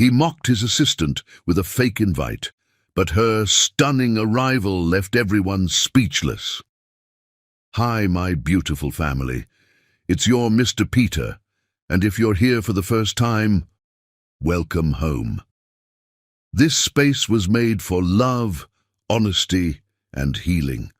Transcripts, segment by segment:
He mocked his assistant with a fake invite, but her stunning arrival left everyone speechless. "Hi, my beautiful family. It's your Mr. Peter, and if you're here for the first time, welcome home. This space was made for love, honesty, and healing.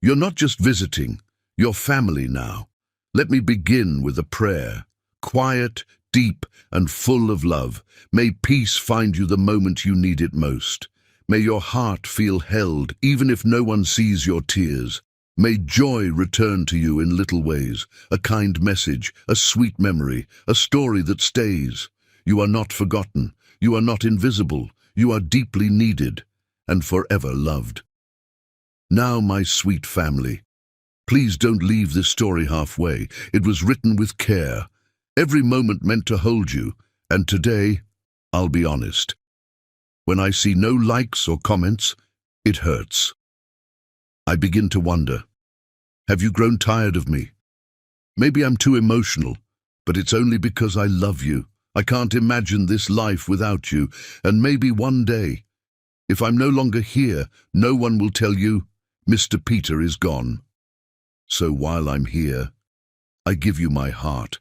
You're not just visiting, you're family now. Let me begin with a prayer. Quiet, deep, and full of love. May peace find you the moment you need it most. May your heart feel held, even if no one sees your tears. May joy return to you in little ways, a kind message, a sweet memory, a story that stays. You are not forgotten, you are not invisible, you are deeply needed, and forever loved. Now, my sweet family, please don't leave this story halfway. It was written with care, every moment meant to hold you, and today, I'll be honest. When I see no likes or comments, it hurts. I begin to wonder, have you grown tired of me? Maybe I'm too emotional, but it's only because I love you. I can't imagine this life without you, and maybe one day, if I'm no longer here, no one will tell you, Mr. Peter is gone. So while I'm here, I give you my heart.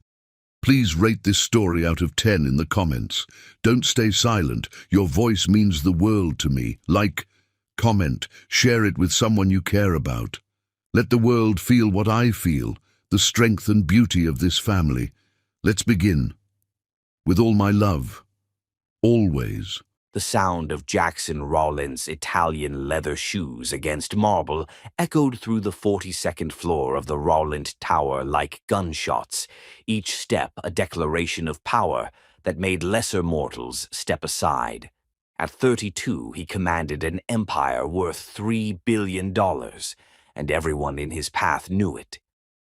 Please rate this story out of 10 in the comments. Don't stay silent. Your voice means the world to me. Like, comment, share it with someone you care about. Let the world feel what I feel, the strength and beauty of this family. Let's begin. With all my love, always. The sound of Jackson Rowland's Italian leather shoes against marble echoed through the 42nd floor of the Rowland Tower like gunshots, each step a declaration of power that made lesser mortals step aside. At 32, he commanded an empire worth $3 billion, and everyone in his path knew it.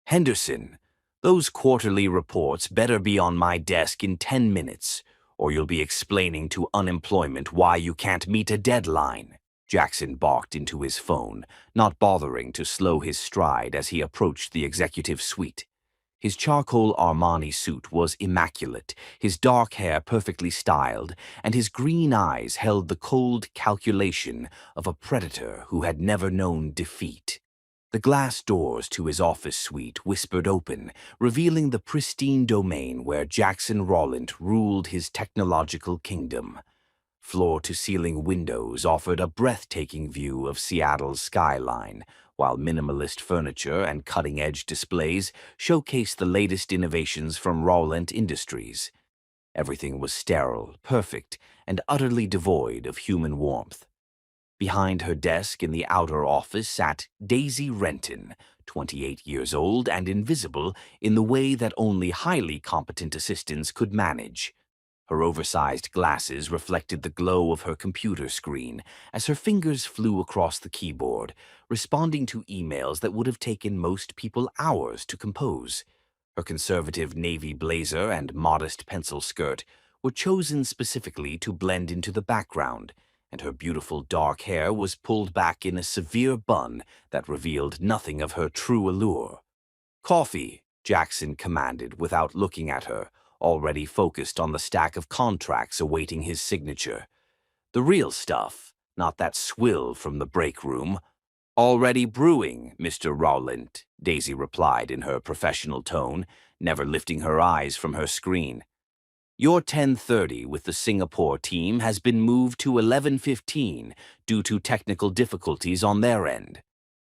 "Henderson, those quarterly reports better be on my desk in 10 minutes, or you'll be explaining to unemployment why you can't meet a deadline." Jackson barked into his phone, not bothering to slow his stride as he approached the executive suite. His charcoal Armani suit was immaculate, his dark hair perfectly styled, and his green eyes held the cold calculation of a predator who had never known defeat. The glass doors to his office suite whispered open, revealing the pristine domain where Jackson Rowland ruled his technological kingdom. Floor-to-ceiling windows offered a breathtaking view of Seattle's skyline, while minimalist furniture and cutting-edge displays showcased the latest innovations from Rowland Industries. Everything was sterile, perfect, and utterly devoid of human warmth. Behind her desk in the outer office sat Daisy Renton, 28 years old and invisible in the way that only highly competent assistants could manage. Her oversized glasses reflected the glow of her computer screen as her fingers flew across the keyboard, responding to emails that would have taken most people hours to compose. Her conservative navy blazer and modest pencil skirt were chosen specifically to blend into the background, and her beautiful dark hair was pulled back in a severe bun that revealed nothing of her true allure. "Coffee," Jackson commanded without looking at her, already focused on the stack of contracts awaiting his signature. "The real stuff, not that swill from the break room." "Already brewing, Mr. Rowland," Daisy replied in her professional tone, never lifting her eyes from her screen. "Your 10:30 with the Singapore team has been moved to 11:15 due to technical difficulties on their end.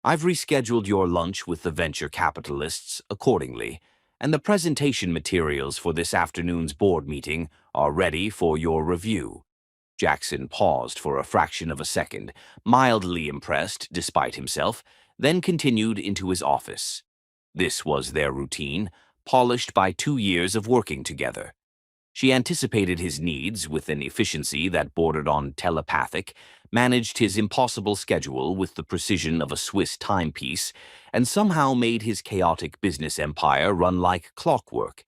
I've rescheduled your lunch with the venture capitalists accordingly, and the presentation materials for this afternoon's board meeting are ready for your review." Jackson paused for a fraction of a second, mildly impressed despite himself, then continued into his office. This was their routine, polished by 2 years of working together. She anticipated his needs with an efficiency that bordered on telepathic, managed his impossible schedule with the precision of a Swiss timepiece, and somehow made his chaotic business empire run like clockwork.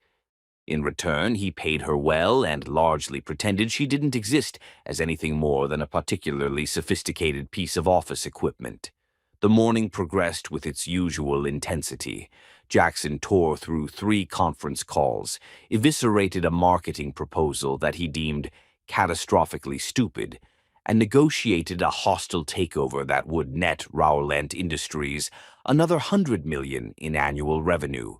In return, he paid her well and largely pretended she didn't exist as anything more than a particularly sophisticated piece of office equipment. The morning progressed with its usual intensity. Jackson tore through 3 conference calls, eviscerated a marketing proposal that he deemed catastrophically stupid, and negotiated a hostile takeover that would net Rowland Industries another $100 million in annual revenue.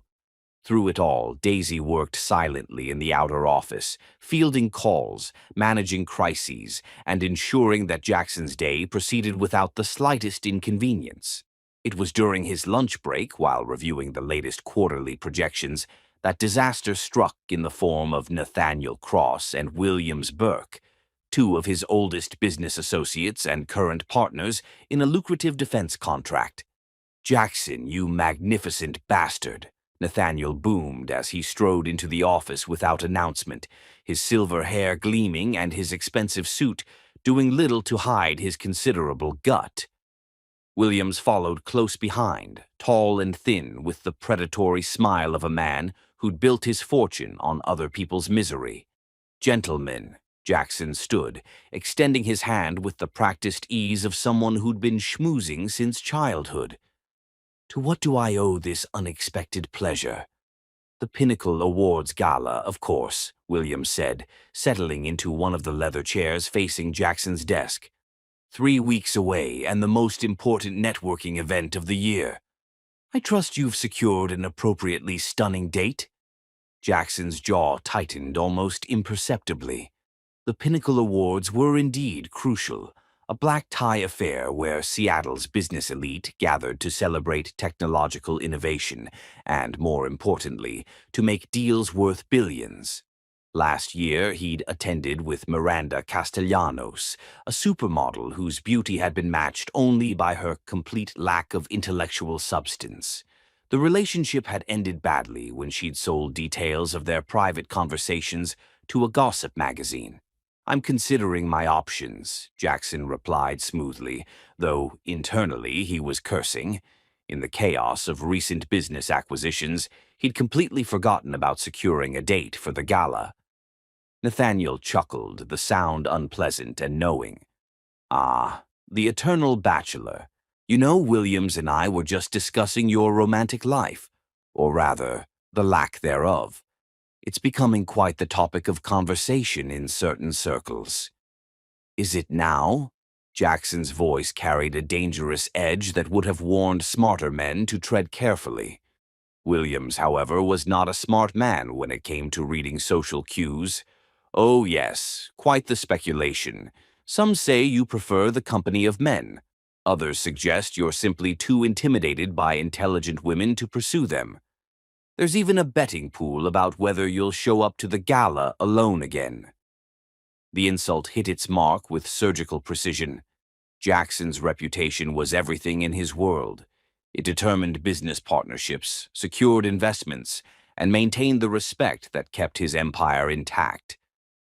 Through it all, Daisy worked silently in the outer office, fielding calls, managing crises, and ensuring that Jackson's day proceeded without the slightest inconvenience. It was during his lunch break, while reviewing the latest quarterly projections, that disaster struck in the form of Nathaniel Cross and Williams Burke, two of his oldest business associates and current partners in a lucrative defense contract. "Jackson, you magnificent bastard," Nathaniel boomed as he strode into the office without announcement, his silver hair gleaming and his expensive suit doing little to hide his considerable gut. Williams followed close behind, tall and thin, with the predatory smile of a man who'd built his fortune on other people's misery. "Gentlemen," Jackson stood, extending his hand with the practiced ease of someone who'd been schmoozing since childhood. "To what do I owe this unexpected pleasure?" "The Pinnacle Awards Gala, of course," Williams said, settling into one of the leather chairs facing Jackson's desk. 3 weeks away, and the most important networking event of the year. I trust you've secured an appropriately stunning date?" Jackson's jaw tightened almost imperceptibly. The Pinnacle Awards were indeed crucial, a black tie affair where Seattle's business elite gathered to celebrate technological innovation and, more importantly, to make deals worth billions. Last year, he'd attended with Miranda Castellanos, a supermodel whose beauty had been matched only by her complete lack of intellectual substance. The relationship had ended badly when she'd sold details of their private conversations to a gossip magazine. "I'm considering my options," Jackson replied smoothly, though internally he was cursing. In the chaos of recent business acquisitions, he'd completely forgotten about securing a date for the gala. Nathaniel chuckled, the sound unpleasant and knowing. "Ah, the eternal bachelor. You know, Williams and I were just discussing your romantic life, or rather, the lack thereof. It's becoming quite the topic of conversation in certain circles." "Is it now?" Jackson's voice carried a dangerous edge that would have warned smarter men to tread carefully. Williams, however, was not a smart man when it came to reading social cues. "Oh yes, quite the speculation. Some say you prefer the company of men. Others suggest you're simply too intimidated by intelligent women to pursue them. There's even a betting pool about whether you'll show up to the gala alone again." The insult hit its mark with surgical precision. Jackson's reputation was everything in his world. It determined business partnerships, secured investments, and maintained the respect that kept his empire intact.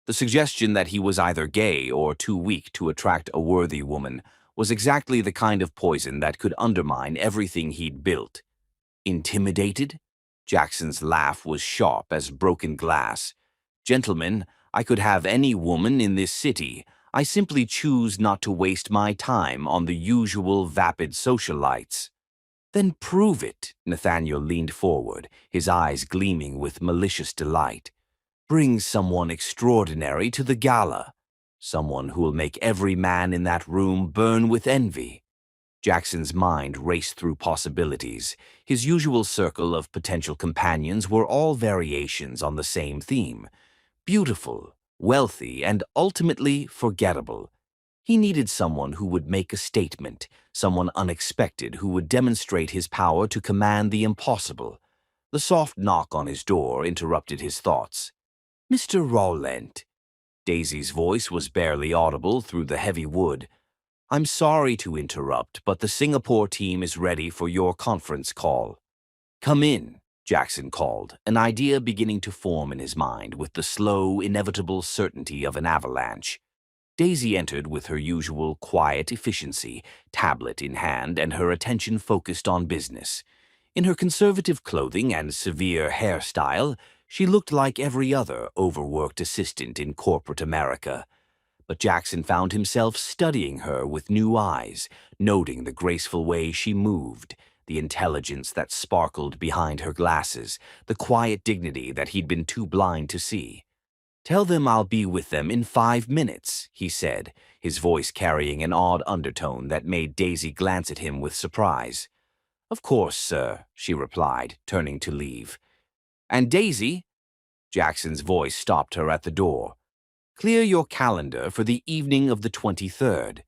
The suggestion that he was either gay or too weak to attract a worthy woman was exactly the kind of poison that could undermine everything he'd built. "Intimidated?" Jackson's laugh was sharp as broken glass. "Gentlemen, I could have any woman in this city. I simply choose not to waste my time on the usual vapid socialites." "Then prove it," Nathaniel leaned forward, his eyes gleaming with malicious delight. "Bring someone extraordinary to the gala. Someone who'll make every man in that room burn with envy." Jackson's mind raced through possibilities. His usual circle of potential companions were all variations on the same theme. Beautiful, wealthy, and ultimately forgettable. He needed someone who would make a statement, someone unexpected who would demonstrate his power to command the impossible. The soft knock on his door interrupted his thoughts. "Mr. Rowland." Daisy's voice was barely audible through the heavy wood. "I'm sorry to interrupt, but the Singapore team is ready for your conference call." "Come in," Jackson called, an idea beginning to form in his mind with the slow, inevitable certainty of an avalanche. Daisy entered with her usual quiet efficiency, tablet in hand and her attention focused on business. In her conservative clothing and severe hairstyle, she looked like every other overworked assistant in corporate America. But Jackson found himself studying her with new eyes, noting the graceful way she moved, the intelligence that sparkled behind her glasses, the quiet dignity that he'd been too blind to see. "Tell them I'll be with them in 5 minutes," he said, his voice carrying an odd undertone that made Daisy glance at him with surprise. "Of course, sir," she replied, turning to leave. "And Daisy," Jackson's voice stopped her at the door, "clear your calendar for the evening of the 23rd.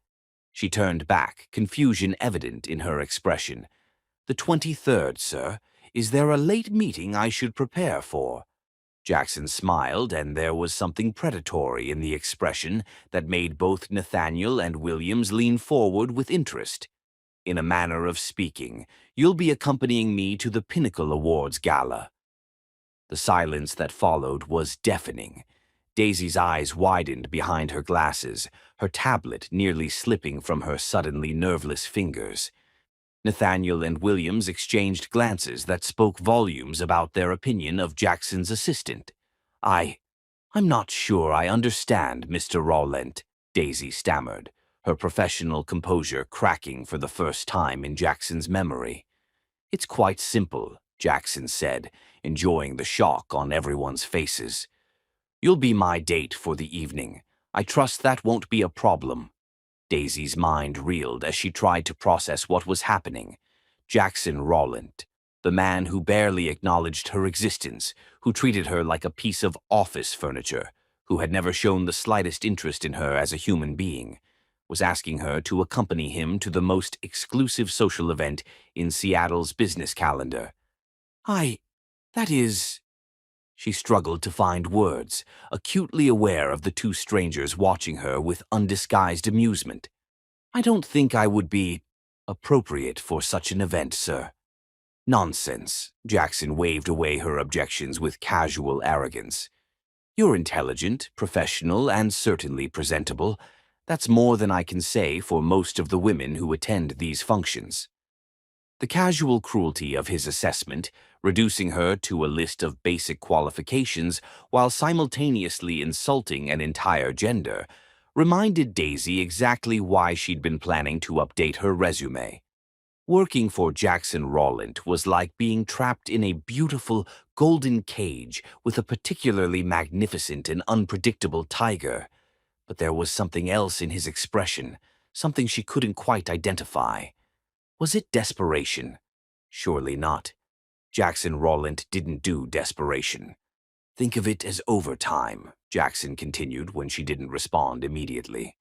She turned back, confusion evident in her expression. "The 23rd, sir. Is there a late meeting I should prepare for?" Jackson smiled, and there was something predatory in the expression that made both Nathaniel and Williams lean forward with interest. "In a manner of speaking, you'll be accompanying me to the Pinnacle Awards Gala." The silence that followed was deafening. Daisy's eyes widened behind her glasses, her tablet nearly slipping from her suddenly nerveless fingers. Nathaniel and Williams exchanged glances that spoke volumes about their opinion of Jackson's assistant. I'm not sure I understand, Mr. Rowland," Daisy stammered, her professional composure cracking for the first time in Jackson's memory. "It's quite simple," Jackson said, enjoying the shock on everyone's faces. "You'll be my date for the evening. I trust that won't be a problem." Daisy's mind reeled as she tried to process what was happening. Jackson Rowland, the man who barely acknowledged her existence, who treated her like a piece of office furniture, who had never shown the slightest interest in her as a human being, was asking her to accompany him to the most exclusive social event in Seattle's business calendar. That is... She struggled to find words, acutely aware of the two strangers watching her with undisguised amusement. "I don't think I would be appropriate for such an event, sir." "Nonsense," Jackson waved away her objections with casual arrogance. "You're intelligent, professional, and certainly presentable. That's more than I can say for most of the women who attend these functions." The casual cruelty of his assessment, reducing her to a list of basic qualifications while simultaneously insulting an entire gender, reminded Daisy exactly why she'd been planning to update her resume. Working for Jackson Rowland was like being trapped in a beautiful, golden cage with a particularly magnificent and unpredictable tiger. But there was something else in his expression, something she couldn't quite identify. Was it desperation? Surely not. Jackson Rowland didn't do desperation. "Think of it as overtime," Jackson continued when she didn't respond immediately.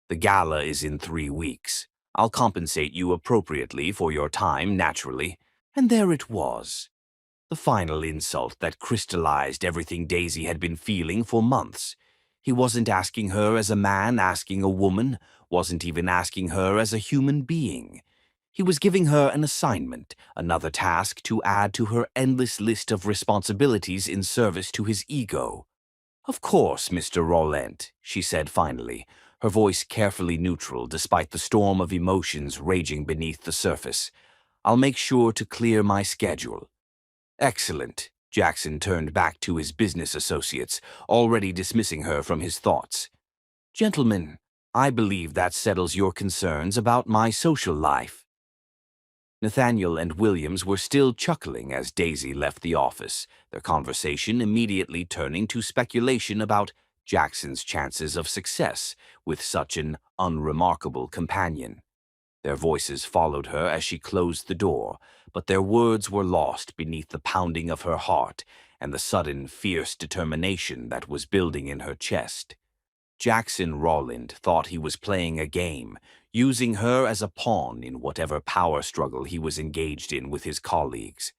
"The gala is in 3 weeks. I'll compensate you appropriately for your time, naturally." And there it was. The final insult that crystallized everything Daisy had been feeling for months. He wasn't asking her as a man asking a woman, wasn't even asking her as a human being. He was giving her an assignment, another task to add to her endless list of responsibilities in service to his ego. "Of course, Mr. Rowland," she said finally, her voice carefully neutral despite the storm of emotions raging beneath the surface. "I'll make sure to clear my schedule." "Excellent." Jackson turned back to his business associates, already dismissing her from his thoughts. "Gentlemen, I believe that settles your concerns about my social life." Nathaniel and Williams were still chuckling as Daisy left the office, their conversation immediately turning to speculation about Jackson's chances of success with such an unremarkable companion. Their voices followed her as she closed the door, but their words were lost beneath the pounding of her heart and the sudden, fierce determination that was building in her chest. Jackson Rowland thought he was playing a game, using her as a pawn in whatever power struggle he was engaged in with his colleagues.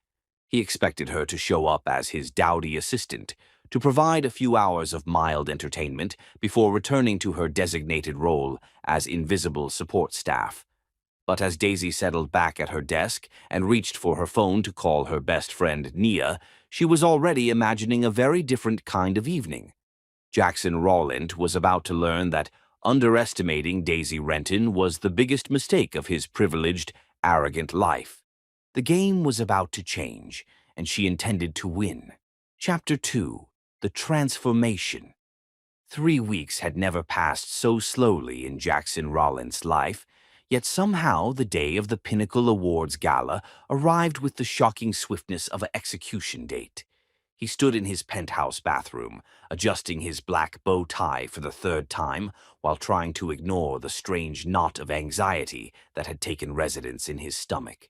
He expected her to show up as his dowdy assistant, to provide a few hours of mild entertainment before returning to her designated role as invisible support staff. But as Daisy settled back at her desk and reached for her phone to call her best friend Nia, she was already imagining a very different kind of evening. Jackson Rowland was about to learn that underestimating Daisy Renton was the biggest mistake of his privileged, arrogant life. The game was about to change, and she intended to win. Chapter 2: The Transformation. 3 weeks had never passed so slowly in Jackson Rowland's life, yet somehow the day of the Pinnacle Awards Gala arrived with the shocking swiftness of an execution date. He stood in his penthouse bathroom, adjusting his black bow tie for the third time while trying to ignore the strange knot of anxiety that had taken residence in his stomach.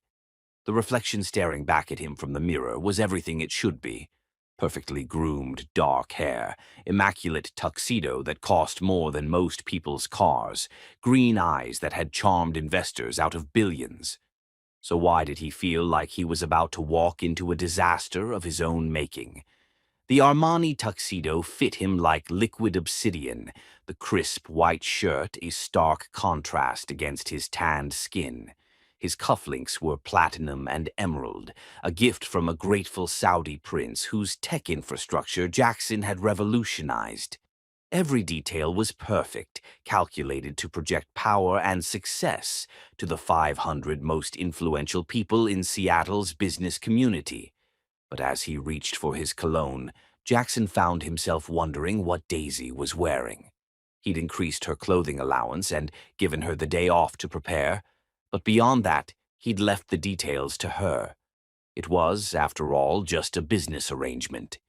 The reflection staring back at him from the mirror was everything it should be. Perfectly groomed dark hair, immaculate tuxedo that cost more than most people's cars, green eyes that had charmed investors out of billions. So why did he feel like he was about to walk into a disaster of his own making? The Armani tuxedo fit him like liquid obsidian, the crisp white shirt a stark contrast against his tanned skin. His cufflinks were platinum and emerald, a gift from a grateful Saudi prince whose tech infrastructure Jackson had revolutionized. Every detail was perfect, calculated to project power and success to the 500 most influential people in Seattle's business community. But as he reached for his cologne, Jackson found himself wondering what Daisy was wearing. He'd increased her clothing allowance and given her the day off to prepare, but beyond that, he'd left the details to her. It was, after all, just a business arrangement.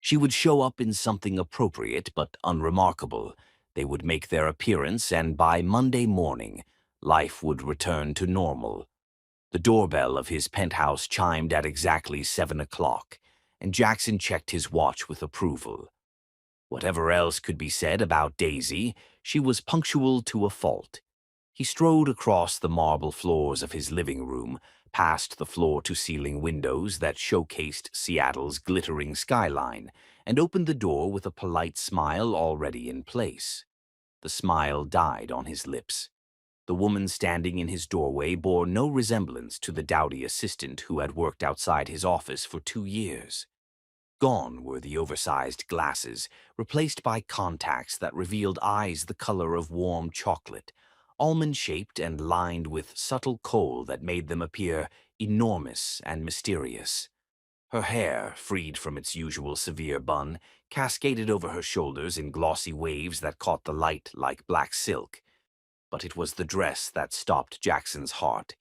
She would show up in something appropriate but unremarkable. They would make their appearance, and by Monday morning, life would return to normal. The doorbell of his penthouse chimed at exactly 7 o'clock, and Jackson checked his watch with approval. Whatever else could be said about Daisy, she was punctual to a fault. He strode across the marble floors of his living room, past the floor-to-ceiling windows that showcased Seattle's glittering skyline, and opened the door with a polite smile already in place. The smile died on his lips. The woman standing in his doorway bore no resemblance to the dowdy assistant who had worked outside his office for 2 years. Gone were the oversized glasses, replaced by contacts that revealed eyes the color of warm chocolate, almond-shaped and lined with subtle kohl that made them appear enormous and mysterious. Her hair, freed from its usual severe bun, cascaded over her shoulders in glossy waves that caught the light like black silk. But it was the dress that stopped Jackson's heart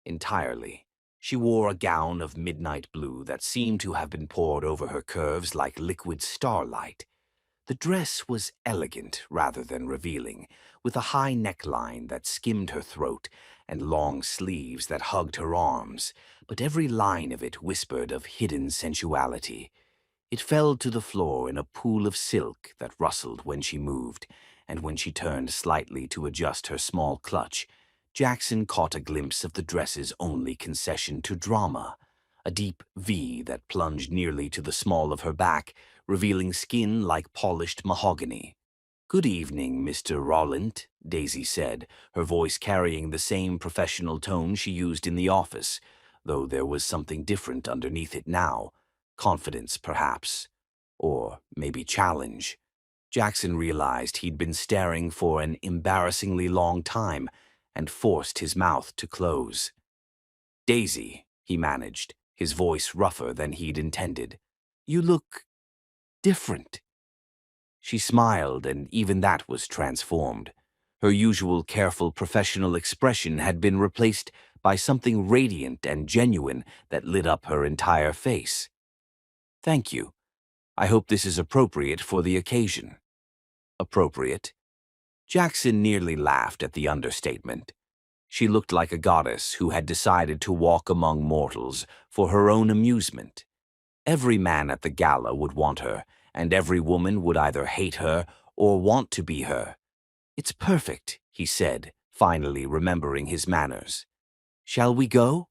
entirely. She wore a gown of midnight blue that seemed to have been poured over her curves like liquid starlight. The dress was elegant rather than revealing, with a high neckline that skimmed her throat and long sleeves that hugged her arms, but every line of it whispered of hidden sensuality. It fell to the floor in a pool of silk that rustled when she moved, and when she turned slightly to adjust her small clutch, Jackson caught a glimpse of the dress's only concession to drama, a deep V that plunged nearly to the small of her back, revealing skin like polished mahogany. "Good evening, Mr. Rowland," Daisy said, her voice carrying the same professional tone she used in the office, though there was something different underneath it now. Confidence, perhaps. Or maybe challenge. Jackson realized he'd been staring for an embarrassingly long time and forced his mouth to close. "Daisy," he managed, his voice rougher than he'd intended. "You look different." She smiled, and even that was transformed. Her usual careful professional expression had been replaced by something radiant and genuine that lit up her entire face. "Thank you. I hope this is appropriate for the occasion." Appropriate? Jackson nearly laughed at the understatement. She looked like a goddess who had decided to walk among mortals for her own amusement. Every man at the gala would want her, and every woman would either hate her or want to be her. "It's perfect," he said, finally remembering his manners. "Shall we go?"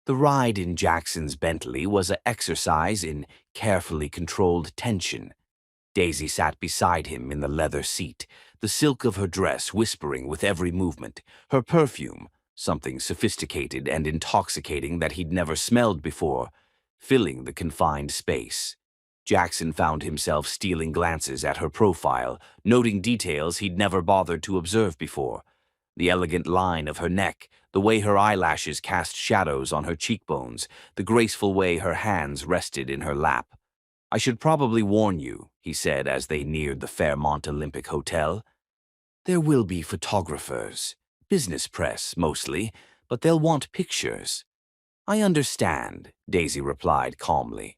The ride in Jackson's Bentley was an exercise in carefully controlled tension. Daisy sat beside him in the leather seat, the silk of her dress whispering with every movement, her perfume, something sophisticated and intoxicating that he'd never smelled before, filling the confined space. Jackson found himself stealing glances at her profile, noting details he'd never bothered to observe before. The elegant line of her neck, the way her eyelashes cast shadows on her cheekbones, the graceful way her hands rested in her lap. "I should probably warn you," he said as they neared the Fairmont Olympic Hotel. "There will be photographers, business press mostly, but they'll want pictures." "I understand," Daisy replied calmly.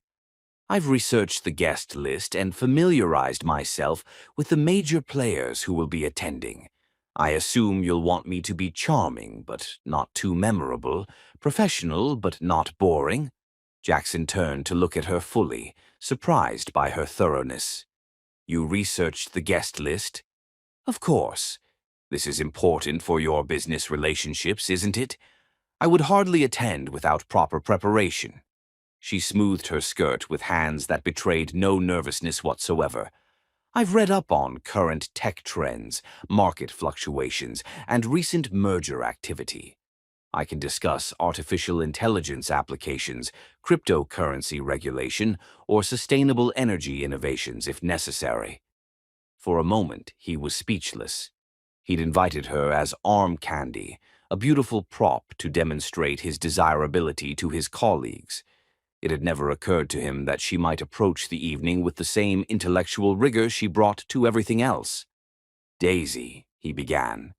I've researched the guest list and familiarized myself with the major players who will be attending. I assume you'll want me to be charming, but not too memorable, professional, but not boring. Jackson turned to look at her fully, surprised by her thoroughness. You researched the guest list? Of course. This is important for your business relationships, isn't it? I would hardly attend without proper preparation. She smoothed her skirt with hands that betrayed no nervousness whatsoever. I've read up on current tech trends, market fluctuations, and recent merger activity. I can discuss artificial intelligence applications, cryptocurrency regulation, or sustainable energy innovations if necessary. For a moment, he was speechless. He'd invited her as arm candy, a beautiful prop to demonstrate his desirability to his colleagues. It had never occurred to him that she might approach the evening with the same intellectual rigor she brought to everything else. Daisy, he began,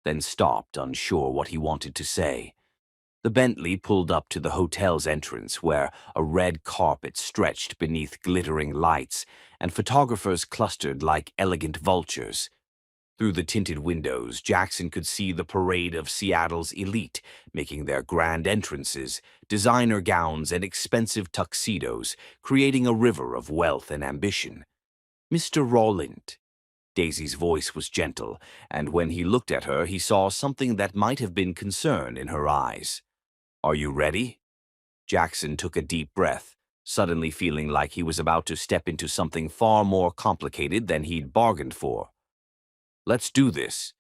then stopped, unsure what he wanted to say. The Bentley pulled up to the hotel's entrance, where a red carpet stretched beneath glittering lights, and photographers clustered like elegant vultures. Through the tinted windows, Jackson could see the parade of Seattle's elite making their grand entrances, designer gowns and expensive tuxedos, creating a river of wealth and ambition. Mr. Rowland. Daisy's voice was gentle, and when he looked at her, he saw something that might have been concern in her eyes. Are you ready? Jackson took a deep breath, suddenly feeling like he was about to step into something far more complicated than he'd bargained for. Let's do this.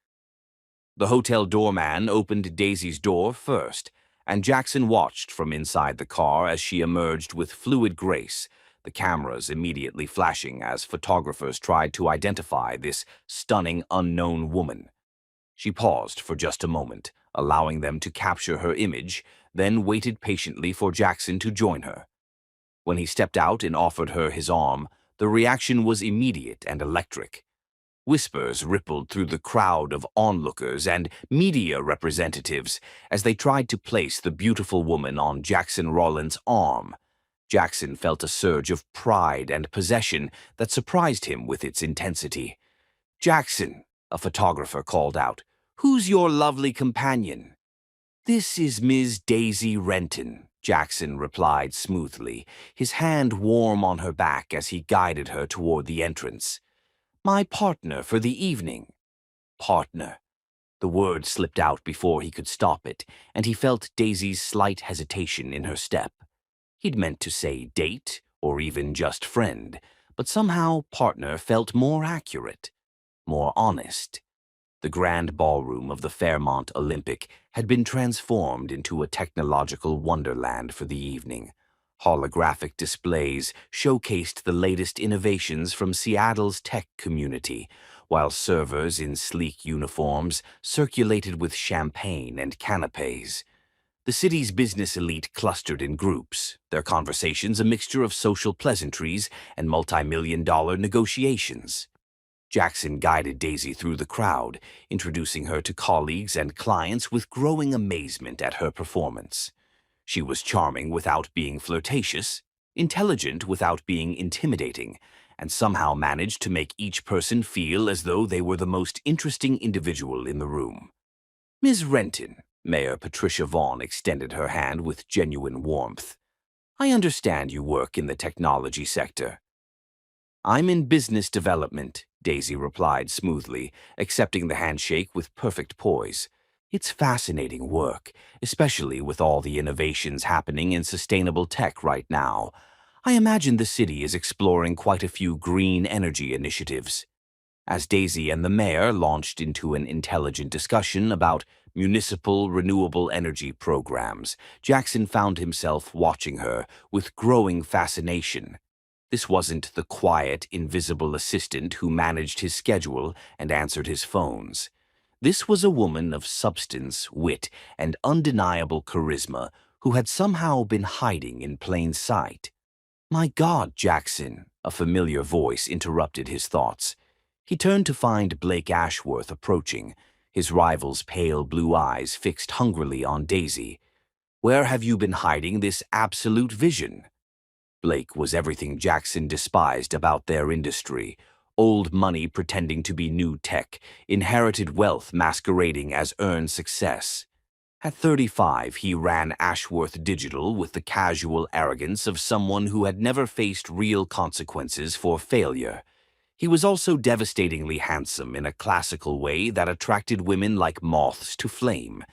The hotel doorman opened Daisy's door first, and Jackson watched from inside the car as she emerged with fluid grace, the cameras immediately flashing as photographers tried to identify this stunning unknown woman. She paused for just a moment, allowing them to capture her image, then waited patiently for Jackson to join her. When he stepped out and offered her his arm, the reaction was immediate and electric. Whispers rippled through the crowd of onlookers and media representatives as they tried to place the beautiful woman on Jackson Rowland's arm. Jackson felt a surge of pride and possession that surprised him with its intensity. "Jackson," a photographer called out, "who's your lovely companion?" "This is Ms. Daisy Renton," Jackson replied smoothly, his hand warm on her back as he guided her toward the entrance. "My partner for the evening." Partner. The word slipped out before he could stop it, and he felt Daisy's slight hesitation in her step. He'd meant to say date, or even just friend, but somehow partner felt more accurate, more honest. The grand ballroom of the Fairmont Olympic had been transformed into a technological wonderland for the evening. Holographic displays showcased the latest innovations from Seattle's tech community, while servers in sleek uniforms circulated with champagne and canapes. The city's business elite clustered in groups, their conversations a mixture of social pleasantries and multi-million-dollar negotiations. Jackson guided Daisy through the crowd, introducing her to colleagues and clients with growing amazement at her performance. She was charming without being flirtatious, intelligent without being intimidating, and somehow managed to make each person feel as though they were the most interesting individual in the room. "Ms. Renton," Mayor Patricia Vaughn extended her hand with genuine warmth. "I understand you work in the technology sector." "I'm in business development," Daisy replied smoothly, accepting the handshake with perfect poise. "It's fascinating work, especially with all the innovations happening in sustainable tech right now. I imagine the city is exploring quite a few green energy initiatives." As Daisy and the mayor launched into an intelligent discussion about municipal renewable energy programs, Jackson found himself watching her with growing fascination. This wasn't the quiet, invisible assistant who managed his schedule and answered his phones. This was a woman of substance, wit, and undeniable charisma who had somehow been hiding in plain sight. "My God, Jackson," a familiar voice interrupted his thoughts. He turned to find Blake Ashworth approaching, his rival's pale blue eyes fixed hungrily on Daisy. "Where have you been hiding this absolute vision?" Blake was everything Jackson despised about their industry. Old money pretending to be new tech, inherited wealth masquerading as earned success. At 35, he ran Ashworth Digital with the casual arrogance of someone who had never faced real consequences for failure. He was also devastatingly handsome in a classical way that attracted women like moths to flame,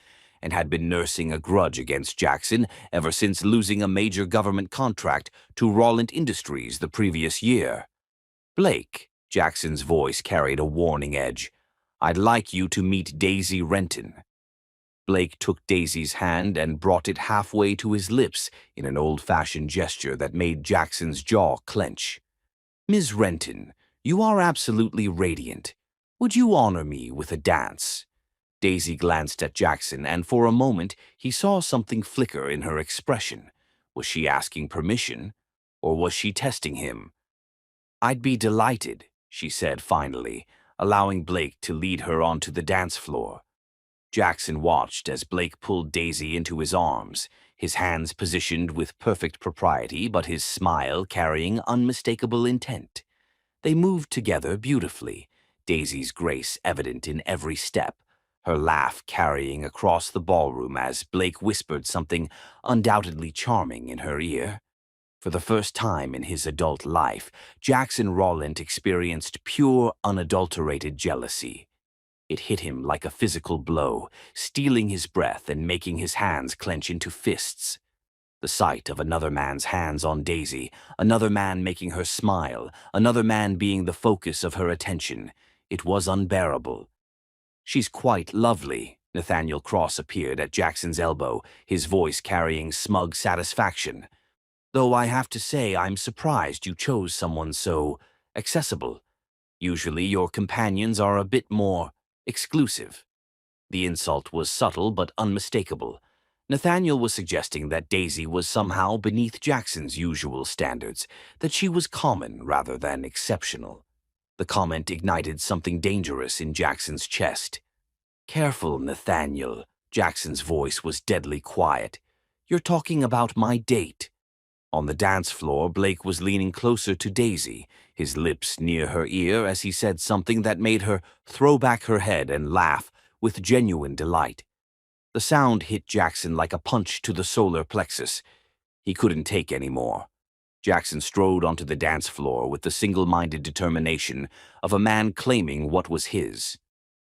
and had been nursing a grudge against Jackson ever since losing a major government contract to Rawlent Industries the previous year. "Blake," Jackson's voice carried a warning edge, "I'd like you to meet Daisy Renton." Blake took Daisy's hand and brought it halfway to his lips in an old-fashioned gesture that made Jackson's jaw clench. "Ms. Renton, you are absolutely radiant. Would you honor me with a dance?" Daisy glanced at Jackson, and for a moment he saw something flicker in her expression. Was she asking permission, or was she testing him? "I'd be delighted," she said finally, allowing Blake to lead her onto the dance floor. Jackson watched as Blake pulled Daisy into his arms, his hands positioned with perfect propriety but his smile carrying unmistakable intent. They moved together beautifully, Daisy's grace evident in every step, her laugh carrying across the ballroom as Blake whispered something undoubtedly charming in her ear. For the first time in his adult life, Jackson Rawlent experienced pure, unadulterated jealousy. It hit him like a physical blow, stealing his breath and making his hands clench into fists. The sight of another man's hands on Daisy, another man making her smile, another man being the focus of her attention, it was unbearable. "She's quite lovely." Nathaniel Cross appeared at Jackson's elbow, his voice carrying smug satisfaction. "Though I have to say I'm surprised you chose someone so accessible. Usually your companions are a bit more exclusive." The insult was subtle but unmistakable. Nathaniel was suggesting that Daisy was somehow beneath Jackson's usual standards, that she was common rather than exceptional. The comment ignited something dangerous in Jackson's chest. "Careful, Nathaniel." Jackson's voice was deadly quiet. "You're talking about my date." On the dance floor, Blake was leaning closer to Daisy, his lips near her ear as he said something that made her throw back her head and laugh with genuine delight. The sound hit Jackson like a punch to the solar plexus. He couldn't take any more. Jackson strode onto the dance floor with the single-minded determination of a man claiming what was his.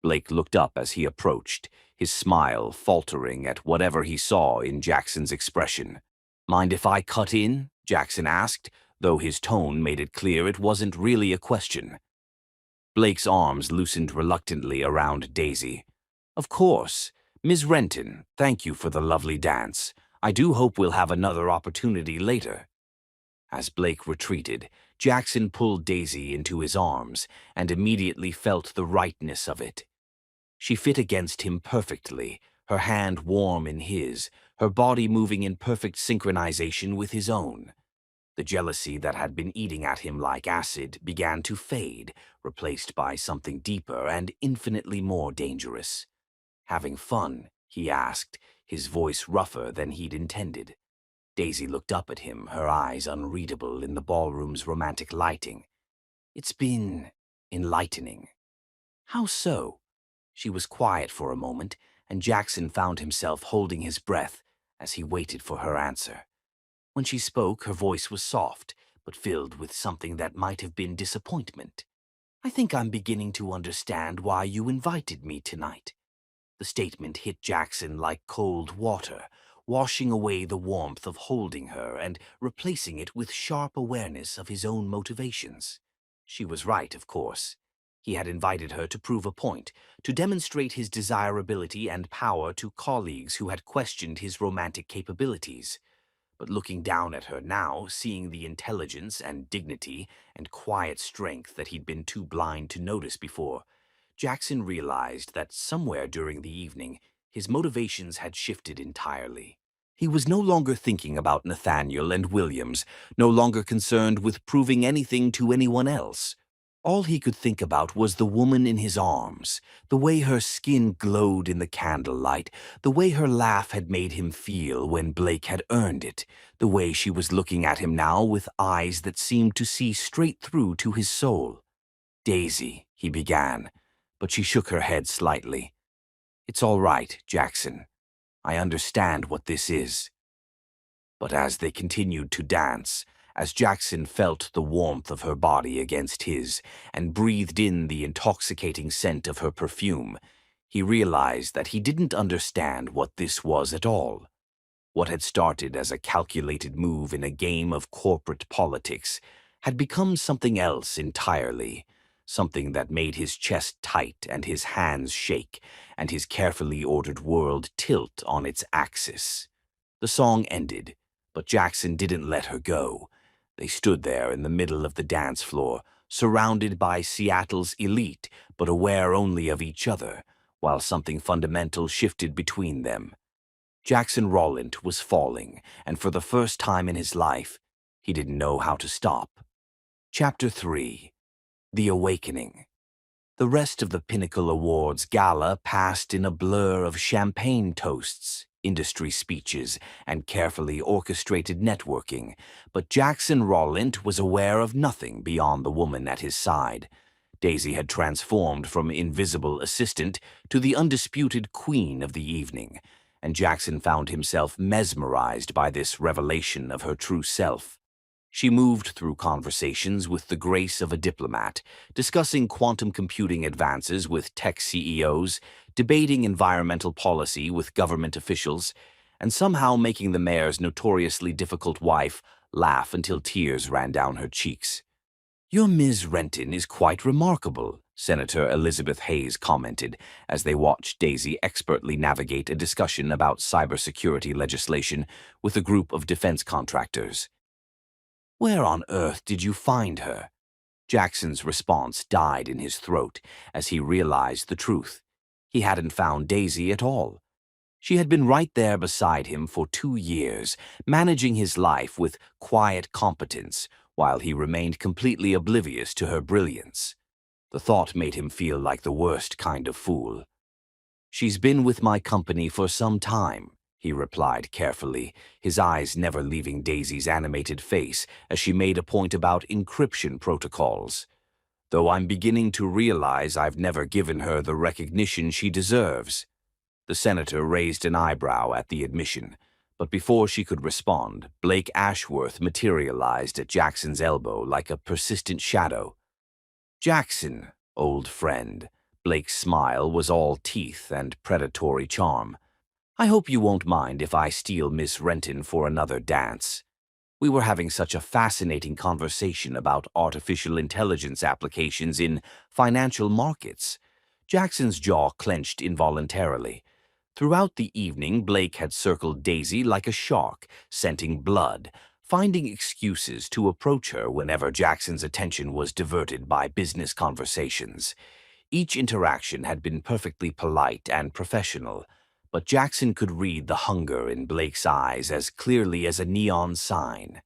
Blake looked up as he approached, his smile faltering at whatever he saw in Jackson's expression. "Mind if I cut in?" Jackson asked, though his tone made it clear it wasn't really a question. Blake's arms loosened reluctantly around Daisy. "Of course. Ms. Renton, thank you for the lovely dance. I do hope we'll have another opportunity later." As Blake retreated, Jackson pulled Daisy into his arms and immediately felt the rightness of it. She fit against him perfectly, her hand warm in his, her body moving in perfect synchronization with his own. The jealousy that had been eating at him like acid began to fade, replaced by something deeper and infinitely more dangerous. "Having fun?" he asked, his voice rougher than he'd intended. Daisy looked up at him, her eyes unreadable in the ballroom's romantic lighting. "It's been enlightening." "How so?" She was quiet for a moment, and Jackson found himself holding his breath as he waited for her answer. When she spoke, her voice was soft, but filled with something that might have been disappointment. "I think I'm beginning to understand why you invited me tonight." The statement hit Jackson like cold water, washing away the warmth of holding her and replacing it with sharp awareness of his own motivations. She was right, of course. He had invited her to prove a point, to demonstrate his desirability and power to colleagues who had questioned his romantic capabilities. But looking down at her now, seeing the intelligence and dignity and quiet strength that he'd been too blind to notice before, Jackson realized that somewhere during the evening, his motivations had shifted entirely. He was no longer thinking about Nathaniel and Williams, no longer concerned with proving anything to anyone else. All he could think about was the woman in his arms, the way her skin glowed in the candlelight, the way her laugh had made him feel when Blake had earned it, the way she was looking at him now with eyes that seemed to see straight through to his soul. "Daisy," he began, but she shook her head slightly. "It's all right, Jackson. I understand what this is." But as they continued to dance, as Jackson felt the warmth of her body against his and breathed in the intoxicating scent of her perfume, he realized that he didn't understand what this was at all. What had started as a calculated move in a game of corporate politics had become something else entirely, something that made his chest tight and his hands shake and his carefully ordered world tilt on its axis. The song ended, but Jackson didn't let her go. They stood there in the middle of the dance floor, surrounded by Seattle's elite, but aware only of each other, while something fundamental shifted between them. Jackson Rowland was falling, and for the first time in his life, he didn't know how to stop. Chapter 3. The Awakening. The rest of the Pinnacle Awards gala passed in a blur of champagne toasts, industry speeches, and carefully orchestrated networking, but Jackson Rowland was aware of nothing beyond the woman at his side. Daisy had transformed from invisible assistant to the undisputed queen of the evening, and Jackson found himself mesmerized by this revelation of her true self. She moved through conversations with the grace of a diplomat, discussing quantum computing advances with tech CEOs, debating environmental policy with government officials, and somehow making the mayor's notoriously difficult wife laugh until tears ran down her cheeks. "Your Ms. Renton is quite remarkable," Senator Elizabeth Hayes commented as they watched Daisy expertly navigate a discussion about cybersecurity legislation with a group of defense contractors. "Where on earth did you find her?" Jackson's response died in his throat as he realized the truth. He hadn't found Daisy at all. She had been right there beside him for 2 years, managing his life with quiet competence, while he remained completely oblivious to her brilliance. The thought made him feel like the worst kind of fool. "She's been with my company for some time," he replied carefully, his eyes never leaving Daisy's animated face as she made a point about encryption protocols. "Though I'm beginning to realize I've never given her the recognition she deserves." The senator raised an eyebrow at the admission, but before she could respond, Blake Ashworth materialized at Jackson's elbow like a persistent shadow. "Jackson, old friend." Blake's smile was all teeth and predatory charm. "I hope you won't mind if I steal Miss Renton for another dance. We were having such a fascinating conversation about artificial intelligence applications in financial markets." Jackson's jaw clenched involuntarily. Throughout the evening, Blake had circled Daisy like a shark, scenting blood, finding excuses to approach her whenever Jackson's attention was diverted by business conversations. Each interaction had been perfectly polite and professional, but Jackson could read the hunger in Blake's eyes as clearly as a neon sign.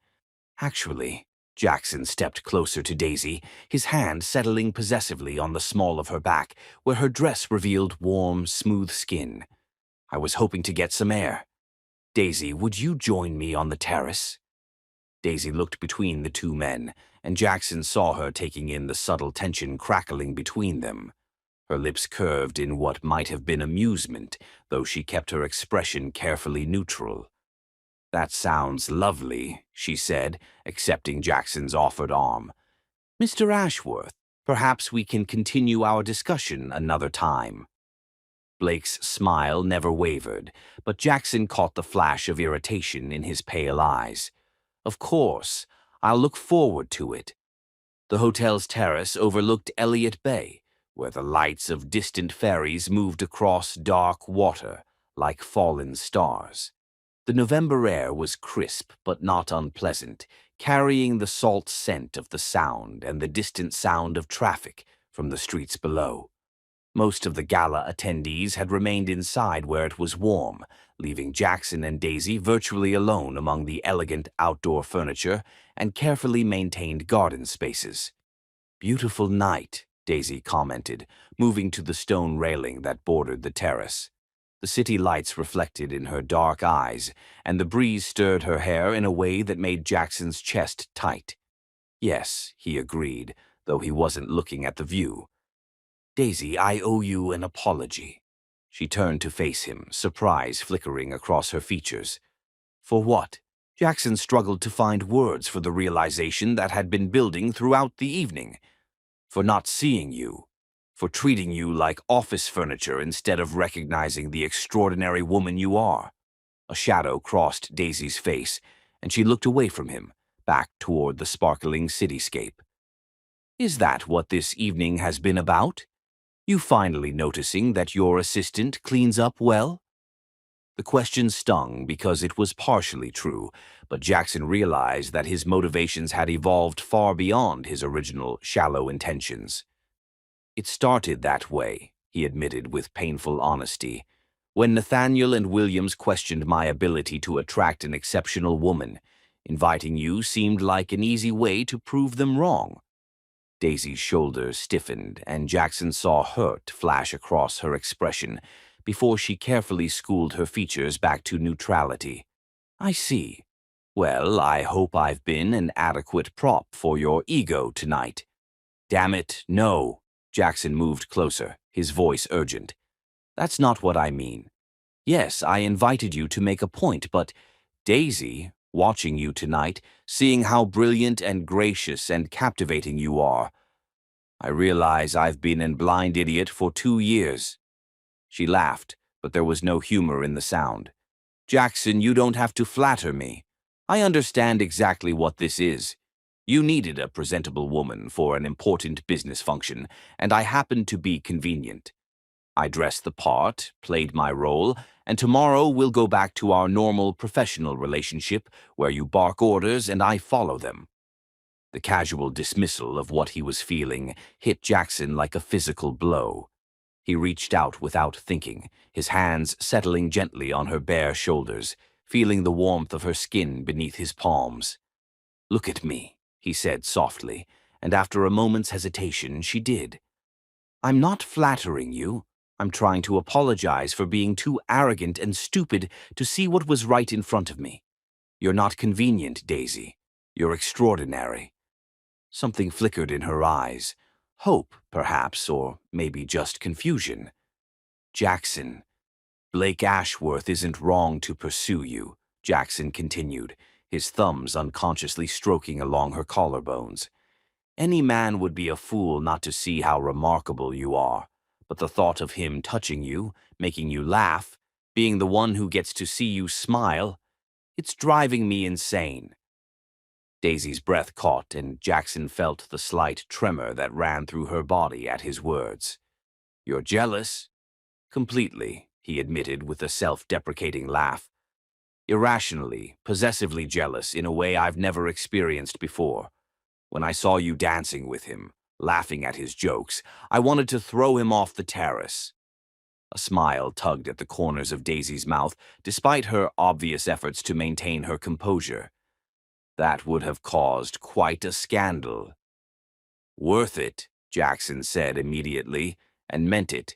"Actually," Jackson stepped closer to Daisy, his hand settling possessively on the small of her back, where her dress revealed warm, smooth skin. "I was hoping to get some air. Daisy, would you join me on the terrace?" Daisy looked between the two men, and Jackson saw her taking in the subtle tension crackling between them. Her lips curved in what might have been amusement, though she kept her expression carefully neutral. "That sounds lovely," she said, accepting Jackson's offered arm. "Mr. Ashworth, perhaps we can continue our discussion another time." Blake's smile never wavered, but Jackson caught the flash of irritation in his pale eyes. "Of course, I'll look forward to it." The hotel's terrace overlooked Elliott Bay, where the lights of distant ferries moved across dark water like fallen stars. The November air was crisp but not unpleasant, carrying the salt scent of the Sound and the distant sound of traffic from the streets below. Most of the gala attendees had remained inside where it was warm, leaving Jackson and Daisy virtually alone among the elegant outdoor furniture and carefully maintained garden spaces. Beautiful night, Daisy commented, moving to the stone railing that bordered the terrace. The city lights reflected in her dark eyes, and the breeze stirred her hair in a way that made Jackson's chest tight. Yes, he agreed, though he wasn't looking at the view. Daisy, I owe you an apology. She turned to face him, surprise flickering across her features. For what? Jackson struggled to find words for the realization that had been building throughout the evening. For not seeing you. For treating you like office furniture instead of recognizing the extraordinary woman you are. A shadow crossed Daisy's face, and she looked away from him, back toward the sparkling cityscape. Is that what this evening has been about? You finally noticing that your assistant cleans up well? The question stung because it was partially true, but Jackson realized that his motivations had evolved far beyond his original shallow intentions. It started that way, he admitted with painful honesty. When Nathaniel and Williams questioned my ability to attract an exceptional woman, inviting you seemed like an easy way to prove them wrong. Daisy's shoulders stiffened, and Jackson saw hurt flash across her expression before she carefully schooled her features back to neutrality. I see. Well, I hope I've been an adequate prop for your ego tonight. Damn it, no. Jackson moved closer, his voice urgent. That's not what I mean. Yes, I invited you to make a point, but Daisy, watching you tonight, seeing how brilliant and gracious and captivating you are, I realize I've been a blind idiot for 2 years. She laughed, but there was no humor in the sound. Jackson, you don't have to flatter me. I understand exactly what this is. You needed a presentable woman for an important business function, and I happened to be convenient. I dressed the part, played my role, and tomorrow we'll go back to our normal professional relationship where you bark orders and I follow them. The casual dismissal of what he was feeling hit Jackson like a physical blow. He reached out without thinking, his hands settling gently on her bare shoulders, feeling the warmth of her skin beneath his palms. Look at me, he said softly, and after a moment's hesitation, she did. I'm not flattering you. I'm trying to apologize for being too arrogant and stupid to see what was right in front of me. You're not convenient, Daisy. You're extraordinary. Something flickered in her eyes. Hope, perhaps, or maybe just confusion. Jackson, Blake Ashworth isn't wrong to pursue you, Jackson continued, his thumbs unconsciously stroking along her collarbones. Any man would be a fool not to see how remarkable you are, but the thought of him touching you, making you laugh, being the one who gets to see you smile, it's driving me insane. Daisy's breath caught, and Jackson felt the slight tremor that ran through her body at his words. You're jealous? Completely, he admitted with a self-deprecating laugh. Irrationally, possessively jealous in a way I've never experienced before. When I saw you dancing with him, laughing at his jokes, I wanted to throw him off the terrace. A smile tugged at the corners of Daisy's mouth, despite her obvious efforts to maintain her composure. That would have caused quite a scandal. Worth it, Jackson said immediately, and meant it.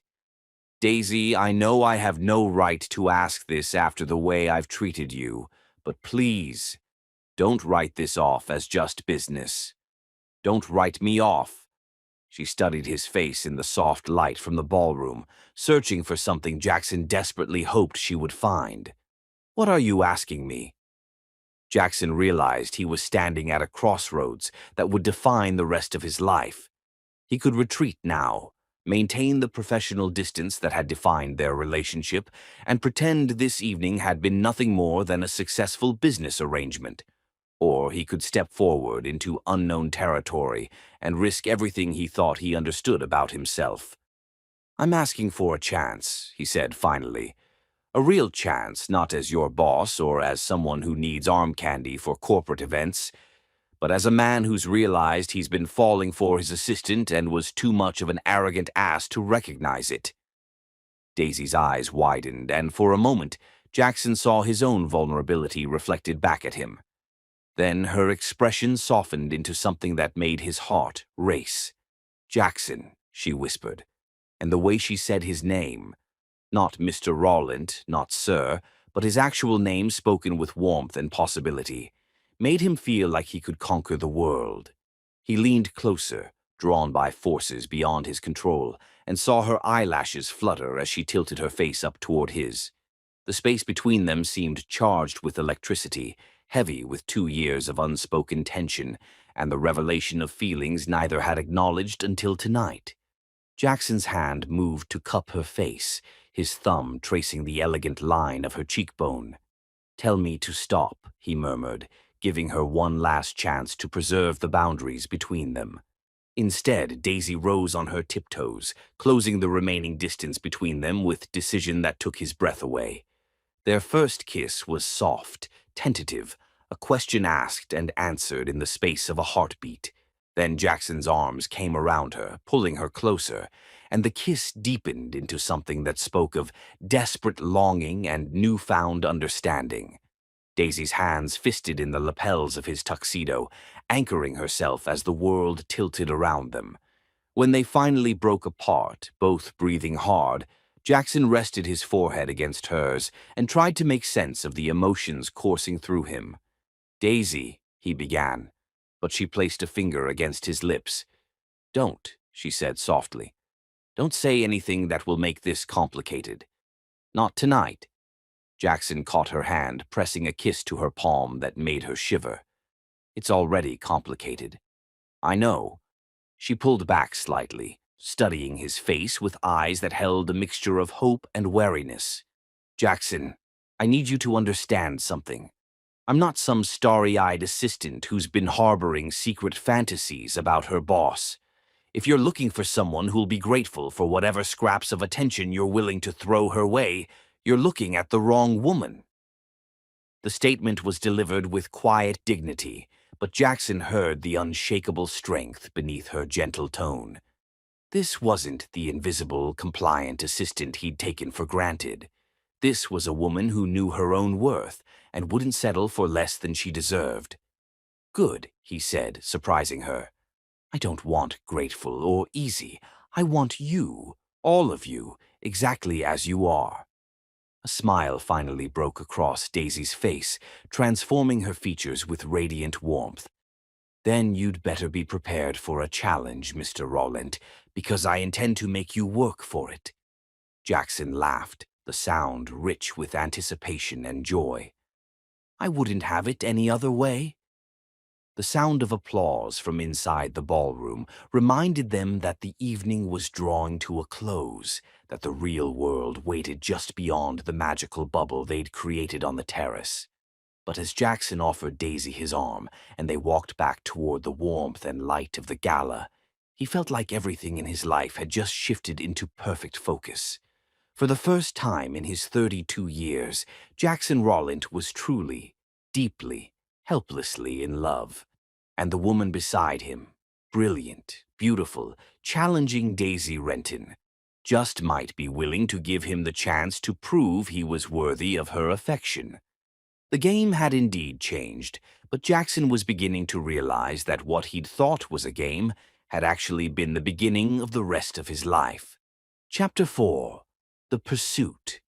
Daisy, I know I have no right to ask this after the way I've treated you, but please, don't write this off as just business. Don't write me off. She studied his face in the soft light from the ballroom, searching for something Jackson desperately hoped she would find. What are you asking me? Jackson realized he was standing at a crossroads that would define the rest of his life. He could retreat now, maintain the professional distance that had defined their relationship, and pretend this evening had been nothing more than a successful business arrangement. Or he could step forward into unknown territory and risk everything he thought he understood about himself. I'm asking for a chance, he said finally. A real chance, not as your boss or as someone who needs arm candy for corporate events, but as a man who's realized he's been falling for his assistant and was too much of an arrogant ass to recognize it. Daisy's eyes widened, and for a moment, Jackson saw his own vulnerability reflected back at him. Then her expression softened into something that made his heart race. "Jackson," she whispered, and the way she said his name, not Mr. Rowland, not Sir, but his actual name spoken with warmth and possibility, made him feel like he could conquer the world. He leaned closer, drawn by forces beyond his control, and saw her eyelashes flutter as she tilted her face up toward his. The space between them seemed charged with electricity, heavy with 2 years of unspoken tension, and the revelation of feelings neither had acknowledged until tonight. Jackson's hand moved to cup her face, his thumb tracing the elegant line of her cheekbone. "Tell me to stop," he murmured, giving her one last chance to preserve the boundaries between them. Instead, Daisy rose on her tiptoes, closing the remaining distance between them with decision that took his breath away. Their first kiss was soft, tentative, a question asked and answered in the space of a heartbeat. Then Jackson's arms came around her, pulling her closer, and the kiss deepened into something that spoke of desperate longing and newfound understanding. Daisy's hands fisted in the lapels of his tuxedo, anchoring herself as the world tilted around them. When they finally broke apart, both breathing hard, Jackson rested his forehead against hers and tried to make sense of the emotions coursing through him. "Daisy," he began, but she placed a finger against his lips. "Don't," she said softly. "Don't say anything that will make this complicated. Not tonight." Jackson caught her hand, pressing a kiss to her palm that made her shiver. "It's already complicated." "I know." She pulled back slightly, studying his face with eyes that held a mixture of hope and wariness. "Jackson, I need you to understand something. I'm not some starry-eyed assistant who's been harboring secret fantasies about her boss. If you're looking for someone who'll be grateful for whatever scraps of attention you're willing to throw her way, you're looking at the wrong woman." The statement was delivered with quiet dignity, but Jackson heard the unshakable strength beneath her gentle tone. This wasn't the invisible, compliant assistant he'd taken for granted. This was a woman who knew her own worth and wouldn't settle for less than she deserved. "Good," he said, surprising her. "I don't want grateful or easy. I want you, all of you, exactly as you are." A smile finally broke across Daisy's face, transforming her features with radiant warmth. "Then you'd better be prepared for a challenge, Mr. Rowland, because I intend to make you work for it." Jackson laughed, the sound rich with anticipation and joy. "I wouldn't have it any other way." The sound of applause from inside the ballroom reminded them that the evening was drawing to a close, that the real world waited just beyond the magical bubble they'd created on the terrace. But as Jackson offered Daisy his arm and they walked back toward the warmth and light of the gala, he felt like everything in his life had just shifted into perfect focus. For the first time in his 32 years, Jackson Rowland was truly, deeply, helplessly in love. And the woman beside him, brilliant, beautiful, challenging Daisy Renton, just might be willing to give him the chance to prove he was worthy of her affection. The game had indeed changed, but Jackson was beginning to realize that what he'd thought was a game had actually been the beginning of the rest of his life. Chapter 4. The Pursuit.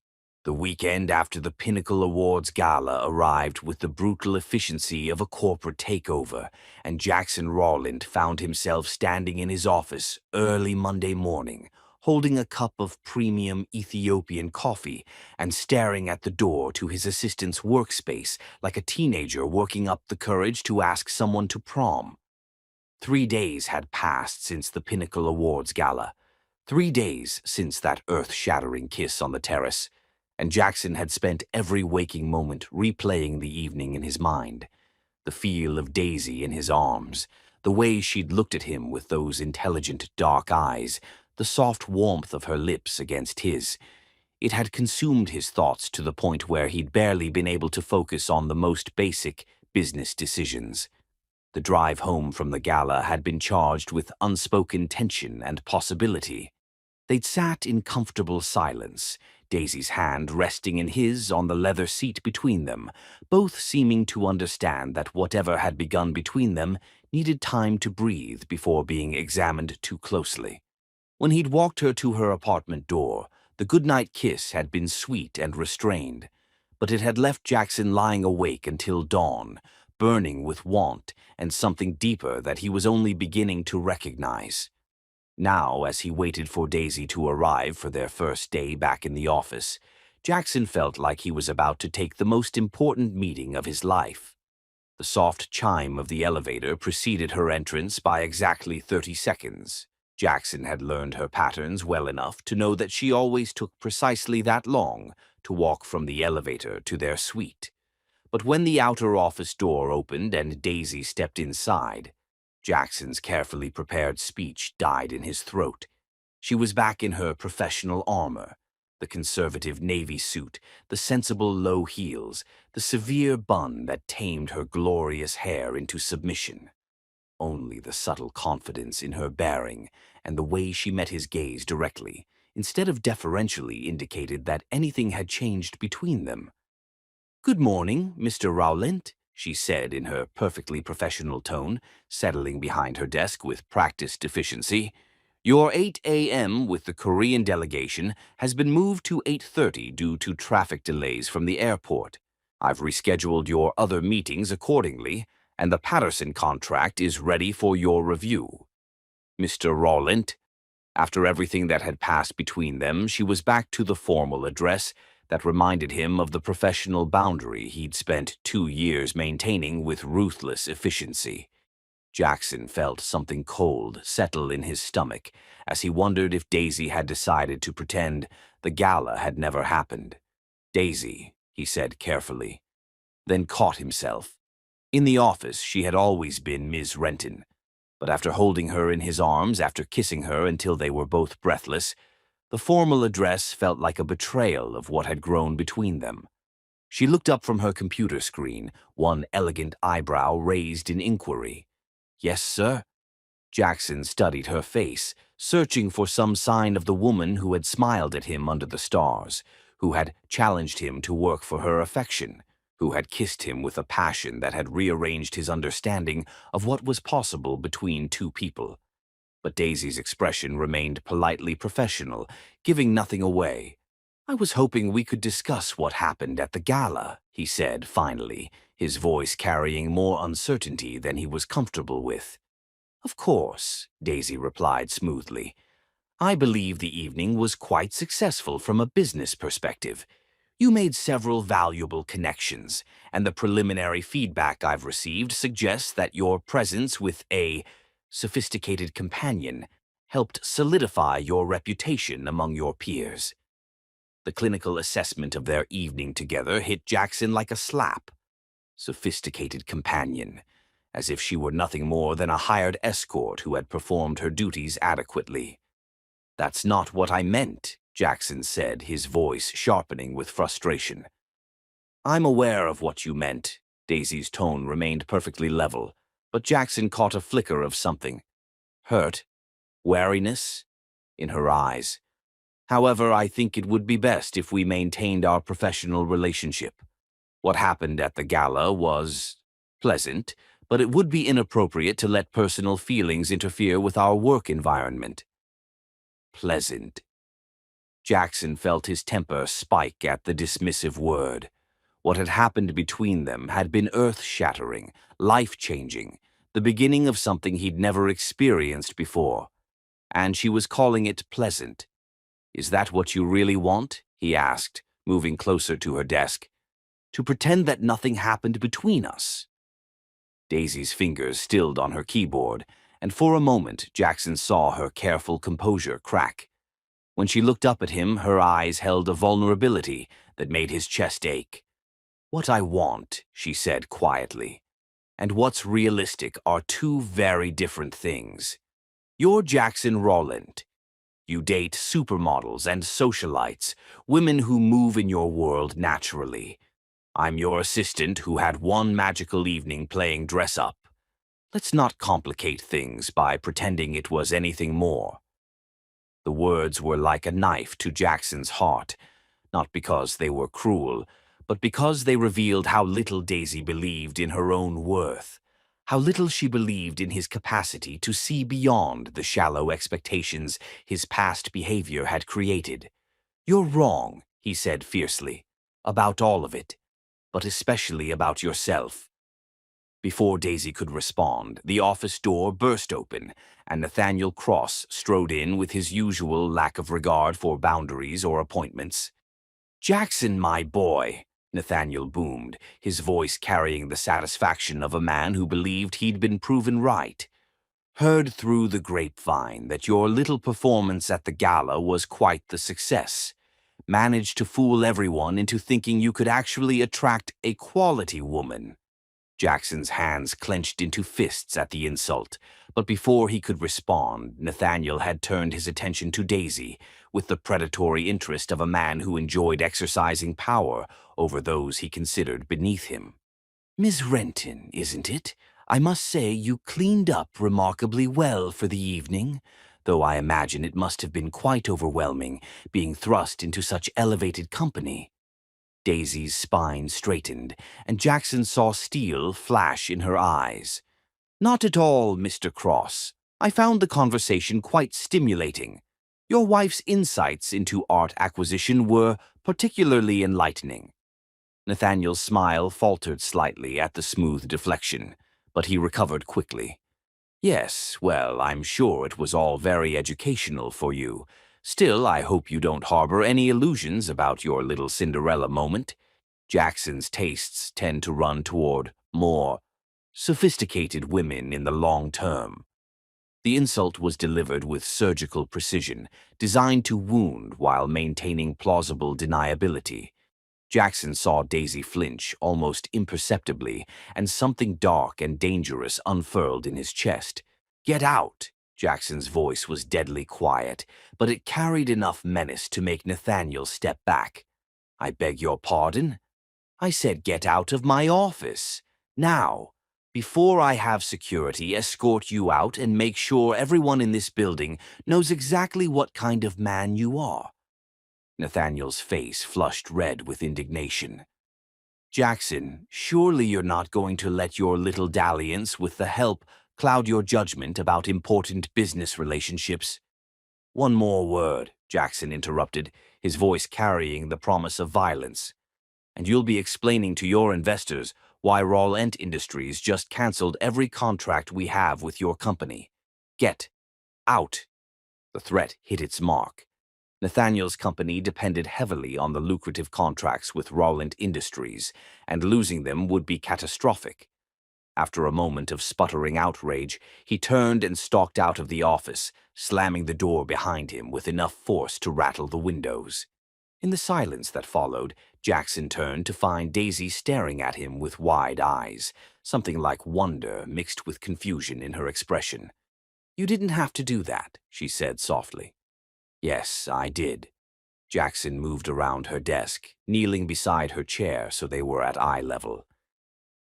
The weekend after the Pinnacle Awards Gala arrived with the brutal efficiency of a corporate takeover, and Jackson Rowland found himself standing in his office early Monday morning, holding a cup of premium Ethiopian coffee and staring at the door to his assistant's workspace like a teenager working up the courage to ask someone to prom. 3 days had passed since the Pinnacle Awards Gala. 3 days since that earth-shattering kiss on the terrace, and Jackson had spent every waking moment replaying the evening in his mind. The feel of Daisy in his arms, the way she'd looked at him with those intelligent dark eyes, the soft warmth of her lips against his. It had consumed his thoughts to the point where he'd barely been able to focus on the most basic business decisions. The drive home from the gala had been charged with unspoken tension and possibility. They'd sat in comfortable silence, Daisy's hand resting in his on the leather seat between them, both seeming to understand that whatever had begun between them needed time to breathe before being examined too closely. When he'd walked her to her apartment door, the goodnight kiss had been sweet and restrained, but it had left Jackson lying awake until dawn, burning with want and something deeper that he was only beginning to recognize. Now, as he waited for Daisy to arrive for their first day back in the office, Jackson felt like he was about to take the most important meeting of his life. The soft chime of the elevator preceded her entrance by exactly 30 seconds. Jackson had learned her patterns well enough to know that she always took precisely that long to walk from the elevator to their suite. But when the outer office door opened and Daisy stepped inside, Jackson's carefully prepared speech died in his throat. She was back in her professional armor, the conservative navy suit, the sensible low heels, the severe bun that tamed her glorious hair into submission. Only the subtle confidence in her bearing and the way she met his gaze directly, instead of deferentially, indicated that anything had changed between them. "Good morning, Mr. Rowland," she said in her perfectly professional tone, settling behind her desk with practiced efficiency. "Your 8 a.m. with the Korean delegation has been moved to 8:30 due to traffic delays from the airport. I've rescheduled your other meetings accordingly, and the Patterson contract is ready for your review. Mr. Rowland." After everything that had passed between them, she was back to the formal address that reminded him of the professional boundary he'd spent 2 years maintaining with ruthless efficiency. Jackson felt something cold settle in his stomach as he wondered if Daisy had decided to pretend the gala had never happened. "Daisy," he said carefully, then caught himself. In the office, she had always been Ms. Renton, but after holding her in his arms, after kissing her until they were both breathless, the formal address felt like a betrayal of what had grown between them. She looked up from her computer screen, one elegant eyebrow raised in inquiry. "Yes, sir?" Jackson studied her face, searching for some sign of the woman who had smiled at him under the stars, who had challenged him to work for her affection, who had kissed him with a passion that had rearranged his understanding of what was possible between two people. But Daisy's expression remained politely professional, giving nothing away. "I was hoping we could discuss what happened at the gala," he said finally, his voice carrying more uncertainty than he was comfortable with. "Of course," Daisy replied smoothly. "I believe the evening was quite successful from a business perspective. You made several valuable connections, and the preliminary feedback I've received suggests that your presence with a sophisticated companion helped solidify your reputation among your peers." The clinical assessment of their evening together hit Jackson like a slap. Sophisticated companion, as if she were nothing more than a hired escort who had performed her duties adequately. "That's not what I meant," Jackson said, his voice sharpening with frustration. "I'm aware of what you meant." Daisy's tone remained perfectly level, but Jackson caught a flicker of something. Hurt, wariness, in her eyes. "However, I think it would be best if we maintained our professional relationship. What happened at the gala was pleasant, but it would be inappropriate to let personal feelings interfere with our work environment." Pleasant. Jackson felt his temper spike at the dismissive word. What had happened between them had been earth-shattering, life-changing, the beginning of something he'd never experienced before. And she was calling it pleasant. "Is that what you really want?" he asked, moving closer to her desk. "To pretend that nothing happened between us?" Daisy's fingers stilled on her keyboard, and for a moment Jackson saw her careful composure crack. When she looked up at him, her eyes held a vulnerability that made his chest ache. "What I want," she said quietly, "and what's realistic are two very different things. You're Jackson Rowland. You date supermodels and socialites, women who move in your world naturally. I'm your assistant who had one magical evening playing dress-up. Let's not complicate things by pretending it was anything more." The words were like a knife to Jackson's heart, not because they were cruel, but because they revealed how little Daisy believed in her own worth, How little she believed in his capacity to see beyond the shallow expectations his past behavior had created. "You're wrong," he said fiercely, "about all of it, but especially about yourself." Before Daisy could respond, the office door burst open, and Nathaniel Cross strode in with his usual lack of regard for boundaries or appointments. "Jackson, my boy," Nathaniel boomed, his voice carrying the satisfaction of a man who believed he'd been proven right. "Heard through the grapevine that your little performance at the gala was quite the success. Managed to fool everyone into thinking you could actually attract a quality woman." Jackson's hands clenched into fists at the insult, but before he could respond, Nathaniel had turned his attention to Daisy, with the predatory interest of a man who enjoyed exercising power over those he considered beneath him. "Miss Renton, isn't it? I must say you cleaned up remarkably well for the evening, though I imagine it must have been quite overwhelming being thrust into such elevated company." Daisy's spine straightened, and Jackson saw steel flash in her eyes. "Not at all, Mr. Cross. I found the conversation quite stimulating. Your wife's insights into art acquisition were particularly enlightening." Nathaniel's smile faltered slightly at the smooth deflection, but he recovered quickly. "Yes, well, I'm sure it was all very educational for you. Still, I hope you don't harbor any illusions about your little Cinderella moment. Jackson's tastes tend to run toward more sophisticated women in the long term." The insult was delivered with surgical precision, designed to wound while maintaining plausible deniability. Jackson saw Daisy flinch almost imperceptibly, and something dark and dangerous unfurled in his chest. "Get out!" Jackson's voice was deadly quiet, but it carried enough menace to make Nathaniel step back. "I beg your pardon? I said get out of my office. Now, before I have security escort you out and make sure everyone in this building knows exactly what kind of man you are." Nathaniel's face flushed red with indignation. "Jackson, surely you're not going to let your little dalliance with the help cloud your judgment about important business relationships." "One more word," Jackson interrupted, his voice carrying the promise of violence, "and you'll be explaining to your investors why Rawlent Industries just canceled every contract we have with your company. Get out." The threat hit its mark. Nathaniel's company depended heavily on the lucrative contracts with Rawlent Industries, and losing them would be catastrophic. After a moment of sputtering outrage, he turned and stalked out of the office, slamming the door behind him with enough force to rattle the windows. In the silence that followed, Jackson turned to find Daisy staring at him with wide eyes, something like wonder mixed with confusion in her expression. "You didn't have to do that," she said softly. "Yes, I did." Jackson moved around her desk, kneeling beside her chair so they were at eye level.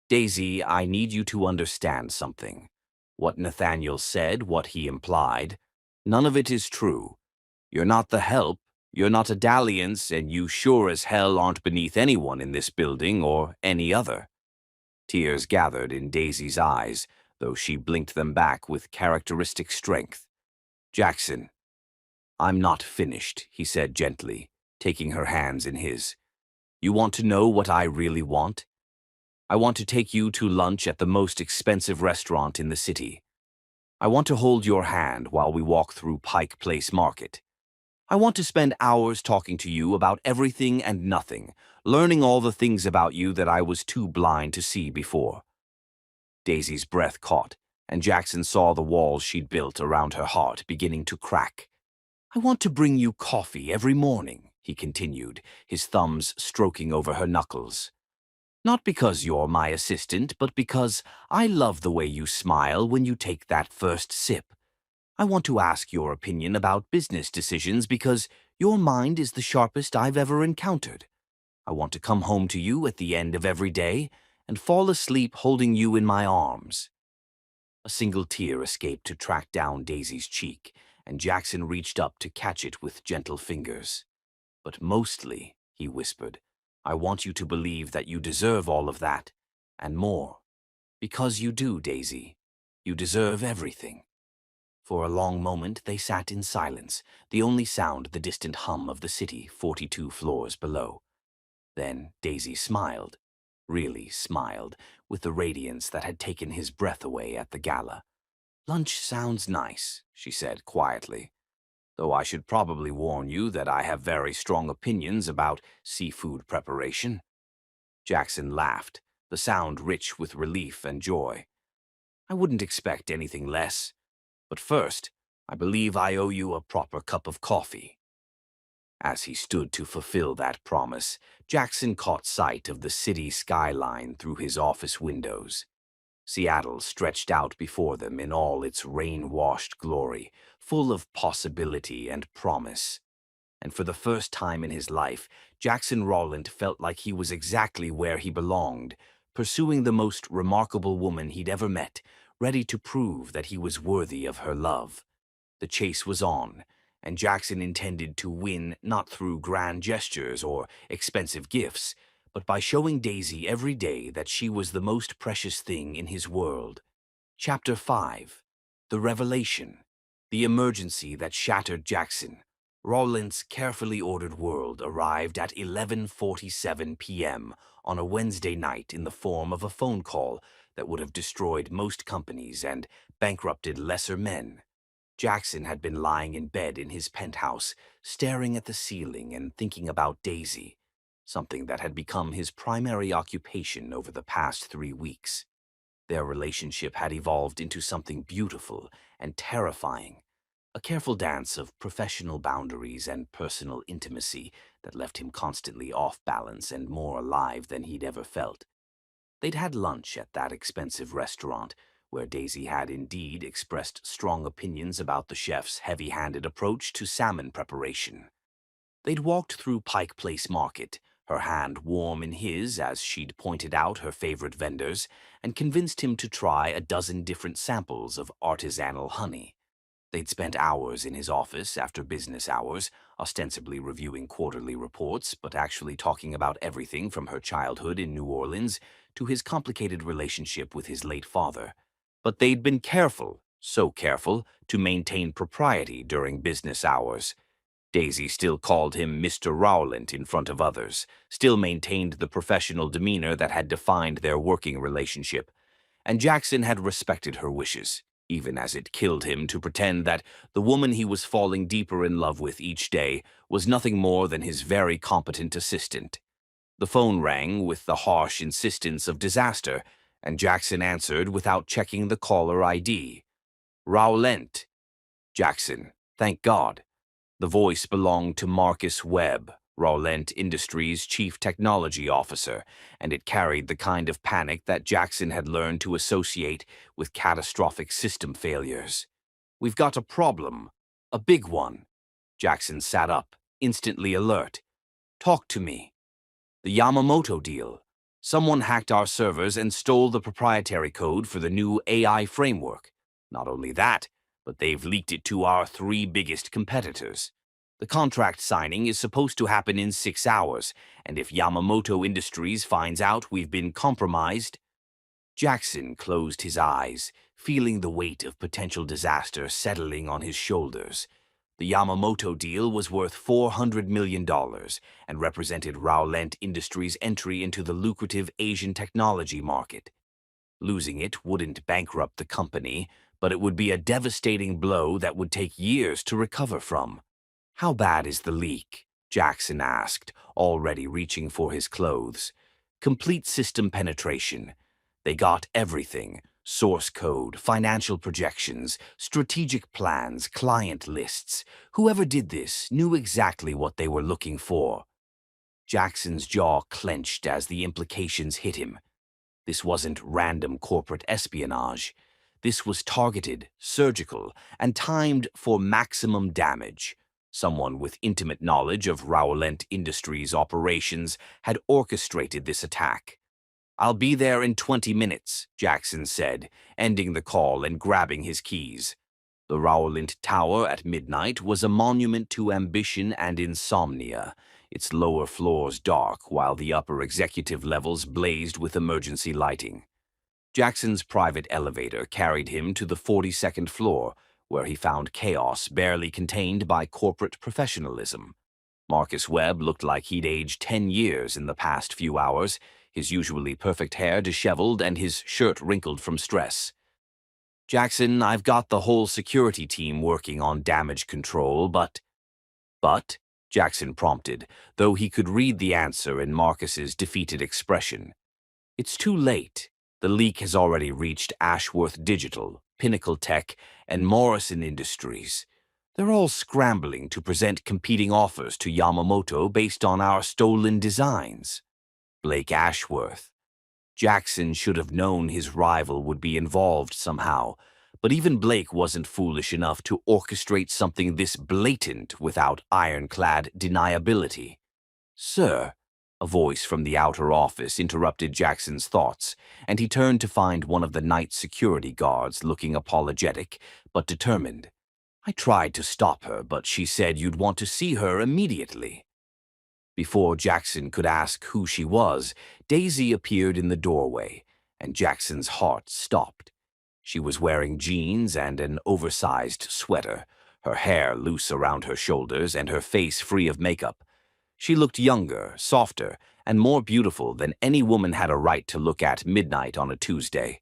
"Daisy, I need you to understand something. What Nathaniel said, what he implied, none of it is true. You're not the help, you're not a dalliance, and you sure as hell aren't beneath anyone in this building or any other." Tears gathered in Daisy's eyes, though she blinked them back with characteristic strength. "Jackson, I'm not finished," he said gently, taking her hands in his. "You want to know what I really want? I want to take you to lunch at the most expensive restaurant in the city. I want to hold your hand while we walk through Pike Place Market. I want to spend hours talking to you about everything and nothing, learning all the things about you that I was too blind to see before." Daisy's breath caught, and Jackson saw the walls she'd built around her heart beginning to crack. "I want to bring you coffee every morning," he continued, his thumbs stroking over her knuckles. "Not because you're my assistant, but because I love the way you smile when you take that first sip. I want to ask your opinion about business decisions because your mind is the sharpest I've ever encountered. I want to come home to you at the end of every day and fall asleep holding you in my arms." A single tear escaped to track down Daisy's cheek, and Jackson reached up to catch it with gentle fingers. "But mostly," he whispered, "I want you to believe that you deserve all of that, and more. Because you do, Daisy. You deserve everything. For a long moment they sat in silence, the only sound the distant hum of the city 42 floors below. Then Daisy smiled, really smiled, with the radiance that had taken his breath away at the gala. "Lunch sounds nice," she said quietly, "though I should probably warn you that I have very strong opinions about seafood preparation." Jackson laughed, the sound rich with relief and joy. "I wouldn't expect anything less. But first, I believe I owe you a proper cup of coffee." As he stood to fulfill that promise, Jackson caught sight of the city skyline through his office windows. Seattle stretched out before them in all its rain-washed glory, full of possibility and promise. And for the first time in his life, Jackson Rowland felt like he was exactly where he belonged, pursuing the most remarkable woman he'd ever met, ready to prove that he was worthy of her love. The chase was on, and Jackson intended to win not through grand gestures or expensive gifts, but by showing Daisy every day that she was the most precious thing in his world. Chapter 5. The Revelation. The emergency that shattered Jackson. Rowland's carefully ordered world arrived at 11:47 p.m. on a Wednesday night in the form of a phone call that would have destroyed most companies and bankrupted lesser men. Jackson had been lying in bed in his penthouse, staring at the ceiling and thinking about Daisy, something that had become his primary occupation over the past 3 weeks. Their relationship had evolved into something beautiful and terrifying, a careful dance of professional boundaries and personal intimacy that left him constantly off balance and more alive than he'd ever felt. They'd had lunch at that expensive restaurant, where Daisy had indeed expressed strong opinions about the chef's heavy-handed approach to salmon preparation. They'd walked through Pike Place Market, her hand warm in his as she'd pointed out her favorite vendors, and convinced him to try a dozen different samples of artisanal honey. They'd spent hours in his office after business hours, ostensibly reviewing quarterly reports, but actually talking about everything from her childhood in New Orleans to his complicated relationship with his late father. But they'd been careful, so careful, to maintain propriety during business hours. Daisy still called him Mr. Rowland in front of others, still maintained the professional demeanor that had defined their working relationship, and Jackson had respected her wishes, even as it killed him to pretend that the woman he was falling deeper in love with each day was nothing more than his very competent assistant. The phone rang with the harsh insistence of disaster, and Jackson answered without checking the caller ID. "Rowland." Jackson, thank God. The voice belonged to Marcus Webb, Rowland Industries' chief technology officer, and it carried the kind of panic that Jackson had learned to associate with catastrophic system failures. "We've got a problem. A big one." Jackson sat up, instantly alert. "Talk to me." "The Yamamoto deal. Someone hacked our servers and stole the proprietary code for the new AI framework. Not only that, but they've leaked it to our 3 biggest competitors. The contract signing is supposed to happen in 6 hours, and if Yamamoto Industries finds out we've been compromised..." Jackson closed his eyes, feeling the weight of potential disaster settling on his shoulders. The Yamamoto deal was worth $400 million and represented Rowland Industries' entry into the lucrative Asian technology market. Losing it wouldn't bankrupt the company, but it would be a devastating blow that would take years to recover from. "How bad is the leak?" Jackson asked, already reaching for his clothes. "Complete system penetration. They got everything: source code, financial projections, strategic plans, client lists. Whoever did this knew exactly what they were looking for." Jackson's jaw clenched as the implications hit him. This wasn't random corporate espionage. This was targeted, surgical, and timed for maximum damage. Someone with intimate knowledge of Rowland Industries' operations had orchestrated this attack. "I'll be there in 20 minutes, Jackson said, ending the call and grabbing his keys. The Rowland Tower at midnight was a monument to ambition and insomnia, its lower floors dark while the upper executive levels blazed with emergency lighting. Jackson's private elevator carried him to the 42nd floor, where he found chaos barely contained by corporate professionalism. Marcus Webb looked like he'd aged 10 years in the past few hours, his usually perfect hair disheveled and his shirt wrinkled from stress. "Jackson, I've got the whole security team working on damage control, But? Jackson prompted, though he could read the answer in Marcus's defeated expression. "It's too late. The leak has already reached Ashworth Digital, Pinnacle Tech, and Morrison Industries. They're all scrambling to present competing offers to Yamamoto based on our stolen designs." Blake Ashworth. Jackson should have known his rival would be involved somehow, but even Blake wasn't foolish enough to orchestrate something this blatant without ironclad deniability. "Sir," a voice from the outer office interrupted Jackson's thoughts, and he turned to find one of the night security guards looking apologetic but determined. "I tried to stop her, but she said you'd want to see her immediately." Before Jackson could ask who she was, Daisy appeared in the doorway, and Jackson's heart stopped. She was wearing jeans and an oversized sweater, her hair loose around her shoulders and her face free of makeup. She looked younger, softer, and more beautiful than any woman had a right to look at midnight on a Tuesday.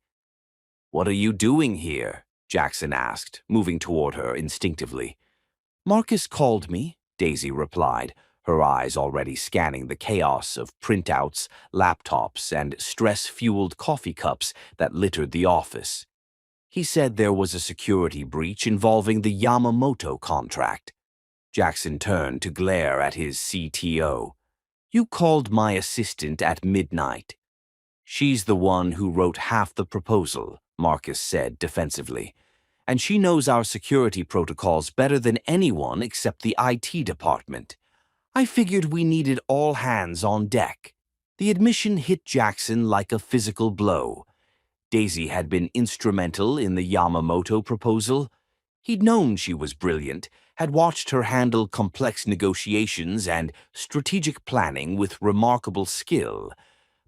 "What are you doing here?" Jackson asked, moving toward her instinctively. "Marcus called me," Daisy replied, her eyes already scanning the chaos of printouts, laptops, and stress-fueled coffee cups that littered the office. "He said there was a security breach involving the Yamamoto contract." Jackson turned to glare at his CTO. "You called my assistant at midnight." "She's the one who wrote half the proposal," Marcus said defensively. "And she knows our security protocols better than anyone except the IT department. I figured we needed all hands on deck." The admission hit Jackson like a physical blow. Daisy had been instrumental in the Yamamoto proposal. He'd known she was brilliant, had watched her handle complex negotiations and strategic planning with remarkable skill,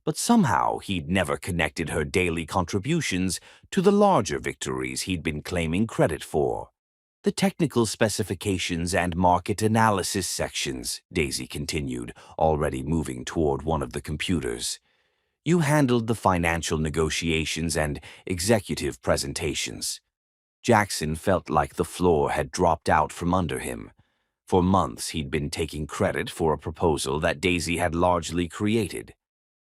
but somehow he'd never connected her daily contributions to the larger victories he'd been claiming credit for. "The technical specifications and market analysis sections," Daisy continued, already moving toward one of the computers. "You handled the financial negotiations and executive presentations." Jackson felt like the floor had dropped out from under him. For months he'd been taking credit for a proposal that Daisy had largely created.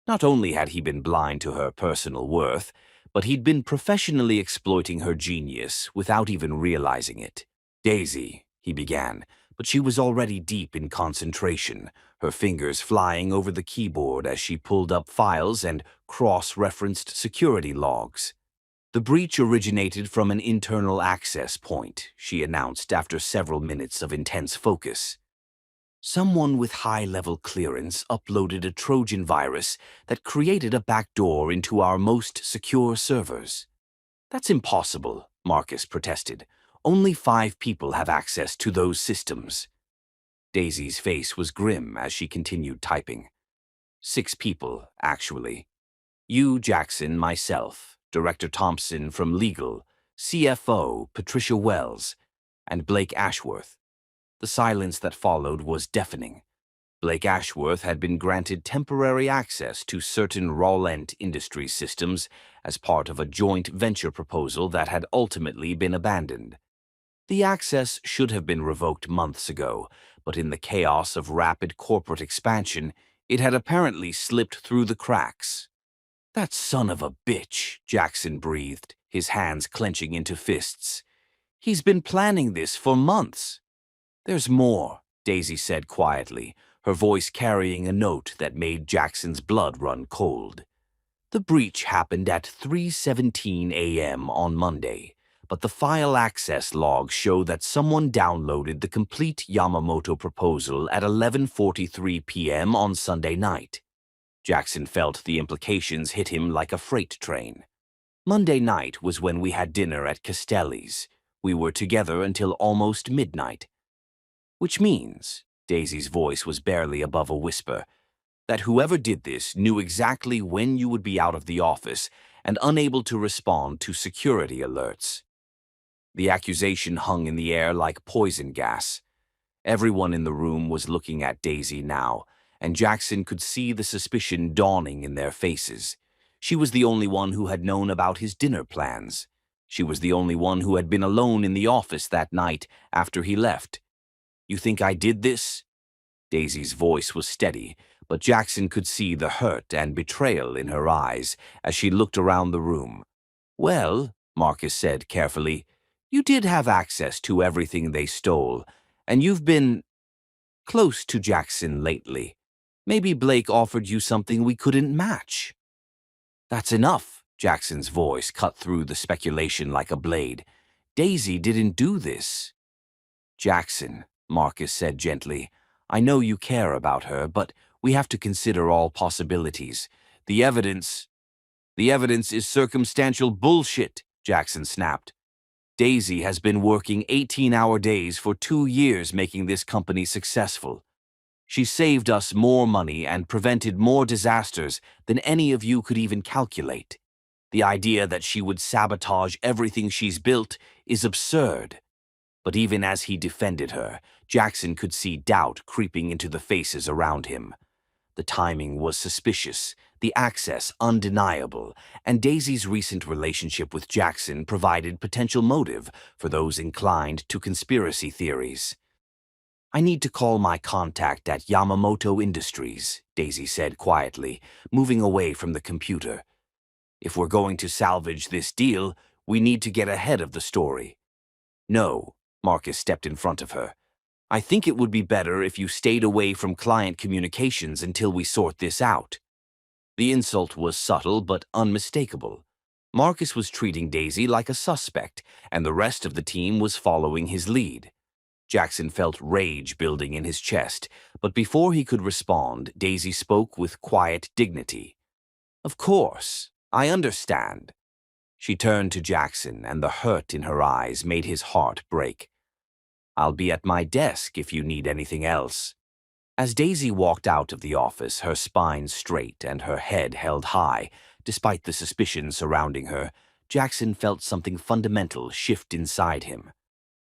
Not only had he been blind to her personal worth, but he'd been professionally exploiting her genius without even realizing it. "Daisy," he began, but she was already deep in concentration, her fingers flying over the keyboard as she pulled up files and cross-referenced security logs. "The breach originated from an internal access point," she announced after several minutes of intense focus. "Someone with high-level clearance uploaded a Trojan virus that created a backdoor into our most secure servers." "That's impossible," Marcus protested. "Only 5 people have access to those systems." Daisy's face was grim as she continued typing. 6 people, actually. You, Jackson, myself, Director Thompson from Legal, CFO Patricia Wells, and Blake Ashworth. The silence that followed was deafening. Blake Ashworth had been granted temporary access to certain Rawlent Industries systems as part of a joint venture proposal that had ultimately been abandoned. The access should have been revoked months ago, but in the chaos of rapid corporate expansion, it had apparently slipped through the cracks. "That son of a bitch," Jackson breathed, his hands clenching into fists. "He's been planning this for months." "There's more," Daisy said quietly, her voice carrying a note that made Jackson's blood run cold. "The breach happened at 3:17 a.m. on Monday, but the file access logs show that someone downloaded the complete Yamamoto proposal at 11:43 p.m. on Sunday night." Jackson felt the implications hit him like a freight train. "Monday night was when we had dinner at Castelli's. We were together until almost midnight." "Which means," Daisy's voice was barely above a whisper, "that whoever did this knew exactly when you would be out of the office and unable to respond to security alerts. The accusation hung in the air like poison gas. Everyone in the room was looking at Daisy now, and Jackson could see the suspicion dawning in their faces. She was the only one who had known about his dinner plans. She was the only one who had been alone in the office that night after he left. "You think I did this?" Daisy's voice was steady, but Jackson could see the hurt and betrayal in her eyes as she looked around the room. "Well," Marcus said carefully, "you did have access to everything they stole, and you've been close to Jackson lately. Maybe Blake offered you something we couldn't match." "That's enough," Jackson's voice cut through the speculation like a blade. "Daisy didn't do this." "Jackson," Marcus said gently, "I know you care about her, but we have to consider all possibilities. The evidence is circumstantial bullshit," Jackson snapped. "Daisy has been working 18-hour days for 2 years making this company successful. She saved us more money and prevented more disasters than any of you could even calculate. The idea that she would sabotage everything she's built is absurd." But even as he defended her, Jackson could see doubt creeping into the faces around him. The timing was suspicious, the access undeniable, and Daisy's recent relationship with Jackson provided potential motive for those inclined to conspiracy theories. "I need to call my contact at Yamamoto Industries," Daisy said quietly, moving away from the computer. "If we're going to salvage this deal, we need to get ahead of the story." "No," Marcus stepped in front of her. "I think it would be better if you stayed away from client communications until we sort this out." The insult was subtle but unmistakable. Marcus was treating Daisy like a suspect, and the rest of the team was following his lead. Jackson felt rage building in his chest, but before he could respond, Daisy spoke with quiet dignity. "Of course, I understand." She turned to Jackson, and the hurt in her eyes made his heart break. "I'll be at my desk if you need anything else." As Daisy walked out of the office, her spine straight and her head held high, despite the suspicion surrounding her, Jackson felt something fundamental shift inside him.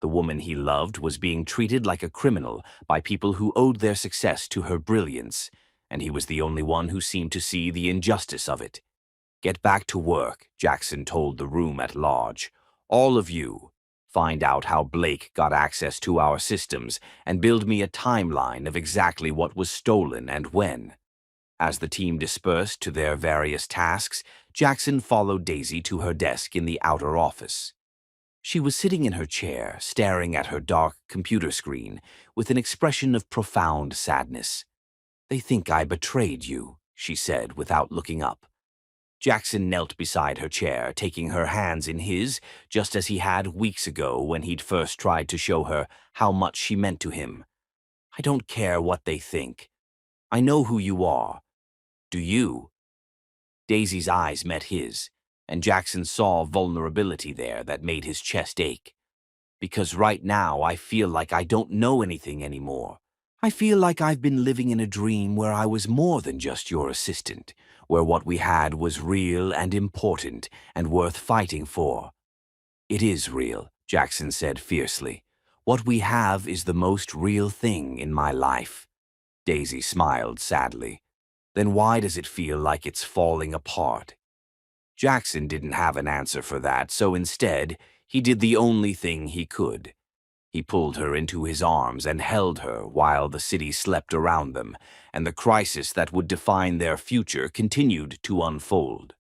The woman he loved was being treated like a criminal by people who owed their success to her brilliance, and he was the only one who seemed to see the injustice of it. "Get back to work," Jackson told the room at large. "All of you. Find out how Blake got access to our systems and build me a timeline of exactly what was stolen and when." As the team dispersed to their various tasks, Jackson followed Daisy to her desk in the outer office. She was sitting in her chair, staring at her dark computer screen with an expression of profound sadness. "They think I betrayed you," she said without looking up. Jackson knelt beside her chair, taking her hands in his, just as he had weeks ago when he'd first tried to show her how much she meant to him. "I don't care what they think. I know who you are. Do you?" Daisy's eyes met his, and Jackson saw vulnerability there that made his chest ache. "Because right now I feel like I don't know anything anymore. I feel like I've been living in a dream where I was more than just your assistant, where what we had was real and important and worth fighting for." "It is real," Jackson said fiercely. "What we have is the most real thing in my life." Daisy smiled sadly. "Then why does it feel like it's falling apart?" Jackson didn't have an answer for that, so instead, he did the only thing he could. He pulled her into his arms and held her while the city slept around them, and the crisis that would define their future continued to unfold.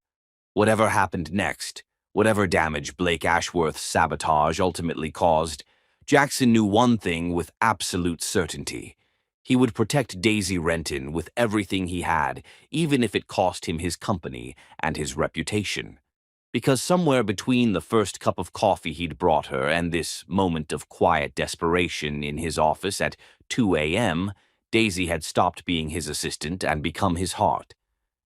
Whatever happened next, whatever damage Blake Ashworth's sabotage ultimately caused, Jackson knew one thing with absolute certainty. He would protect Daisy Renton with everything he had, even if it cost him his company and his reputation. Because somewhere between the first cup of coffee he'd brought her and this moment of quiet desperation in his office at 2 a.m., Daisy had stopped being his assistant and become his heart.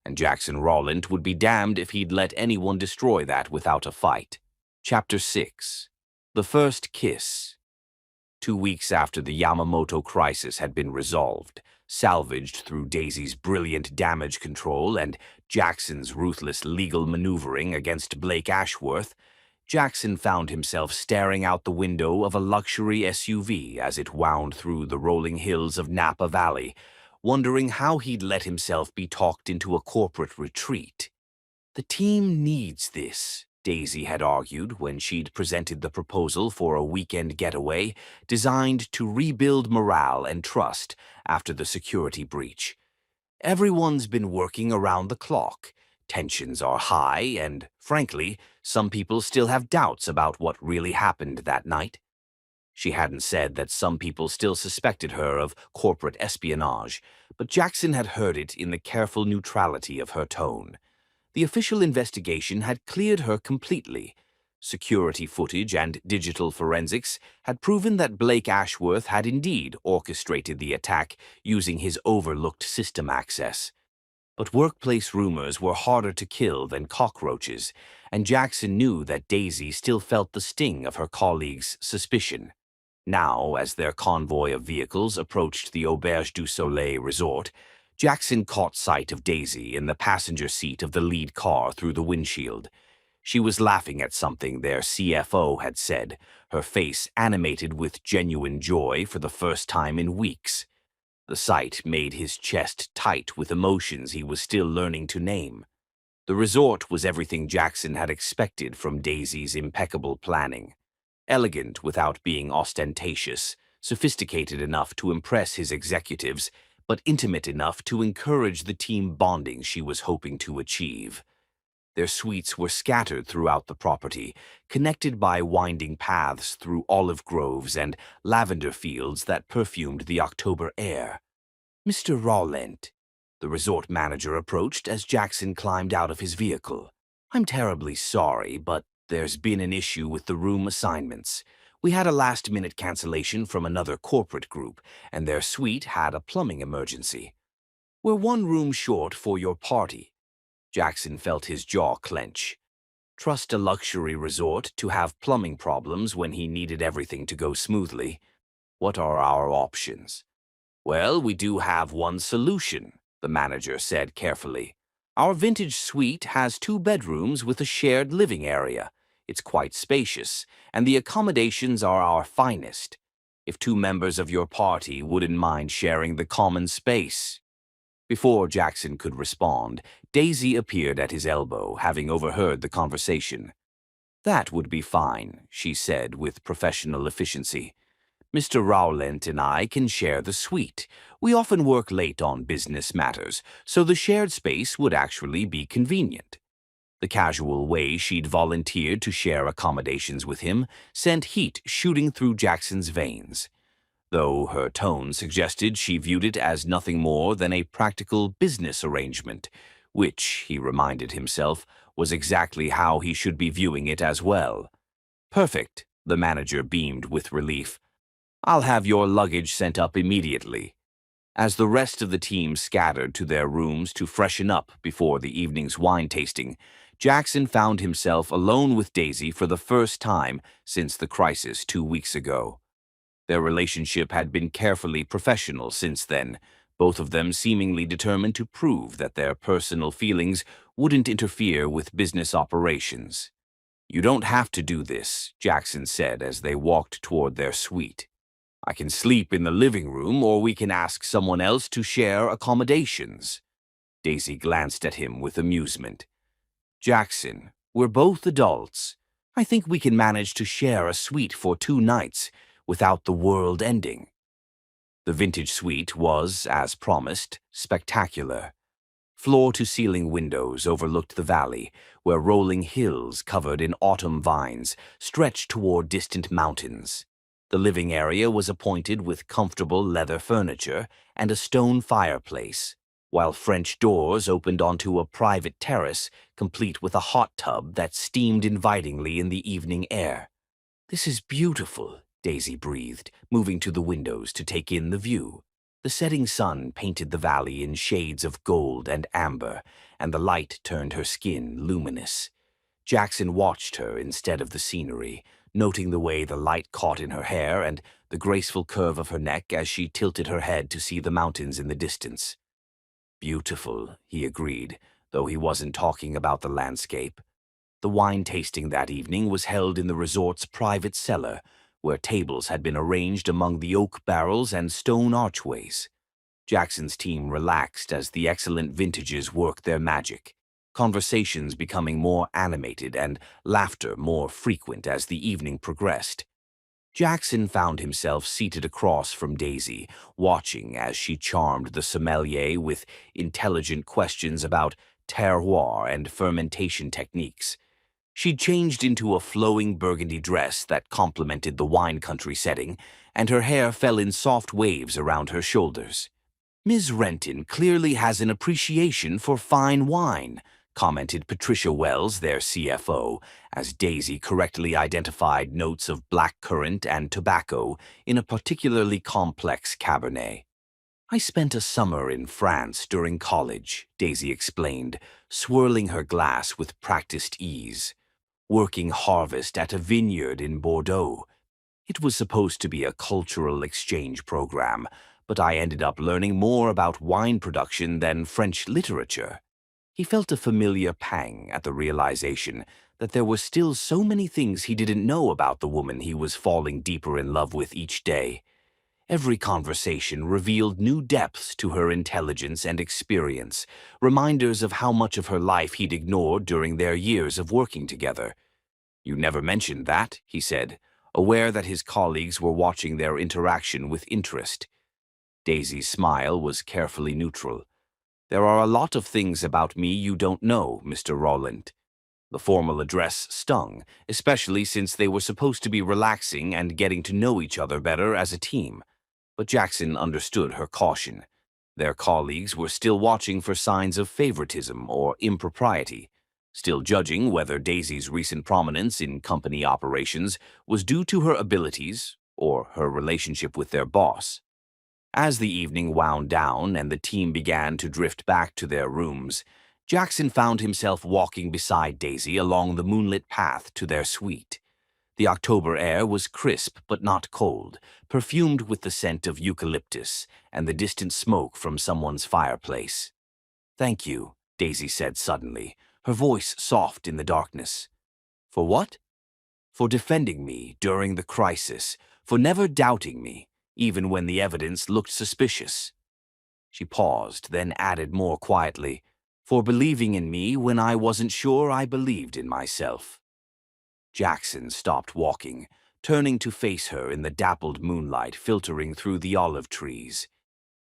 And Jackson Rawlent would be damned if he'd let anyone destroy that without a fight. Chapter 6. The First Kiss. 2 weeks after the Yamamoto crisis had been resolved, salvaged through Daisy's brilliant damage control and Jackson's ruthless legal maneuvering against Blake Ashworth, Jackson found himself staring out the window of a luxury SUV as it wound through the rolling hills of Napa Valley, wondering how he'd let himself be talked into a corporate retreat. The team needs this, Daisy had argued when she'd presented the proposal for a weekend getaway designed to rebuild morale and trust after the security breach. Everyone's been working around the clock. Tensions are high, and, frankly, some people still have doubts about what really happened that night. She hadn't said that some people still suspected her of corporate espionage, but Jackson had heard it in the careful neutrality of her tone. The official investigation had cleared her completely. Security footage and digital forensics had proven that Blake Ashworth had indeed orchestrated the attack using his overlooked system access. But workplace rumors were harder to kill than cockroaches, and Jackson knew that Daisy still felt the sting of her colleagues' suspicion. Now, as their convoy of vehicles approached the Auberge du Soleil resort, Jackson caught sight of Daisy in the passenger seat of the lead car through the windshield. She was laughing at something their CFO had said, her face animated with genuine joy for the first time in weeks. The sight made his chest tight with emotions he was still learning to name. The resort was everything Jackson had expected from Daisy's impeccable planning. Elegant without being ostentatious, sophisticated enough to impress his executives, but intimate enough to encourage the team bonding she was hoping to achieve. Their suites were scattered throughout the property, connected by winding paths through olive groves and lavender fields that perfumed the October air. "Mr. Rowland," the resort manager approached as Jackson climbed out of his vehicle. "I'm terribly sorry, but there's been an issue with the room assignments. We had a last-minute cancellation from another corporate group, and their suite had a plumbing emergency. We're one room short for your party." Jackson felt his jaw clench. Trust a luxury resort to have plumbing problems when he needed everything to go smoothly. What are our options? "Well, we do have one solution," the manager said carefully. "Our vintage suite has 2 bedrooms with a shared living area. It's quite spacious, and the accommodations are our finest. If 2 members of your party wouldn't mind sharing the common space." Before Jackson could respond, Daisy appeared at his elbow, having overheard the conversation. "That would be fine," she said with professional efficiency. "Mr. Rowland and I can share the suite. We often work late on business matters, so the shared space would actually be convenient." The casual way she'd volunteered to share accommodations with him sent heat shooting through Jackson's veins, though her tone suggested she viewed it as nothing more than a practical business arrangement, which, he reminded himself, was exactly how he should be viewing it as well. "Perfect," the manager beamed with relief. "I'll have your luggage sent up immediately." As the rest of the team scattered to their rooms to freshen up before the evening's wine tasting, Jackson found himself alone with Daisy for the first time since the crisis 2 weeks ago. Their relationship had been carefully professional since then, both of them seemingly determined to prove that their personal feelings wouldn't interfere with business operations. "You don't have to do this," Jackson said as they walked toward their suite. "I can sleep in the living room, or we can ask someone else to share accommodations." Daisy glanced at him with amusement. "Jackson, we're both adults. I think we can manage to share a suite for 2 nights without the world ending." The vintage suite was, as promised, spectacular. Floor-to-ceiling windows overlooked the valley, where rolling hills covered in autumn vines stretched toward distant mountains. The living area was appointed with comfortable leather furniture and a stone fireplace, while French doors opened onto a private terrace complete with a hot tub that steamed invitingly in the evening air. "This is beautiful," Daisy breathed, moving to the windows to take in the view. The setting sun painted the valley in shades of gold and amber, and the light turned her skin luminous. Jackson watched her instead of the scenery, noting the way the light caught in her hair and the graceful curve of her neck as she tilted her head to see the mountains in the distance. Beautiful, he agreed, though he wasn't talking about the landscape. The wine tasting that evening was held in the resort's private cellar, where tables had been arranged among the oak barrels and stone archways. Jackson's team relaxed as the excellent vintages worked their magic, conversations becoming more animated and laughter more frequent as the evening progressed. Jackson found himself seated across from Daisy, watching as she charmed the sommelier with intelligent questions about terroir and fermentation techniques. She'd changed into a flowing burgundy dress that complemented the wine country setting, and her hair fell in soft waves around her shoulders. "Ms. Renton clearly has an appreciation for fine wine," commented Patricia Wells, their CFO, as Daisy correctly identified notes of blackcurrant and tobacco in a particularly complex Cabernet. "I spent a summer in France during college," Daisy explained, swirling her glass with practiced ease, "working harvest at a vineyard in Bordeaux. It was supposed to be a cultural exchange program, but I ended up learning more about wine production than French literature." He felt a familiar pang at the realization that there were still so many things he didn't know about the woman he was falling deeper in love with each day. Every conversation revealed new depths to her intelligence and experience, reminders of how much of her life he'd ignored during their years of working together. "You never mentioned that," he said, aware that his colleagues were watching their interaction with interest. Daisy's smile was carefully neutral. "There are a lot of things about me you don't know, Mr. Rowland." The formal address stung, especially since they were supposed to be relaxing and getting to know each other better as a team. But Jackson understood her caution. Their colleagues were still watching for signs of favoritism or impropriety, still judging whether Daisy's recent prominence in company operations was due to her abilities or her relationship with their boss. As the evening wound down and the team began to drift back to their rooms, Jackson found himself walking beside Daisy along the moonlit path to their suite. The October air was crisp but not cold, perfumed with the scent of eucalyptus and the distant smoke from someone's fireplace. "Thank you," Daisy said suddenly, her voice soft in the darkness. "For what?" "For defending me during the crisis, for never doubting me, even when the evidence looked suspicious." She paused, then added more quietly, "For believing in me when I wasn't sure I believed in myself." Jackson stopped walking, turning to face her in the dappled moonlight filtering through the olive trees.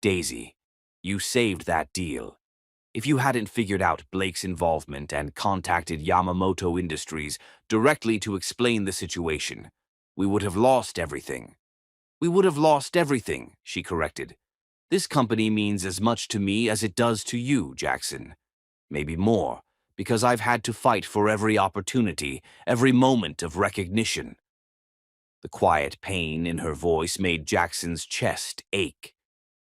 "Daisy, you saved that deal. If you hadn't figured out Blake's involvement and contacted Yamamoto Industries directly to explain the situation, we would have lost everything." "We would have lost everything," she corrected. "This company means as much to me as it does to you, Jackson. Maybe more, because I've had to fight for every opportunity, every moment of recognition." The quiet pain in her voice made Jackson's chest ache.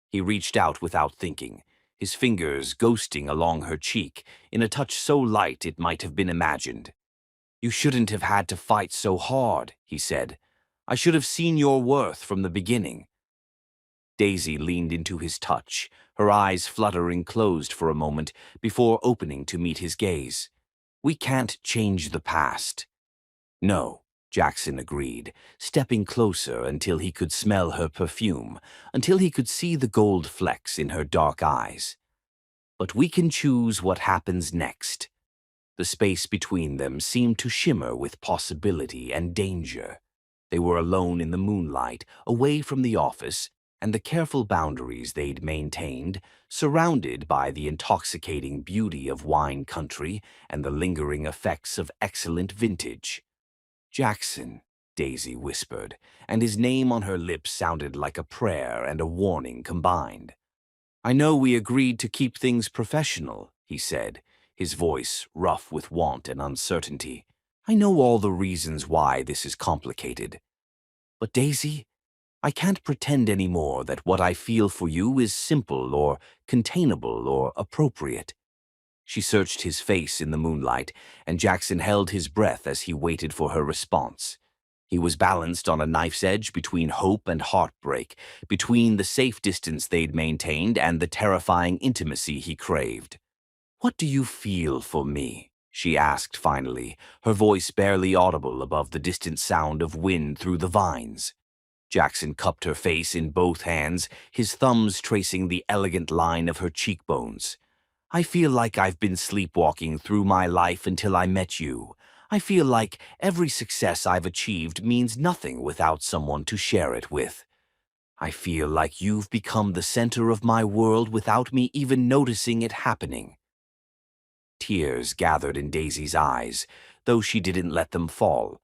He reached out without thinking, his fingers ghosting along her cheek in a touch so light it might have been imagined. "You shouldn't have had to fight so hard," he said. "I should have seen your worth from the beginning." Daisy leaned into his touch, her eyes fluttering closed for a moment before opening to meet his gaze. "We can't change the past." "No," Jackson agreed, stepping closer until he could smell her perfume, until he could see the gold flecks in her dark eyes. "But we can choose what happens next." The space between them seemed to shimmer with possibility and danger. They were alone in the moonlight, away from the office and the careful boundaries they'd maintained, surrounded by the intoxicating beauty of wine country and the lingering effects of excellent vintage. "Jackson," Daisy whispered, and his name on her lips sounded like a prayer and a warning combined. "I know we agreed to keep things professional," he said, his voice rough with want and uncertainty. "I know all the reasons why this is complicated. But Daisy, I can't pretend anymore that what I feel for you is simple or containable or appropriate." She searched his face in the moonlight, and Jackson held his breath as he waited for her response. He was balanced on a knife's edge between hope and heartbreak, between the safe distance they'd maintained and the terrifying intimacy he craved. "What do you feel for me?" she asked finally, her voice barely audible above the distant sound of wind through the vines. Jackson cupped her face in both hands, his thumbs tracing the elegant line of her cheekbones. "I feel like I've been sleepwalking through my life until I met you. I feel like every success I've achieved means nothing without someone to share it with. I feel like you've become the center of my world without me even noticing it happening." Tears gathered in Daisy's eyes, though she didn't let them fall.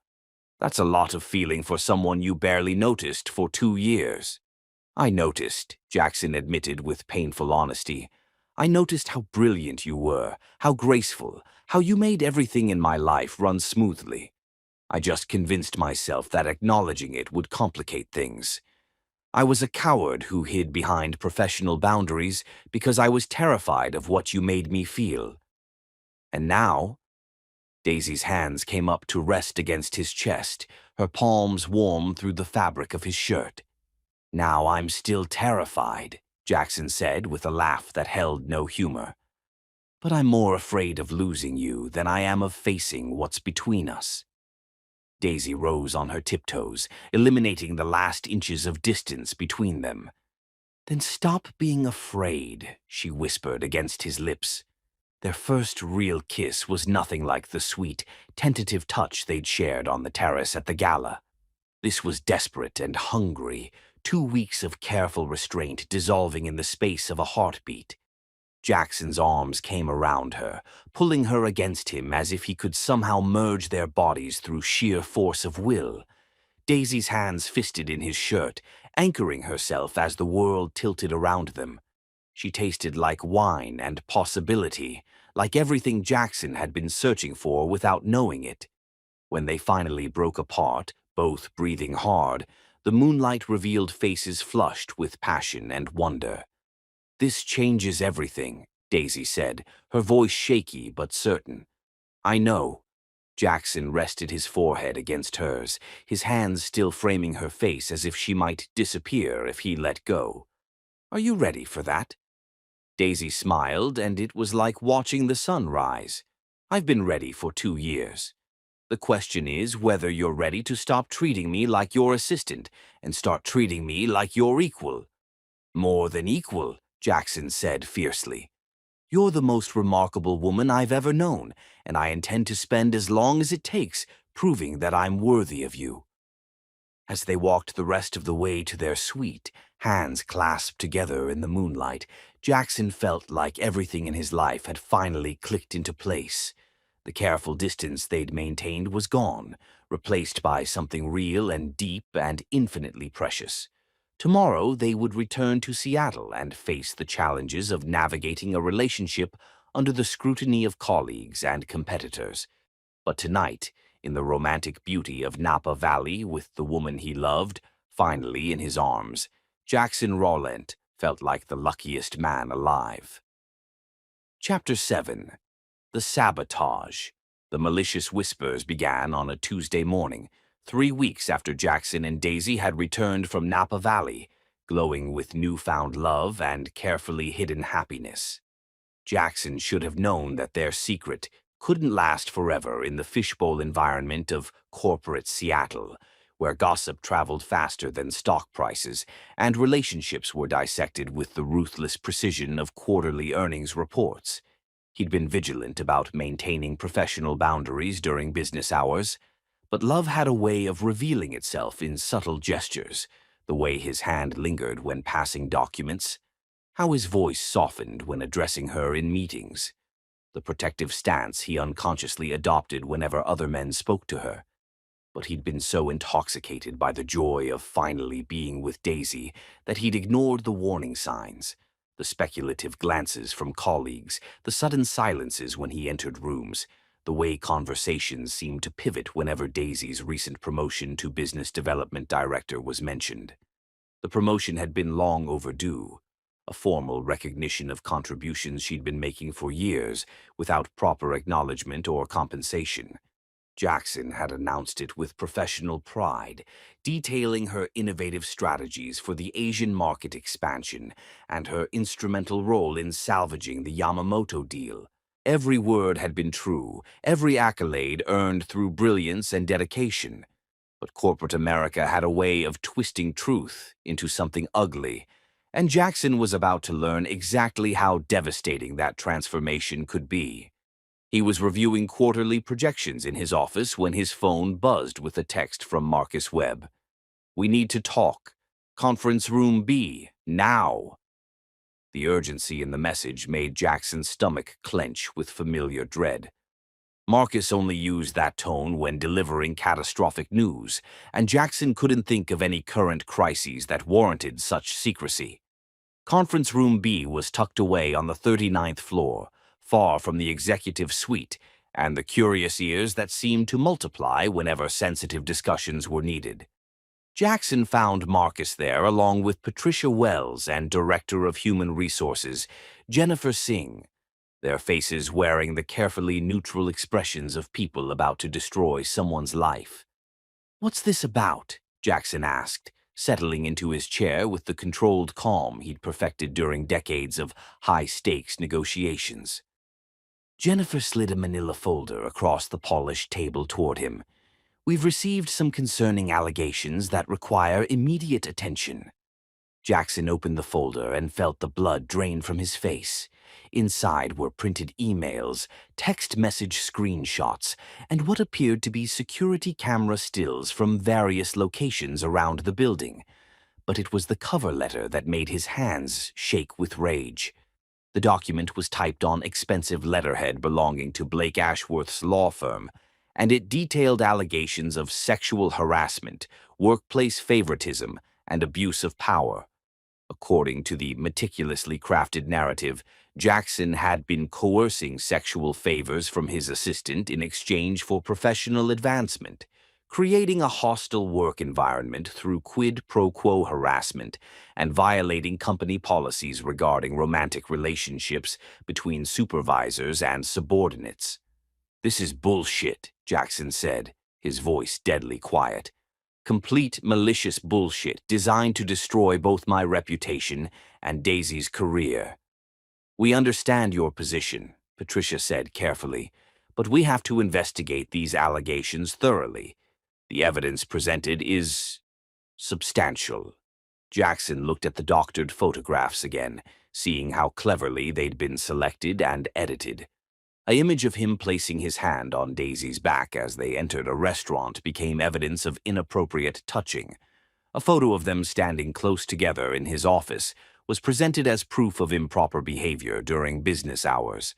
"That's a lot of feeling for someone you barely noticed for 2 years." "I noticed," Jackson admitted with painful honesty. "I noticed how brilliant you were, how graceful, how you made everything in my life run smoothly. I just convinced myself that acknowledging it would complicate things. I was a coward who hid behind professional boundaries because I was terrified of what you made me feel. And now—" Daisy's hands came up to rest against his chest, her palms warm through the fabric of his shirt. "Now I'm still terrified," Jackson said with a laugh that held no humor. "But I'm more afraid of losing you than I am of facing what's between us." Daisy rose on her tiptoes, eliminating the last inches of distance between them. "Then stop being afraid," she whispered against his lips. Their first real kiss was nothing like the sweet, tentative touch they'd shared on the terrace at the gala. This was desperate and hungry, 2 weeks of careful restraint dissolving in the space of a heartbeat. Jackson's arms came around her, pulling her against him as if he could somehow merge their bodies through sheer force of will. Daisy's hands fisted in his shirt, anchoring herself as the world tilted around them. She tasted like wine and possibility, like everything Jackson had been searching for without knowing it. When they finally broke apart, both breathing hard, the moonlight revealed faces flushed with passion and wonder. "This changes everything," Daisy said, her voice shaky but certain. "I know." Jackson rested his forehead against hers, his hands still framing her face as if she might disappear if he let go. "Are you ready for that?" Daisy smiled, and it was like watching the sun rise. "I've been ready for 2 years. The question is whether you're ready to stop treating me like your assistant and start treating me like your equal." "More than equal," Jackson said fiercely. "You're the most remarkable woman I've ever known, and I intend to spend as long as it takes proving that I'm worthy of you." As they walked the rest of the way to their suite, hands clasped together in the moonlight, Jackson felt like everything in his life had finally clicked into place. The careful distance they'd maintained was gone, replaced by something real and deep and infinitely precious. Tomorrow they would return to Seattle and face the challenges of navigating a relationship under the scrutiny of colleagues and competitors. But tonight, in the romantic beauty of Napa Valley with the woman he loved, finally in his arms, Jackson Rowland felt like the luckiest man alive. Chapter 7. The Sabotage. The malicious whispers began on a Tuesday morning, 3 weeks after Jackson and Daisy had returned from Napa Valley, glowing with newfound love and carefully hidden happiness. Jackson should have known that their secret couldn't last forever in the fishbowl environment of corporate Seattle, where gossip traveled faster than stock prices and relationships were dissected with the ruthless precision of quarterly earnings reports. He'd been vigilant about maintaining professional boundaries during business hours, but love had a way of revealing itself in subtle gestures, the way his hand lingered when passing documents, how his voice softened when addressing her in meetings, the protective stance he unconsciously adopted whenever other men spoke to her. But he'd been so intoxicated by the joy of finally being with Daisy that he'd ignored the warning signs, the speculative glances from colleagues, the sudden silences when he entered rooms, the way conversations seemed to pivot whenever Daisy's recent promotion to business development director was mentioned. The promotion had been long overdue, a formal recognition of contributions she'd been making for years without proper acknowledgement or compensation. Jackson had announced it with professional pride, detailing her innovative strategies for the Asian market expansion and her instrumental role in salvaging the Yamamoto deal. Every word had been true, every accolade earned through brilliance and dedication. But corporate America had a way of twisting truth into something ugly, and Jackson was about to learn exactly how devastating that transformation could be. He was reviewing quarterly projections in his office when his phone buzzed with a text from Marcus Webb. "We need to talk. Conference room B, now." The urgency in the message made Jackson's stomach clench with familiar dread. Marcus only used that tone when delivering catastrophic news, and Jackson couldn't think of any current crises that warranted such secrecy. Conference Room B was tucked away on the 39th floor, far from the executive suite and the curious ears that seemed to multiply whenever sensitive discussions were needed. Jackson found Marcus there along with Patricia Wells and Director of Human Resources, Jennifer Singh, their faces wearing the carefully neutral expressions of people about to destroy someone's life. "What's this about?" Jackson asked, settling into his chair with the controlled calm he'd perfected during decades of high-stakes negotiations. Jennifer slid a manila folder across the polished table toward him. "We've received some concerning allegations that require immediate attention." Jackson opened the folder and felt the blood drain from his face. Inside were printed emails, text message screenshots, and what appeared to be security camera stills from various locations around the building. But it was the cover letter that made his hands shake with rage. The document was typed on expensive letterhead belonging to Blake Ashworth's law firm, and it detailed allegations of sexual harassment, workplace favoritism, and abuse of power. According to the meticulously crafted narrative, Jackson had been coercing sexual favors from his assistant in exchange for professional advancement, creating a hostile work environment through quid pro quo harassment, and violating company policies regarding romantic relationships between supervisors and subordinates. "This is bullshit," Jackson said, his voice deadly quiet. "Complete malicious bullshit designed to destroy both my reputation and Daisy's career." "We understand your position," Patricia said carefully, "but we have to investigate these allegations thoroughly. The evidence presented is substantial." Jackson looked at the doctored photographs again, seeing how cleverly they'd been selected and edited. An image of him placing his hand on Daisy's back as they entered a restaurant became evidence of inappropriate touching. A photo of them standing close together in his office was presented as proof of improper behavior during business hours.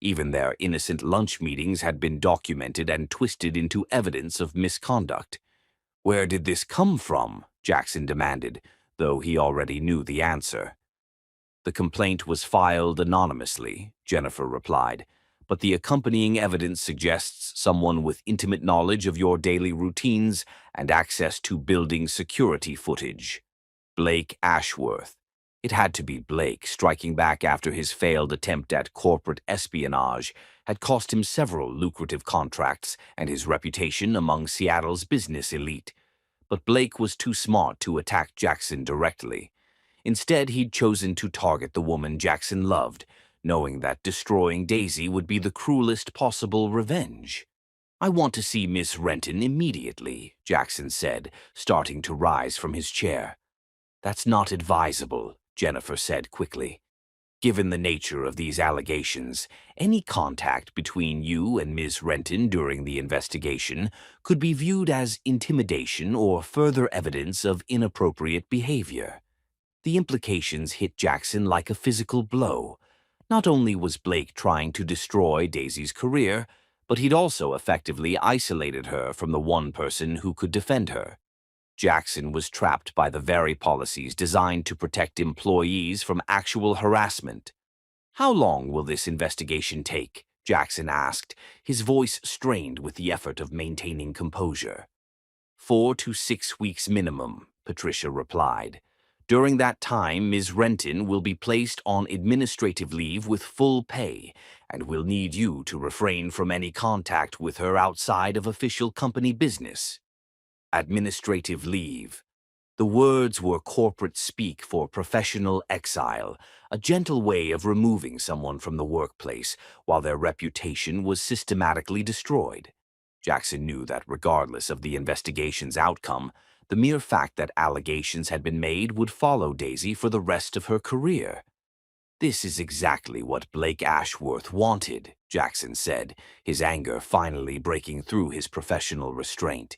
Even their innocent lunch meetings had been documented and twisted into evidence of misconduct. "Where did this come from?" Jackson demanded, though he already knew the answer. "The complaint was filed anonymously," Jennifer replied, "but the accompanying evidence suggests someone with intimate knowledge of your daily routines and access to building security footage. Blake Ashworth." It had to be Blake, striking back after his failed attempt at corporate espionage had cost him several lucrative contracts and his reputation among Seattle's business elite. But Blake was too smart to attack Jackson directly. Instead, he'd chosen to target the woman Jackson loved, knowing that destroying Daisy would be the cruelest possible revenge. "I want to see Miss Renton immediately," Jackson said, starting to rise from his chair. "That's not advisable," Jennifer said quickly. "Given the nature of these allegations, any contact between you and Ms. Renton during the investigation could be viewed as intimidation or further evidence of inappropriate behavior." The implications hit Jackson like a physical blow. Not only was Blake trying to destroy Daisy's career, but he'd also effectively isolated her from the one person who could defend her. Jackson was trapped by the very policies designed to protect employees from actual harassment. "How long will this investigation take?" Jackson asked, his voice strained with the effort of maintaining composure. 4 to 6 weeks minimum," Patricia replied. During that time, Ms. Renton will be placed on administrative leave with full pay and will need you to refrain from any contact with her outside of official company business. Administrative leave. The words were corporate speak for professional exile, a gentle way of removing someone from the workplace while their reputation was systematically destroyed. Jackson knew that regardless of the investigation's outcome, the mere fact that allegations had been made would follow Daisy for the rest of her career. "This is exactly what Blake Ashworth wanted," Jackson said, his anger finally breaking through his professional restraint.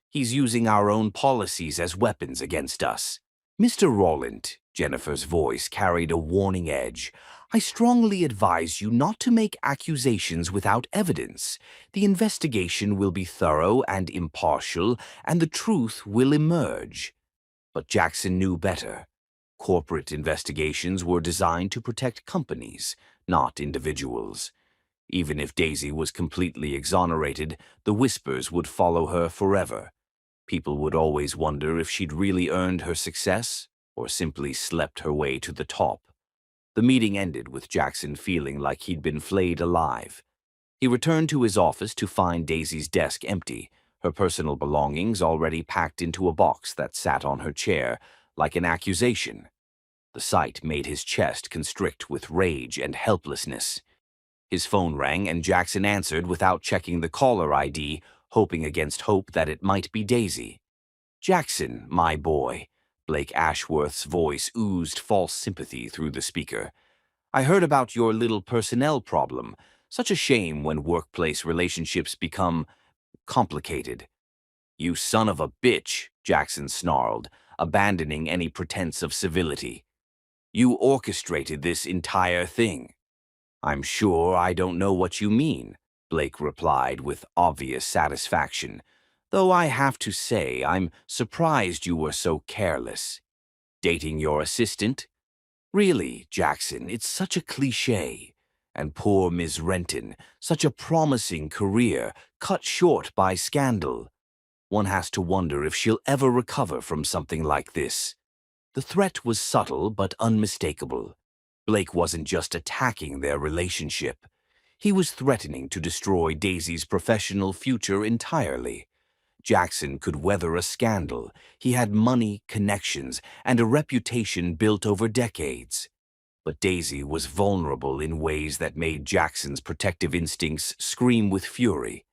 "He's using our own policies as weapons against us." "Mr. Rowland," Jennifer's voice carried a warning edge, "I strongly advise you not to make accusations without evidence. The investigation will be thorough and impartial, and the truth will emerge." But Jackson knew better. Corporate investigations were designed to protect companies, not individuals. Even if Daisy was completely exonerated, the whispers would follow her forever. People would always wonder if she'd really earned her success or simply slept her way to the top. The meeting ended with Jackson feeling like he'd been flayed alive. He returned to his office to find Daisy's desk empty, her personal belongings already packed into a box that sat on her chair, like an accusation. The sight made his chest constrict with rage and helplessness. His phone rang and Jackson answered without checking the caller ID, hoping against hope that it might be Daisy. "Jackson, my boy," Blake Ashworth's voice oozed false sympathy through the speaker. "I heard about your little personnel problem. Such a shame when workplace relationships become complicated." "You son of a bitch," Jackson snarled, abandoning any pretense of civility. "You orchestrated this entire thing." "I'm sure I don't know what you mean," Blake replied with obvious satisfaction, "though I have to say I'm surprised you were so careless. Dating your assistant? Really, Jackson, it's such a cliché. And poor Ms. Renton, such a promising career, cut short by scandal. One has to wonder if she'll ever recover from something like this." The threat was subtle but unmistakable. Blake wasn't just attacking their relationship. He was threatening to destroy Daisy's professional future entirely. Jackson could weather a scandal. He had money, connections, and a reputation built over decades. But Daisy was vulnerable in ways that made Jackson's protective instincts scream with fury.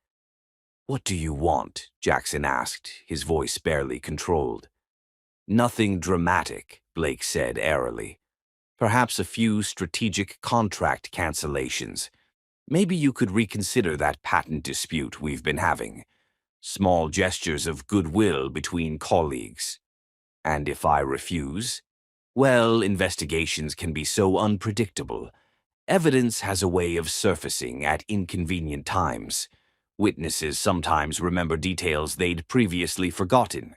"What do you want?" Jackson asked, his voice barely controlled. "Nothing dramatic," Blake said airily. "Perhaps a few strategic contract cancellations. Maybe you could reconsider that patent dispute we've been having. Small gestures of goodwill between colleagues. And if I refuse? Well, investigations can be so unpredictable. Evidence has a way of surfacing at inconvenient times. Witnesses sometimes remember details they'd previously forgotten.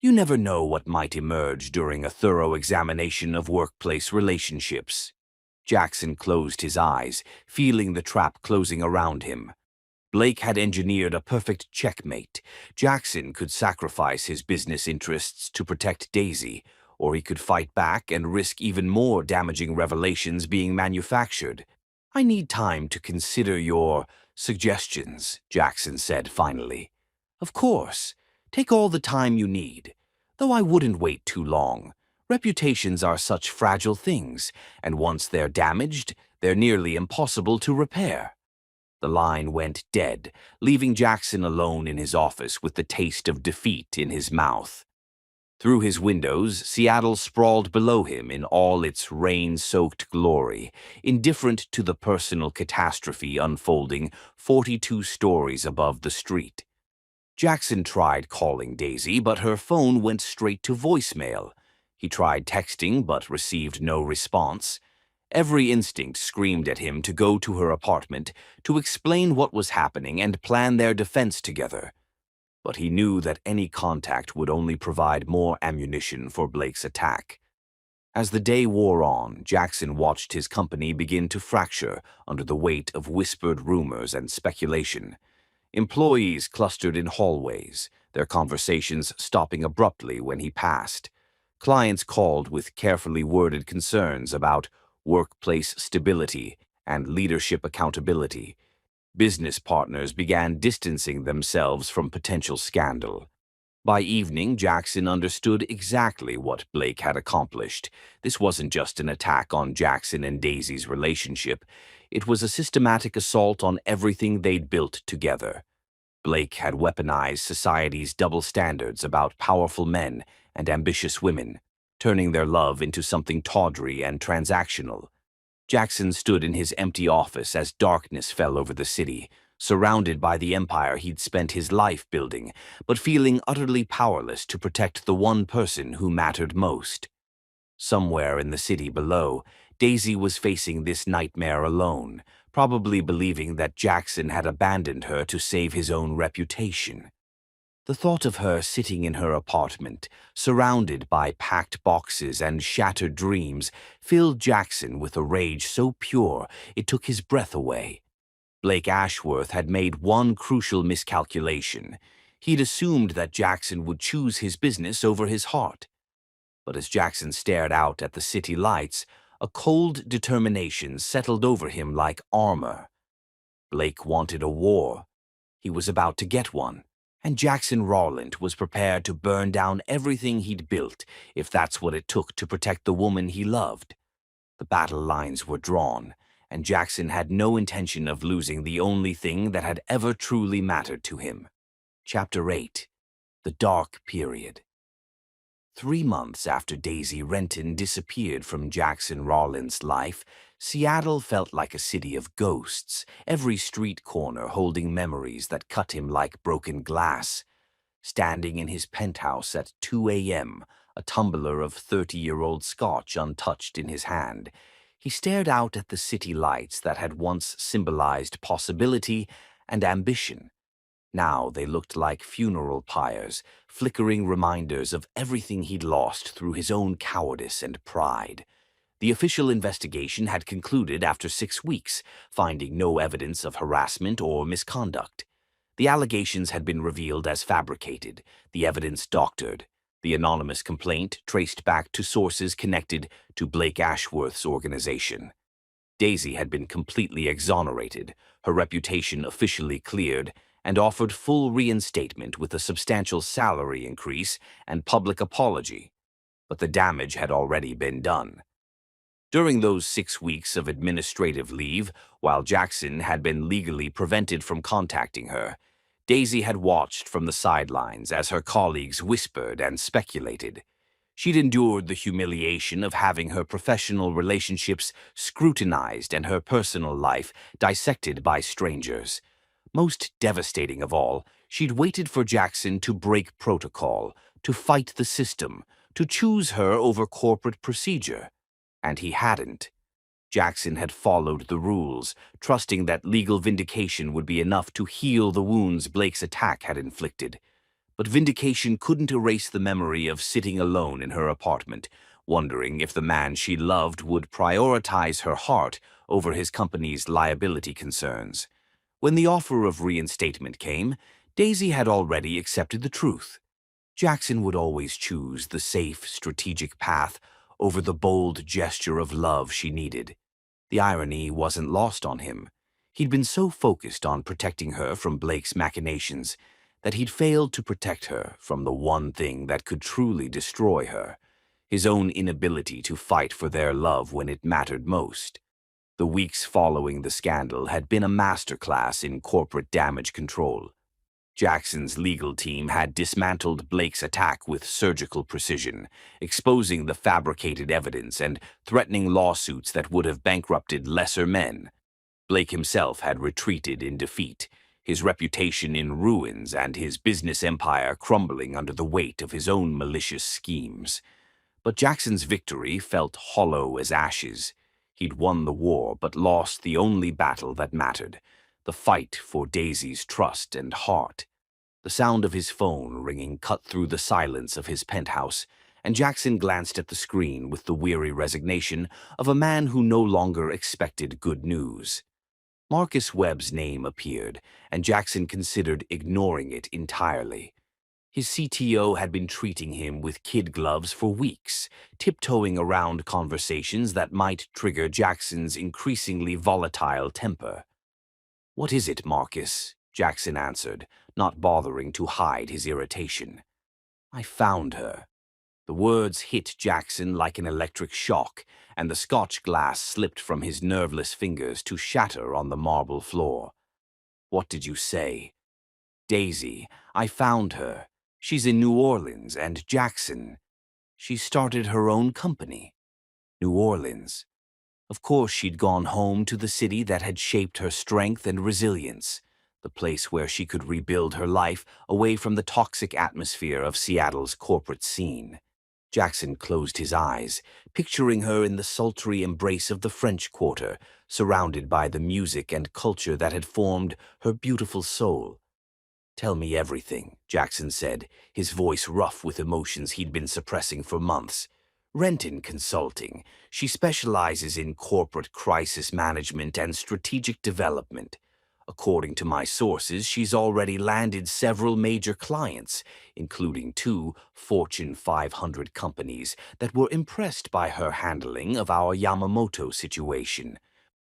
You never know what might emerge during a thorough examination of workplace relationships." Jackson closed his eyes, feeling the trap closing around him. Blake had engineered a perfect checkmate. Jackson could sacrifice his business interests to protect Daisy, or he could fight back and risk even more damaging revelations being manufactured. "I need time to consider your suggestions," Jackson said finally. "Of course. Take all the time you need. Though I wouldn't wait too long. Reputations are such fragile things, and once they're damaged, they're nearly impossible to repair." The line went dead, leaving Jackson alone in his office with the taste of defeat in his mouth. Through his windows, Seattle sprawled below him in all its rain-soaked glory, indifferent to the personal catastrophe unfolding 42 stories above the street. Jackson tried calling Daisy, but her phone went straight to voicemail. He tried texting, but received no response. Every instinct screamed at him to go to her apartment, to explain what was happening and plan their defense together. But he knew that any contact would only provide more ammunition for Blake's attack. As the day wore on, Jackson watched his company begin to fracture under the weight of whispered rumors and speculation. Employees clustered in hallways, their conversations stopping abruptly when he passed. Clients called with carefully worded concerns about workplace stability and leadership accountability. Business partners began distancing themselves from potential scandal. By evening, Jackson understood exactly what Blake had accomplished. This wasn't just an attack on Jackson and Daisy's relationship. It was a systematic assault on everything they'd built together. Blake had weaponized society's double standards about powerful men and ambitious women, turning their love into something tawdry and transactional. Jackson stood in his empty office as darkness fell over the city, surrounded by the empire he'd spent his life building, but feeling utterly powerless to protect the one person who mattered most. Somewhere in the city below, Daisy was facing this nightmare alone, probably believing that Jackson had abandoned her to save his own reputation. The thought of her sitting in her apartment, surrounded by packed boxes and shattered dreams, filled Jackson with a rage so pure it took his breath away. Blake Ashworth had made one crucial miscalculation. He'd assumed that Jackson would choose his business over his heart. But as Jackson stared out at the city lights, a cold determination settled over him like armor. Blake wanted a war. He was about to get one. And Jackson Rawlins was prepared to burn down everything he'd built if that's what it took to protect the woman he loved. The battle lines were drawn, and Jackson had no intention of losing the only thing that had ever truly mattered to him. Chapter 8. The Dark Period. 3 months after Daisy Renton disappeared from Jackson Rawlins' life, Seattle felt like a city of ghosts, every street corner holding memories that cut him like broken glass. Standing in his penthouse at 2 a.m., a tumbler of 30-year-old scotch untouched in his hand, he stared out at the city lights that had once symbolized possibility and ambition. Now they looked like funeral pyres, flickering reminders of everything he'd lost through his own cowardice and pride. The official investigation had concluded after 6 weeks, finding no evidence of harassment or misconduct. The allegations had been revealed as fabricated, the evidence doctored, the anonymous complaint traced back to sources connected to Blake Ashworth's organization. Daisy had been completely exonerated, her reputation officially cleared, and offered full reinstatement with a substantial salary increase and public apology. But the damage had already been done. During those 6 weeks of administrative leave, while Jackson had been legally prevented from contacting her, Daisy had watched from the sidelines as her colleagues whispered and speculated. She'd endured the humiliation of having her professional relationships scrutinized and her personal life dissected by strangers. Most devastating of all, she'd waited for Jackson to break protocol, to fight the system, to choose her over corporate procedure. And he hadn't. Jackson had followed the rules, trusting that legal vindication would be enough to heal the wounds Blake's attack had inflicted. But vindication couldn't erase the memory of sitting alone in her apartment, wondering if the man she loved would prioritize her heart over his company's liability concerns. When the offer of reinstatement came, Daisy had already accepted the truth. Jackson would always choose the safe, strategic path over the bold gesture of love she needed. The irony wasn't lost on him. He'd been so focused on protecting her from Blake's machinations that he'd failed to protect her from the one thing that could truly destroy her, his own inability to fight for their love when it mattered most. The weeks following the scandal had been a masterclass in corporate damage control. Jackson's legal team had dismantled Blake's attack with surgical precision, exposing the fabricated evidence and threatening lawsuits that would have bankrupted lesser men. Blake himself had retreated in defeat, his reputation in ruins and his business empire crumbling under the weight of his own malicious schemes. But Jackson's victory felt hollow as ashes. He'd won the war but lost the only battle that mattered, the fight for Daisy's trust and heart. The sound of his phone ringing cut through the silence of his penthouse, and Jackson glanced at the screen with the weary resignation of a man who no longer expected good news. Marcus Webb's name appeared, and Jackson considered ignoring it entirely. His CTO had been treating him with kid gloves for weeks, tiptoeing around conversations that might trigger Jackson's increasingly volatile temper. "What is it, Marcus?" Jackson answered, not bothering to hide his irritation. "I found her." The words hit Jackson like an electric shock, and the Scotch glass slipped from his nerveless fingers to shatter on the marble floor. "What did you say?" "Daisy. I found her. She's in New Orleans, and Jackson. She started her own company." New Orleans. Of course she'd gone home to the city that had shaped her strength and resilience, the place where she could rebuild her life away from the toxic atmosphere of Seattle's corporate scene. Jackson closed his eyes, picturing her in the sultry embrace of the French Quarter, surrounded by the music and culture that had formed her beautiful soul. "Tell me everything," Jackson said, his voice rough with emotions he'd been suppressing for months. "Renton Consulting. She specializes in corporate crisis management and strategic development. According to my sources, she's already landed several major clients, including 2 Fortune 500 companies that were impressed by her handling of our Yamamoto situation.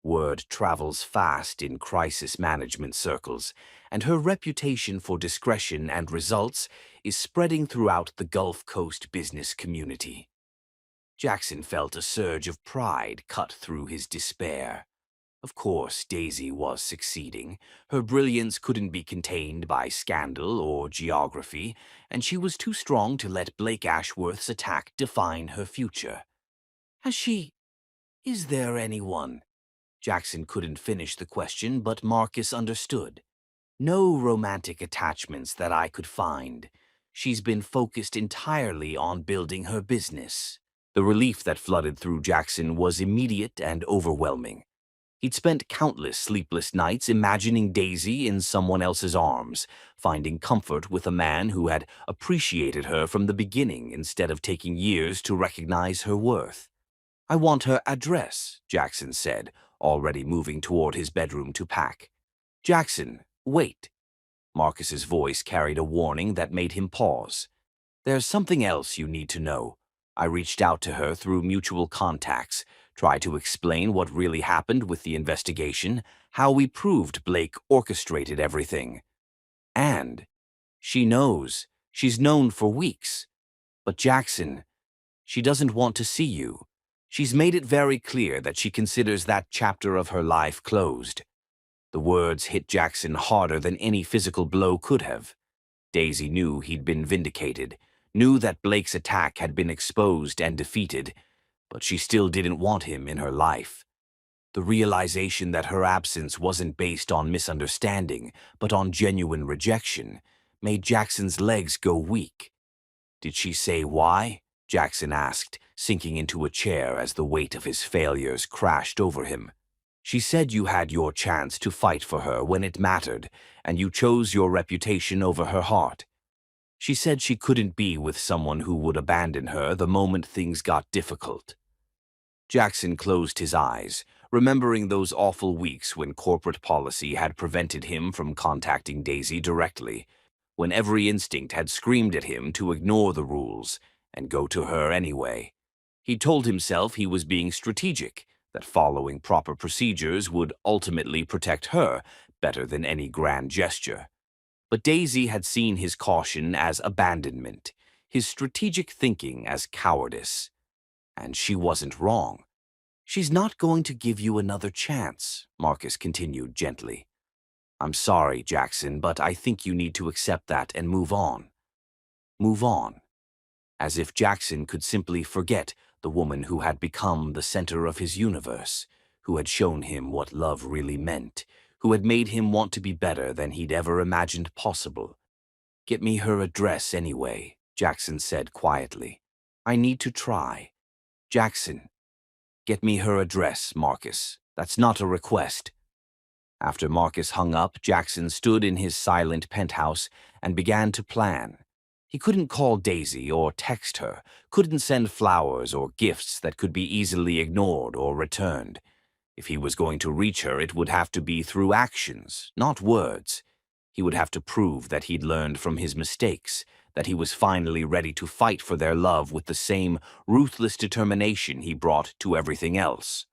Word travels fast in crisis management circles, and her reputation for discretion and results is spreading throughout the Gulf Coast business community." Jackson felt a surge of pride cut through his despair. Of course, Daisy was succeeding. Her brilliance couldn't be contained by scandal or geography, and she was too strong to let Blake Ashworth's attack define her future. "Has she... Is there anyone?" Jackson couldn't finish the question, but Marcus understood. "No romantic attachments that I could find. She's been focused entirely on building her business." The relief that flooded through Jackson was immediate and overwhelming. He'd spent countless sleepless nights imagining Daisy in someone else's arms, finding comfort with a man who had appreciated her from the beginning instead of taking years to recognize her worth. "I want her address," Jackson said, already moving toward his bedroom to pack. "Jackson, wait." Marcus's voice carried a warning that made him pause. "There's something else you need to know. I reached out to her through mutual contacts, tried to explain what really happened with the investigation, how we proved Blake orchestrated everything. And she knows. She's known for weeks. But Jackson, she doesn't want to see you. She's made it very clear that she considers that chapter of her life closed." The words hit Jackson harder than any physical blow could have. Daisy knew he'd been vindicated, knew that Blake's attack had been exposed and defeated, but she still didn't want him in her life. The realization that her absence wasn't based on misunderstanding, but on genuine rejection, made Jackson's legs go weak. "Did she say why?" Jackson asked, sinking into a chair as the weight of his failures crashed over him. "She said you had your chance to fight for her when it mattered, and you chose your reputation over her heart. She said she couldn't be with someone who would abandon her the moment things got difficult." Jackson closed his eyes, remembering those awful weeks when corporate policy had prevented him from contacting Daisy directly, when every instinct had screamed at him to ignore the rules and go to her anyway. He told himself he was being strategic, that following proper procedures would ultimately protect her better than any grand gesture. But Daisy had seen his caution as abandonment, his strategic thinking as cowardice. And she wasn't wrong. "She's not going to give you another chance," Marcus continued gently. "I'm sorry, Jackson, but I think you need to accept that and move on." Move on. As if Jackson could simply forget the woman who had become the center of his universe, who had shown him what love really meant, who had made him want to be better than he'd ever imagined possible. "Get me her address anyway," Jackson said quietly. "I need to try." "Jackson, get me her address, Marcus. That's not a request." After Marcus hung up, Jackson stood in his silent penthouse and began to plan. He couldn't call Daisy or text her, couldn't send flowers or gifts that could be easily ignored or returned. If he was going to reach her, it would have to be through actions, not words. He would have to prove that he'd learned from his mistakes, that he was finally ready to fight for their love with the same ruthless determination he brought to everything else.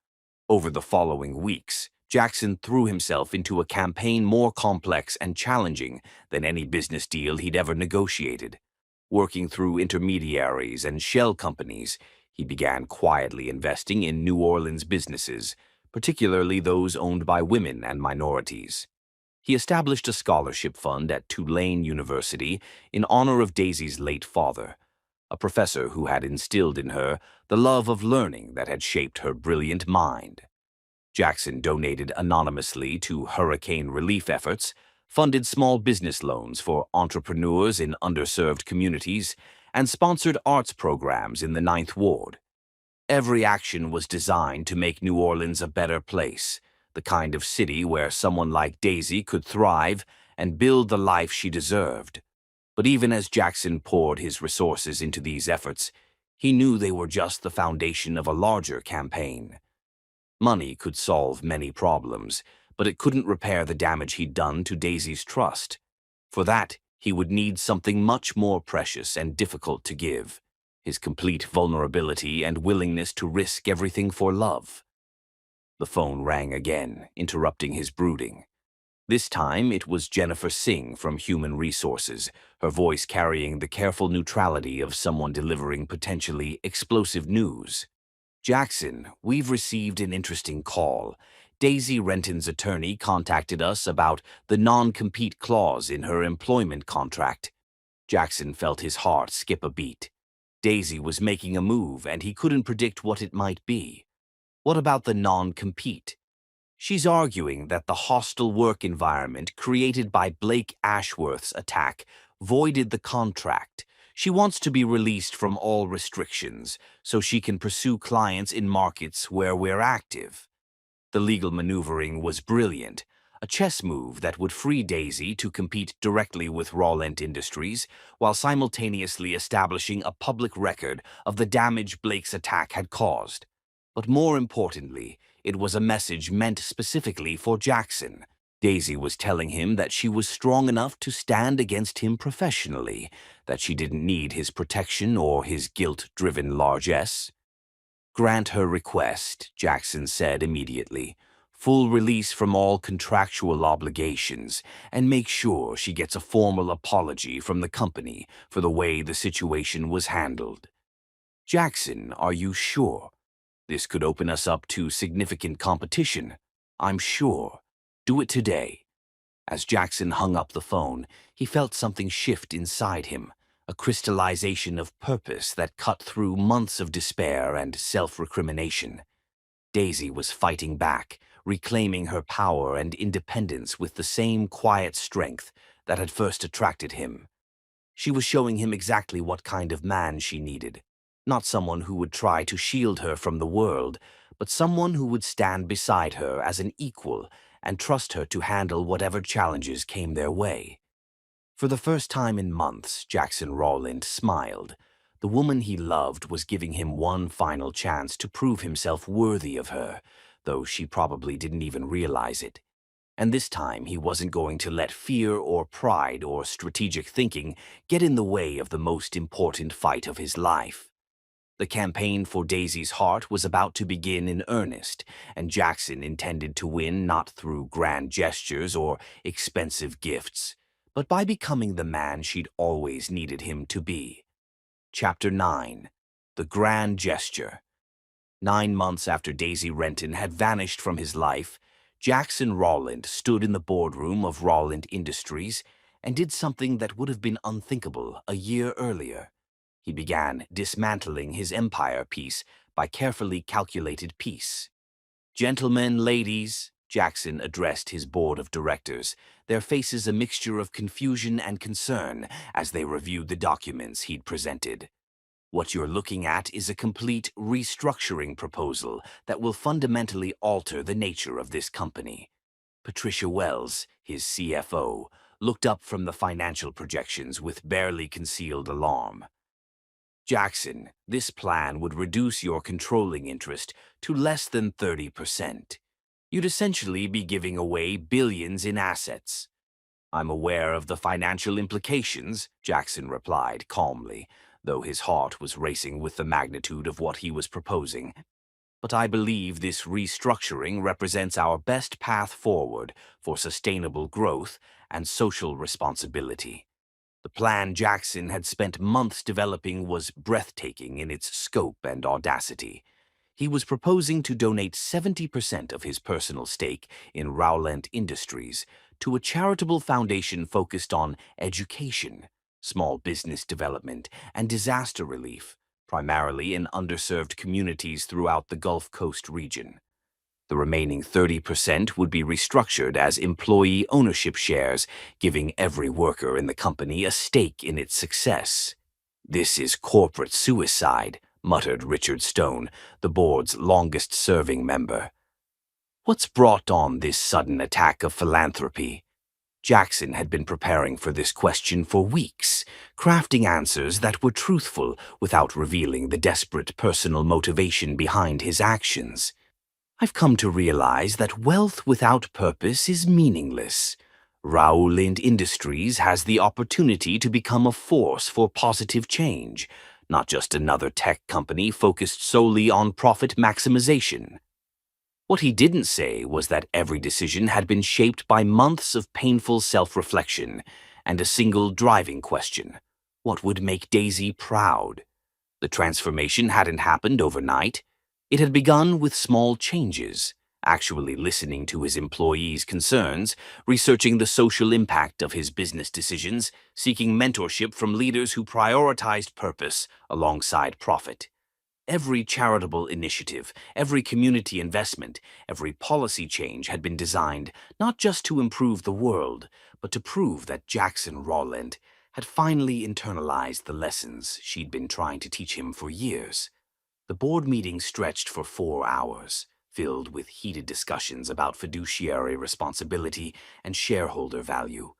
Over the following weeks, Jackson threw himself into a campaign more complex and challenging than any business deal he'd ever negotiated. Working through intermediaries and shell companies, he began quietly investing in New Orleans businesses, particularly those owned by women and minorities. He established a scholarship fund at Tulane University in honor of Daisy's late father, a professor who had instilled in her the love of learning that had shaped her brilliant mind. Jackson donated anonymously to hurricane relief efforts, funded small business loans for entrepreneurs in underserved communities, and sponsored arts programs in the Ninth Ward. Every action was designed to make New Orleans a better place, the kind of city where someone like Daisy could thrive and build the life she deserved. But even as Jackson poured his resources into these efforts, he knew they were just the foundation of a larger campaign. Money could solve many problems, but it couldn't repair the damage he'd done to Daisy's trust. For that, he would need something much more precious and difficult to give: his complete vulnerability and willingness to risk everything for love. The phone rang again, interrupting his brooding. This time it was Jennifer Singh from Human Resources, her voice carrying the careful neutrality of someone delivering potentially explosive news. "Jackson, we've received an interesting call. Daisy Renton's attorney contacted us about the non-compete clause in her employment contract." Jackson felt his heart skip a beat. Daisy was making a move, and he couldn't predict what it might be. What about the non-compete? "She's arguing that the hostile work environment created by Blake Ashworth's attack voided the contract. She wants to be released from all restrictions so she can pursue clients in markets where we're active." The legal maneuvering was brilliant, a chess move that would free Daisy to compete directly with Rawlent Industries while simultaneously establishing a public record of the damage Blake's attack had caused. But more importantly, it was a message meant specifically for Jackson. Daisy was telling him that she was strong enough to stand against him professionally, that she didn't need his protection or his guilt-driven largesse. "Grant her request," Jackson said immediately. "Full release from all contractual obligations, and make sure she gets a formal apology from the company for the way the situation was handled." "Jackson, are you sure? This could open us up to significant competition." "I'm sure. Do it today." As Jackson hung up the phone, he felt something shift inside him, a crystallization of purpose that cut through months of despair and self-recrimination. Daisy was fighting back, reclaiming her power and independence with the same quiet strength that had first attracted him. She was showing him exactly what kind of man she needed. Not someone who would try to shield her from the world, but someone who would stand beside her as an equal and trust her to handle whatever challenges came their way. For the first time in months, Jackson Rawlent smiled. The woman he loved was giving him one final chance to prove himself worthy of her, though she probably didn't even realize it. And this time he wasn't going to let fear or pride or strategic thinking get in the way of the most important fight of his life. The campaign for Daisy's heart was about to begin in earnest, and Jackson intended to win not through grand gestures or expensive gifts, but by becoming the man she'd always needed him to be. Chapter 9. The Grand Gesture. 9 months after Daisy Renton had vanished from his life, Jackson Rawlent stood in the boardroom of Rawlent Industries and did something that would have been unthinkable a year earlier. He began dismantling his empire piece by carefully calculated piece. "Gentlemen, ladies," Jackson addressed his board of directors, their faces a mixture of confusion and concern as they reviewed the documents he'd presented. "What you're looking at is a complete restructuring proposal that will fundamentally alter the nature of this company." Patricia Wells, his CFO, looked up from the financial projections with barely concealed alarm. "Jackson, this plan would reduce your controlling interest to less than 30%. You'd essentially be giving away billions in assets." I'm aware of the financial implications, Jackson replied calmly, though his heart was racing with the magnitude of what he was proposing. But I believe this restructuring represents our best path forward for sustainable growth and social responsibility. The plan Jackson had spent months developing was breathtaking in its scope and audacity. He was proposing to donate 70% of his personal stake in Rowland Industries to a charitable foundation focused on education, small business development, and disaster relief, primarily in underserved communities throughout the Gulf Coast region. The remaining 30% would be restructured as employee ownership shares, giving every worker in the company a stake in its success. "This is corporate suicide," muttered Richard Stone, the board's longest-serving member. "What's brought on this sudden attack of philanthropy?" Jackson had been preparing for this question for weeks, crafting answers that were truthful without revealing the desperate personal motivation behind his actions. "I've come to realize that wealth without purpose is meaningless. Rowland Industries has the opportunity to become a force for positive change, not just another tech company focused solely on profit maximization." What he didn't say was that every decision had been shaped by months of painful self-reflection and a single driving question: what would make Daisy proud? The transformation hadn't happened overnight. It had begun with small changes, actually listening to his employees' concerns, researching the social impact of his business decisions, seeking mentorship from leaders who prioritized purpose alongside profit. Every charitable initiative, every community investment, every policy change had been designed not just to improve the world, but to prove that Jackson Rowland had finally internalized the lessons she'd been trying to teach him for years. The board meeting stretched for 4 hours, filled with heated discussions about fiduciary responsibility and shareholder value.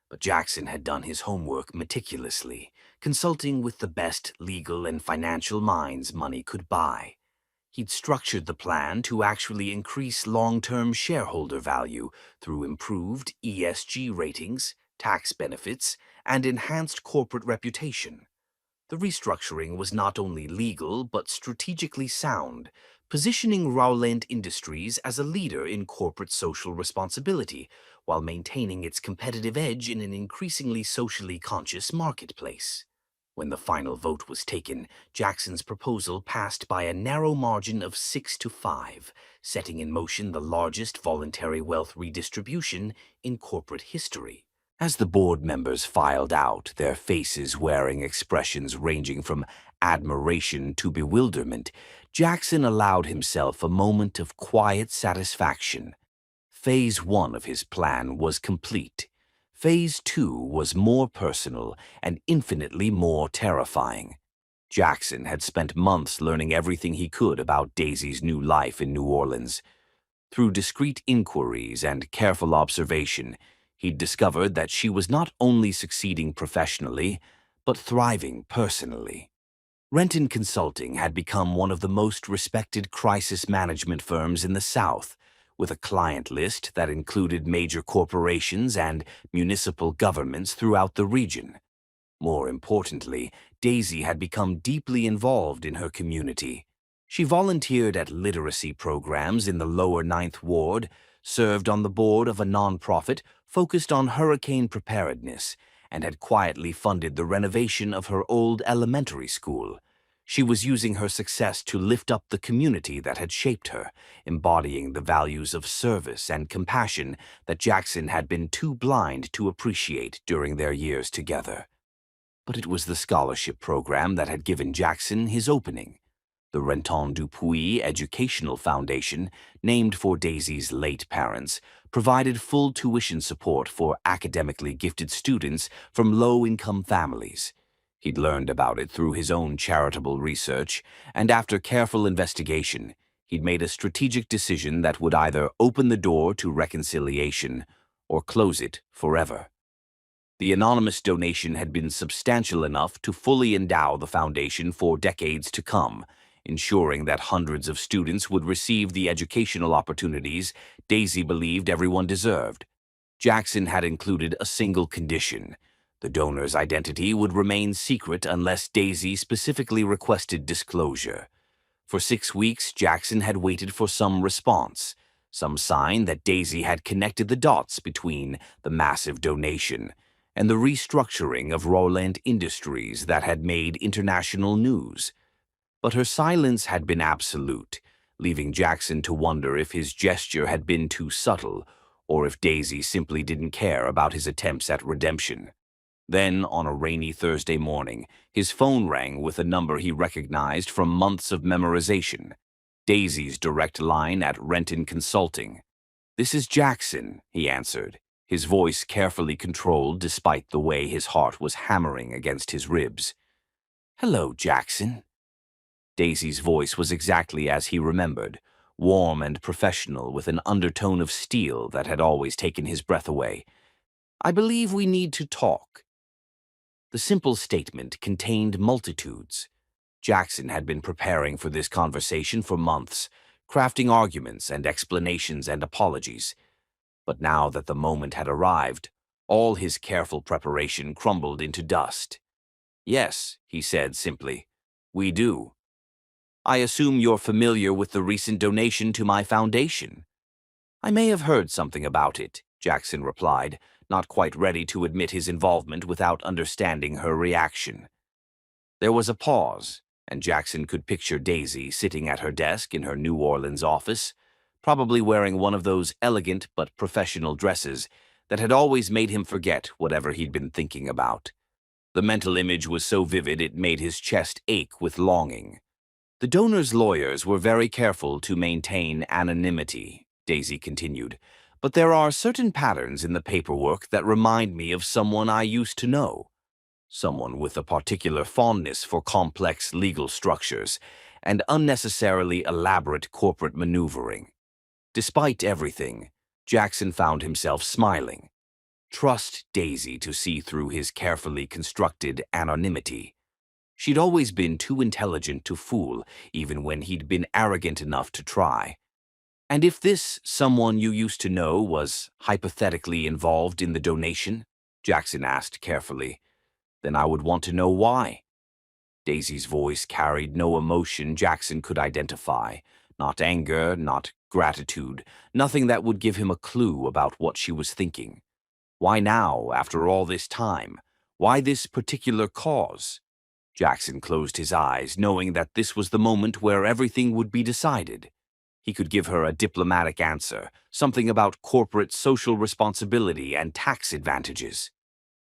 But Jackson had done his homework meticulously, consulting with the best legal and financial minds money could buy. He'd structured the plan to actually increase long-term shareholder value through improved ESG ratings, tax benefits, and enhanced corporate reputation. The restructuring was not only legal but strategically sound, positioning Rowland Industries as a leader in corporate social responsibility while maintaining its competitive edge in an increasingly socially conscious marketplace. When the final vote was taken, Jackson's proposal passed by a narrow margin of 6-5, setting in motion the largest voluntary wealth redistribution in corporate history. As the board members filed out, their faces wearing expressions ranging from admiration to bewilderment, Jackson allowed himself a moment of quiet satisfaction. Phase 1 of his plan was complete. Phase 2 was more personal and infinitely more terrifying. Jackson had spent months learning everything he could about Daisy's new life in New Orleans. Through discreet inquiries and careful observation, he'd discovered that she was not only succeeding professionally, but thriving personally. Renton Consulting had become one of the most respected crisis management firms in the South, with a client list that included major corporations and municipal governments throughout the region. More importantly, Daisy had become deeply involved in her community. She volunteered at literacy programs in the lower Ninth Ward, served on the board of a nonprofit focused on hurricane preparedness, and had quietly funded the renovation of her old elementary school. She was using her success to lift up the community that had shaped her, embodying the values of service and compassion that Jackson had been too blind to appreciate during their years together. But it was the scholarship program that had given Jackson his opening. The Renton Dupuis Educational Foundation, named for Daisy's late parents, provided full tuition support for academically gifted students from low-income families. He'd learned about it through his own charitable research, and after careful investigation, he'd made a strategic decision that would either open the door to reconciliation or close it forever. The anonymous donation had been substantial enough to fully endow the foundation for decades to come, ensuring that hundreds of students would receive the educational opportunities Daisy believed everyone deserved. Jackson had included a single condition. The donor's identity would remain secret unless Daisy specifically requested disclosure. For 6 weeks, Jackson had waited for some response, some sign that Daisy had connected the dots between the massive donation and the restructuring of Roland Industries that had made international news. But her silence had been absolute, leaving Jackson to wonder if his gesture had been too subtle, or if Daisy simply didn't care about his attempts at redemption. Then, on a rainy Thursday morning, his phone rang with a number he recognized from months of memorization. Daisy's direct line at Renton Consulting. "This is Jackson," he answered, his voice carefully controlled despite the way his heart was hammering against his ribs. "Hello, Jackson." Daisy's voice was exactly as he remembered, warm and professional with an undertone of steel that had always taken his breath away. "I believe we need to talk." The simple statement contained multitudes. Jackson had been preparing for this conversation for months, crafting arguments and explanations and apologies. But now that the moment had arrived, all his careful preparation crumbled into dust. "Yes," he said simply, "we do. I assume you're familiar with the recent donation to my foundation." "I may have heard something about it," Jackson replied, not quite ready to admit his involvement without understanding her reaction. There was a pause, and Jackson could picture Daisy sitting at her desk in her New Orleans office, probably wearing one of those elegant but professional dresses that had always made him forget whatever he'd been thinking about. The mental image was so vivid it made his chest ache with longing. "The donor's lawyers were very careful to maintain anonymity," Daisy continued, "but there are certain patterns in the paperwork that remind me of someone I used to know. Someone with a particular fondness for complex legal structures and unnecessarily elaborate corporate maneuvering." Despite everything, Jackson found himself smiling. Trust Daisy to see through his carefully constructed anonymity. She'd always been too intelligent to fool, even when he'd been arrogant enough to try. "And if this someone you used to know was hypothetically involved in the donation?" Jackson asked carefully. "Then I would want to know why." Daisy's voice carried no emotion Jackson could identify. Not anger, not gratitude, nothing that would give him a clue about what she was thinking. Why now, after all this time? Why this particular cause? Jackson closed his eyes, knowing that this was the moment where everything would be decided. He could give her a diplomatic answer, something about corporate social responsibility and tax advantages.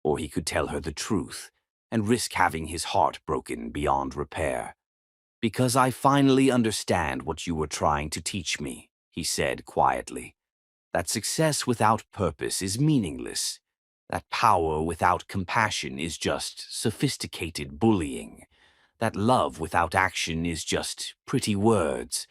Or he could tell her the truth and risk having his heart broken beyond repair. "Because I finally understand what you were trying to teach me," he said quietly. "That success without purpose is meaningless. That power without compassion is just sophisticated bullying. That love without action is just pretty words."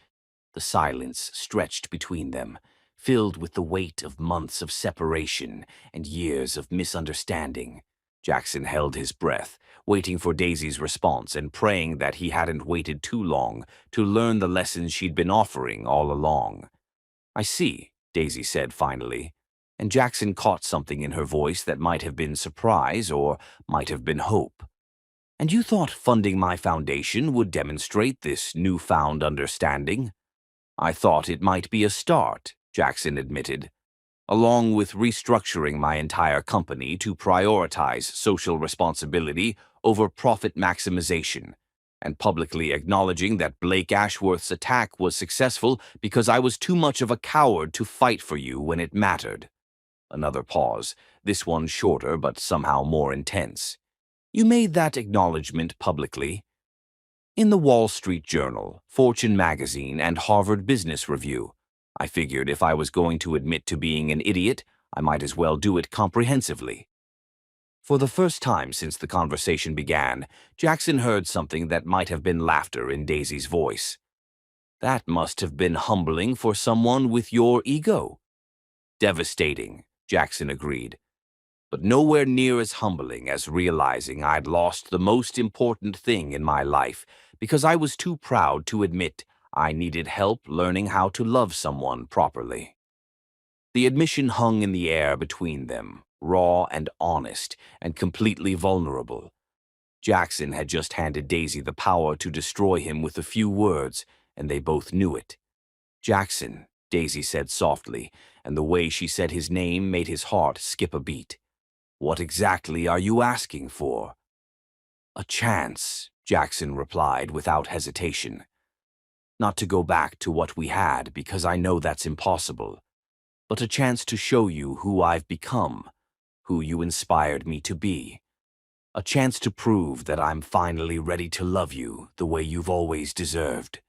The silence stretched between them, filled with the weight of months of separation and years of misunderstanding. Jackson held his breath, waiting for Daisy's response and praying that he hadn't waited too long to learn the lessons she'd been offering all along. "I see," Daisy said finally, and Jackson caught something in her voice that might have been surprise or might have been hope. "And you thought funding my foundation would demonstrate this newfound understanding?" "I thought it might be a start," Jackson admitted. "Along with restructuring my entire company to prioritize social responsibility over profit maximization, and publicly acknowledging that Blake Ashworth's attack was successful because I was too much of a coward to fight for you when it mattered." Another pause, this one shorter but somehow more intense. "You made that acknowledgement publicly?" "In the Wall Street Journal, Fortune magazine, and Harvard Business Review. I figured if I was going to admit to being an idiot, I might as well do it comprehensively." For the first time since the conversation began, Jackson heard something that might have been laughter in Daisy's voice. "That must have been humbling for someone with your ego." "Devastating," Jackson agreed, "but nowhere near as humbling as realizing I'd lost the most important thing in my life because I was too proud to admit I needed help learning how to love someone properly." The admission hung in the air between them, raw and honest, and completely vulnerable. Jackson had just handed Daisy the power to destroy him with a few words, and they both knew it. "Jackson," Daisy said softly, and the way she said his name made his heart skip a beat. "What exactly are you asking for?" "A chance," Jackson replied without hesitation. "Not to go back to what we had, because I know that's impossible, but a chance to show you who I've become, who you inspired me to be. A chance to prove that I'm finally ready to love you the way you've always deserved."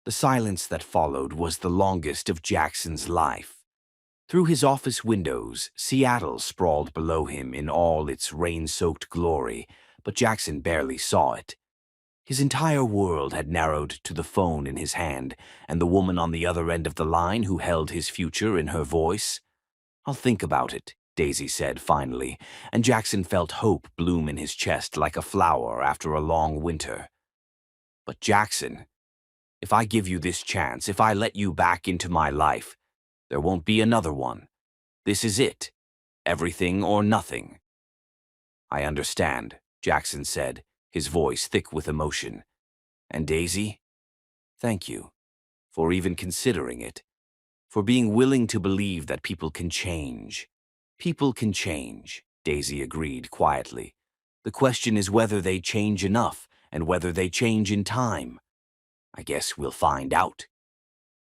The silence that followed was the longest of Jackson's life. Through his office windows, Seattle sprawled below him in all its rain-soaked glory, but Jackson barely saw it. His entire world had narrowed to the phone in his hand, and the woman on the other end of the line who held his future in her voice. "I'll think about it," Daisy said finally, and Jackson felt hope bloom in his chest like a flower after a long winter. "But Jackson, if I give you this chance, if I let you back into my life, there won't be another one. This is it. Everything or nothing." "I understand," Jackson said, his voice thick with emotion. "And Daisy, thank you for even considering it, for being willing to believe that people can change." "People can change," Daisy agreed quietly. "The question is whether they change enough and whether they change in time. I guess we'll find out."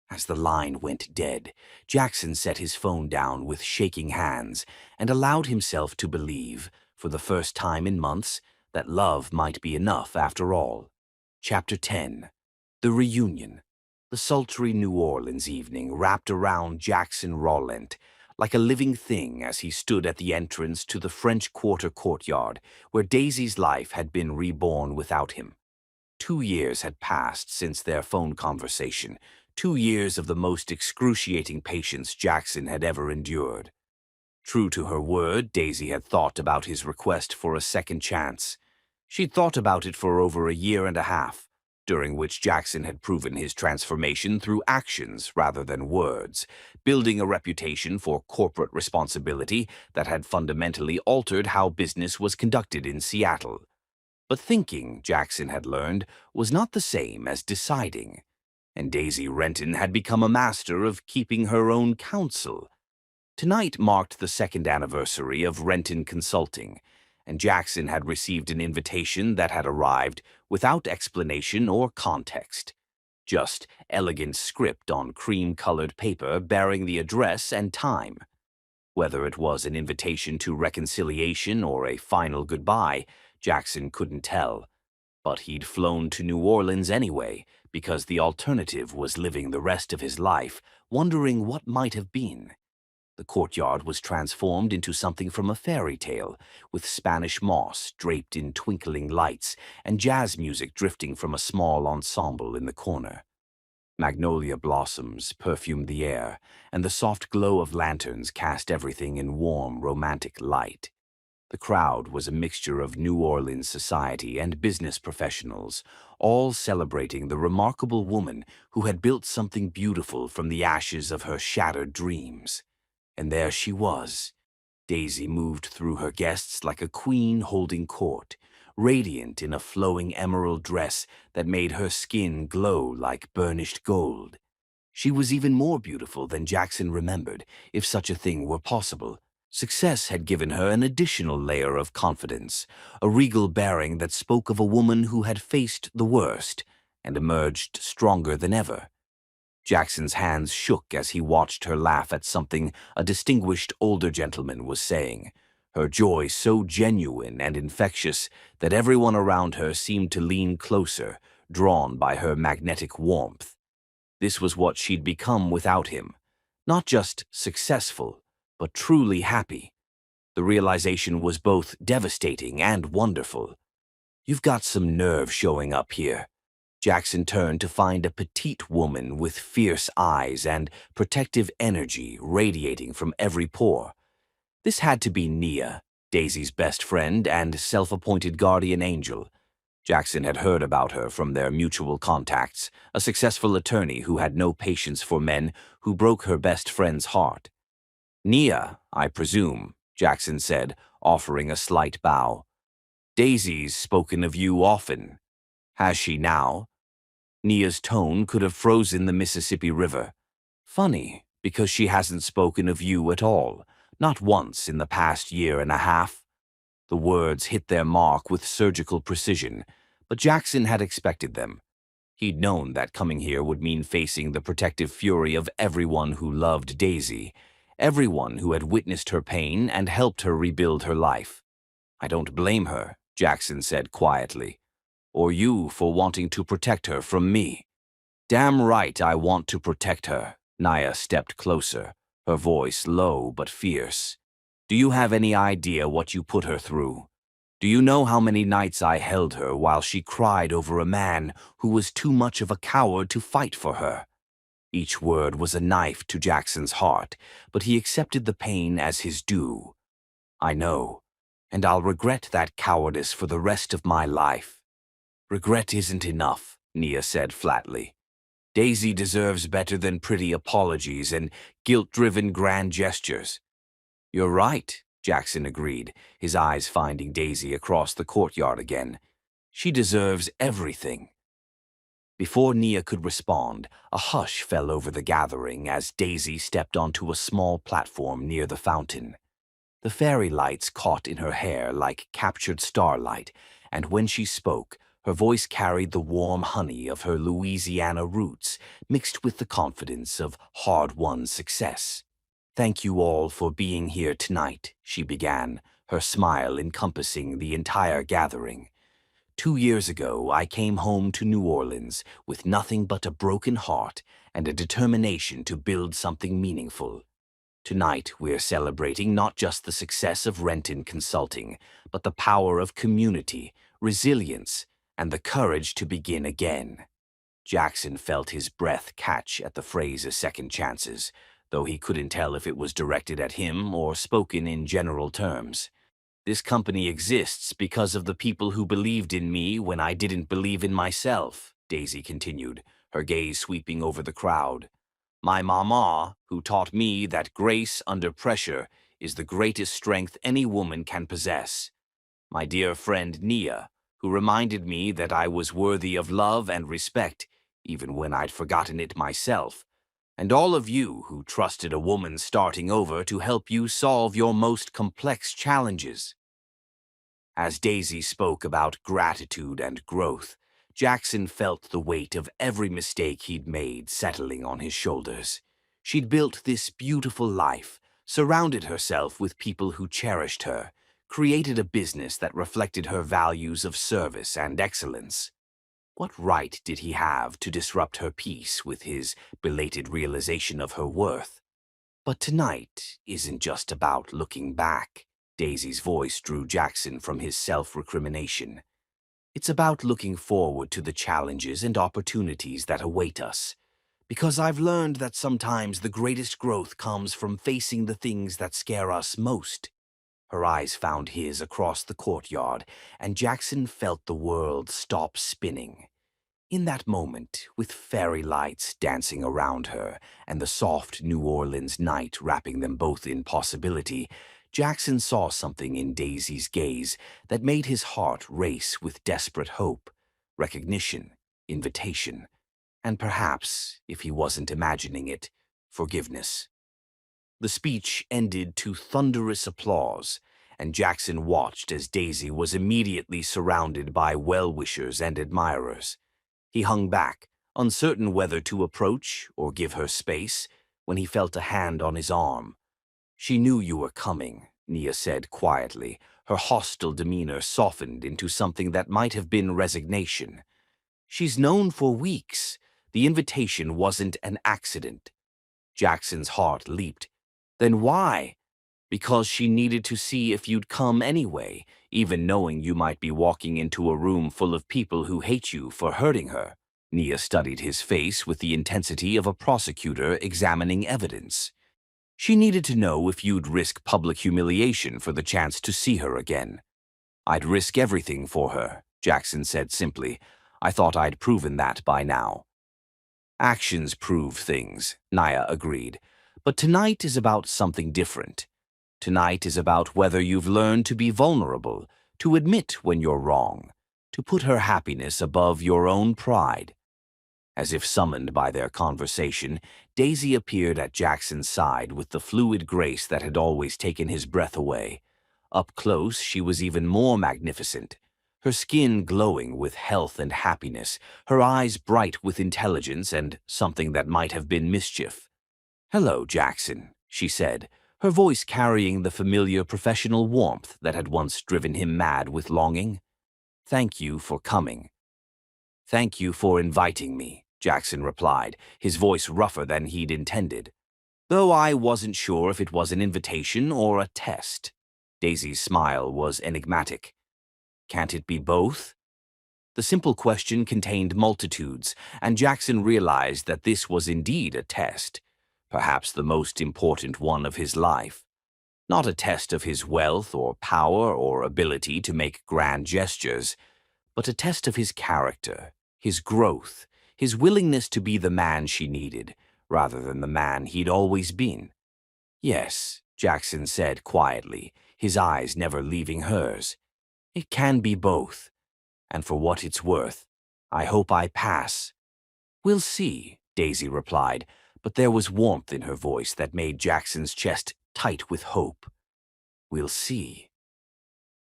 As the line went dead, Jackson set his phone down with shaking hands and allowed himself to believe, for the first time in months, that love might be enough after all. Chapter 10. The Reunion. The sultry New Orleans evening wrapped around Jackson Rowland like a living thing as he stood at the entrance to the French Quarter courtyard, where Daisy's life had been reborn without him. 2 years had passed since their phone conversation, 2 years of the most excruciating patience Jackson had ever endured. True to her word, Daisy had thought about his request for a second chance. She'd thought about it for over a year and a half, during which Jackson had proven his transformation through actions rather than words, building a reputation for corporate responsibility that had fundamentally altered how business was conducted in Seattle. But thinking, Jackson had learned, was not the same as deciding, and Daisy Renton had become a master of keeping her own counsel. Tonight marked the second anniversary of Renton Consulting, and Jackson had received an invitation that had arrived without explanation or context. Just elegant script on cream-colored paper bearing the address and time. Whether it was an invitation to reconciliation or a final goodbye, Jackson couldn't tell. But he'd flown to New Orleans anyway, because the alternative was living the rest of his life wondering what might have been. The courtyard was transformed into something from a fairy tale, with Spanish moss draped in twinkling lights and jazz music drifting from a small ensemble in the corner. Magnolia blossoms perfumed the air, and the soft glow of lanterns cast everything in warm, romantic light. The crowd was a mixture of New Orleans society and business professionals, all celebrating the remarkable woman who had built something beautiful from the ashes of her shattered dreams. And there she was. Daisy moved through her guests like a queen holding court, radiant in a flowing emerald dress that made her skin glow like burnished gold. She was even more beautiful than Jackson remembered, if such a thing were possible. Success had given her an additional layer of confidence, a regal bearing that spoke of a woman who had faced the worst and emerged stronger than ever. Jackson's hands shook as he watched her laugh at something a distinguished older gentleman was saying, her joy so genuine and infectious that everyone around her seemed to lean closer, drawn by her magnetic warmth. This was what she'd become without him. Not just successful, but truly happy. The realization was both devastating and wonderful. "You've got some nerve showing up here." Jackson turned to find a petite woman with fierce eyes and protective energy radiating from every pore. This had to be Nia, Daisy's best friend and self-appointed guardian angel. Jackson had heard about her from their mutual contacts, a successful attorney who had no patience for men who broke her best friend's heart. "Nia, I presume," Jackson said, offering a slight bow. "Daisy's spoken of you often. Has she now?" Nia's tone could have frozen the Mississippi River. "Funny, because she hasn't spoken of you at all, not once in the past year and a half." The words hit their mark with surgical precision, but Jackson had expected them. He'd known that coming here would mean facing the protective fury of everyone who loved Daisy, everyone who had witnessed her pain and helped her rebuild her life. "I don't blame her," Jackson said quietly, "or you for wanting to protect her from me." "Damn right I want to protect her." Nia stepped closer, her voice low but fierce. "Do you have any idea what you put her through? Do you know how many nights I held her while she cried over a man who was too much of a coward to fight for her?" Each word was a knife to Jackson's heart, but he accepted the pain as his due. "I know, and I'll regret that cowardice for the rest of my life." "Regret isn't enough," Nia said flatly. "Daisy deserves better than pretty apologies and guilt-driven grand gestures." "You're right," Jackson agreed, his eyes finding Daisy across the courtyard again. "She deserves everything." Before Nia could respond, a hush fell over the gathering as Daisy stepped onto a small platform near the fountain. The fairy lights caught in her hair like captured starlight, and when she spoke, her voice carried the warm honey of her Louisiana roots, mixed with the confidence of hard-won success. "Thank you all for being here tonight," she began, her smile encompassing the entire gathering. "2 years ago, I came home to New Orleans with nothing but a broken heart and a determination to build something meaningful. Tonight, we're celebrating not just the success of Renton Consulting, but the power of community, resilience, and the courage to begin again." Jackson felt his breath catch at the phrase "second chances," though he couldn't tell if it was directed at him or spoken in general terms. "This company exists because of the people who believed in me when I didn't believe in myself," Daisy continued, her gaze sweeping over the crowd. "My mama, who taught me that grace under pressure is the greatest strength any woman can possess. My dear friend Nia, who reminded me that I was worthy of love and respect, even when I'd forgotten it myself. And all of you who trusted a woman starting over to help you solve your most complex challenges." As Daisy spoke about gratitude and growth, Jackson felt the weight of every mistake he'd made settling on his shoulders. She'd built this beautiful life, surrounded herself with people who cherished her, created a business that reflected her values of service and excellence. What right did he have to disrupt her peace with his belated realization of her worth? But tonight isn't just about looking back. Daisy's voice drew Jackson from his self-recrimination. It's about looking forward to the challenges and opportunities that await us. Because I've learned that sometimes the greatest growth comes from facing the things that scare us most. Her eyes found his across the courtyard, and Jackson felt the world stop spinning. In that moment, with fairy lights dancing around her and the soft New Orleans night wrapping them both in possibility, Jackson saw something in Daisy's gaze that made his heart race with desperate hope, recognition, invitation, and perhaps, if he wasn't imagining it, forgiveness. The speech ended to thunderous applause, and Jackson watched as Daisy was immediately surrounded by well-wishers and admirers. He hung back, uncertain whether to approach or give her space, when he felt a hand on his arm. "She knew you were coming," Nia said quietly, her hostile demeanor softened into something that might have been resignation. "She's known for weeks. The invitation wasn't an accident." Jackson's heart leaped. "Then why?" "Because she needed to see if you'd come anyway, even knowing you might be walking into a room full of people who hate you for hurting her." Nia studied his face with the intensity of a prosecutor examining evidence. "She needed to know if you'd risk public humiliation for the chance to see her again." "I'd risk everything for her," Jackson said simply. I thought I'd proven that by now. Actions prove things, Naya agreed. But tonight is about something different. Tonight is about whether you've learned to be vulnerable, to admit when you're wrong, to put her happiness above your own pride. As if summoned by their conversation, Daisy appeared at Jackson's side with the fluid grace that had always taken his breath away. Up close, she was even more magnificent, her skin glowing with health and happiness, her eyes bright with intelligence and something that might have been mischief. "Hello, Jackson," she said, her voice carrying the familiar professional warmth that had once driven him mad with longing. "Thank you for coming." "Thank you for inviting me," Jackson replied, his voice rougher than he'd intended. "Though I wasn't sure if it was an invitation or a test." Daisy's smile was enigmatic. "Can't it be both?" The simple question contained multitudes, and Jackson realized that this was indeed a test, perhaps the most important one of his life. Not a test of his wealth or power or ability to make grand gestures, but a test of his character, his growth, his willingness to be the man she needed, rather than the man he'd always been. "Yes," Jackson said quietly, his eyes never leaving hers. "It can be both. And for what it's worth, I hope I pass." "We'll see," Daisy replied, but there was warmth in her voice that made Jackson's chest tight with hope. "We'll see."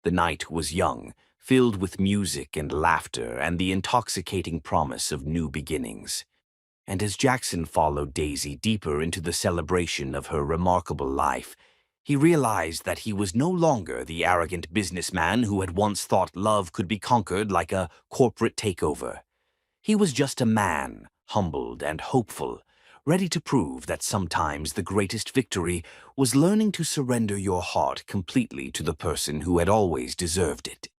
The night was young, filled with music and laughter and the intoxicating promise of new beginnings. And as Jackson followed Daisy deeper into the celebration of her remarkable life, he realized that he was no longer the arrogant businessman who had once thought love could be conquered like a corporate takeover. He was just a man, humbled and hopeful, ready to prove that sometimes the greatest victory was learning to surrender your heart completely to the person who had always deserved it.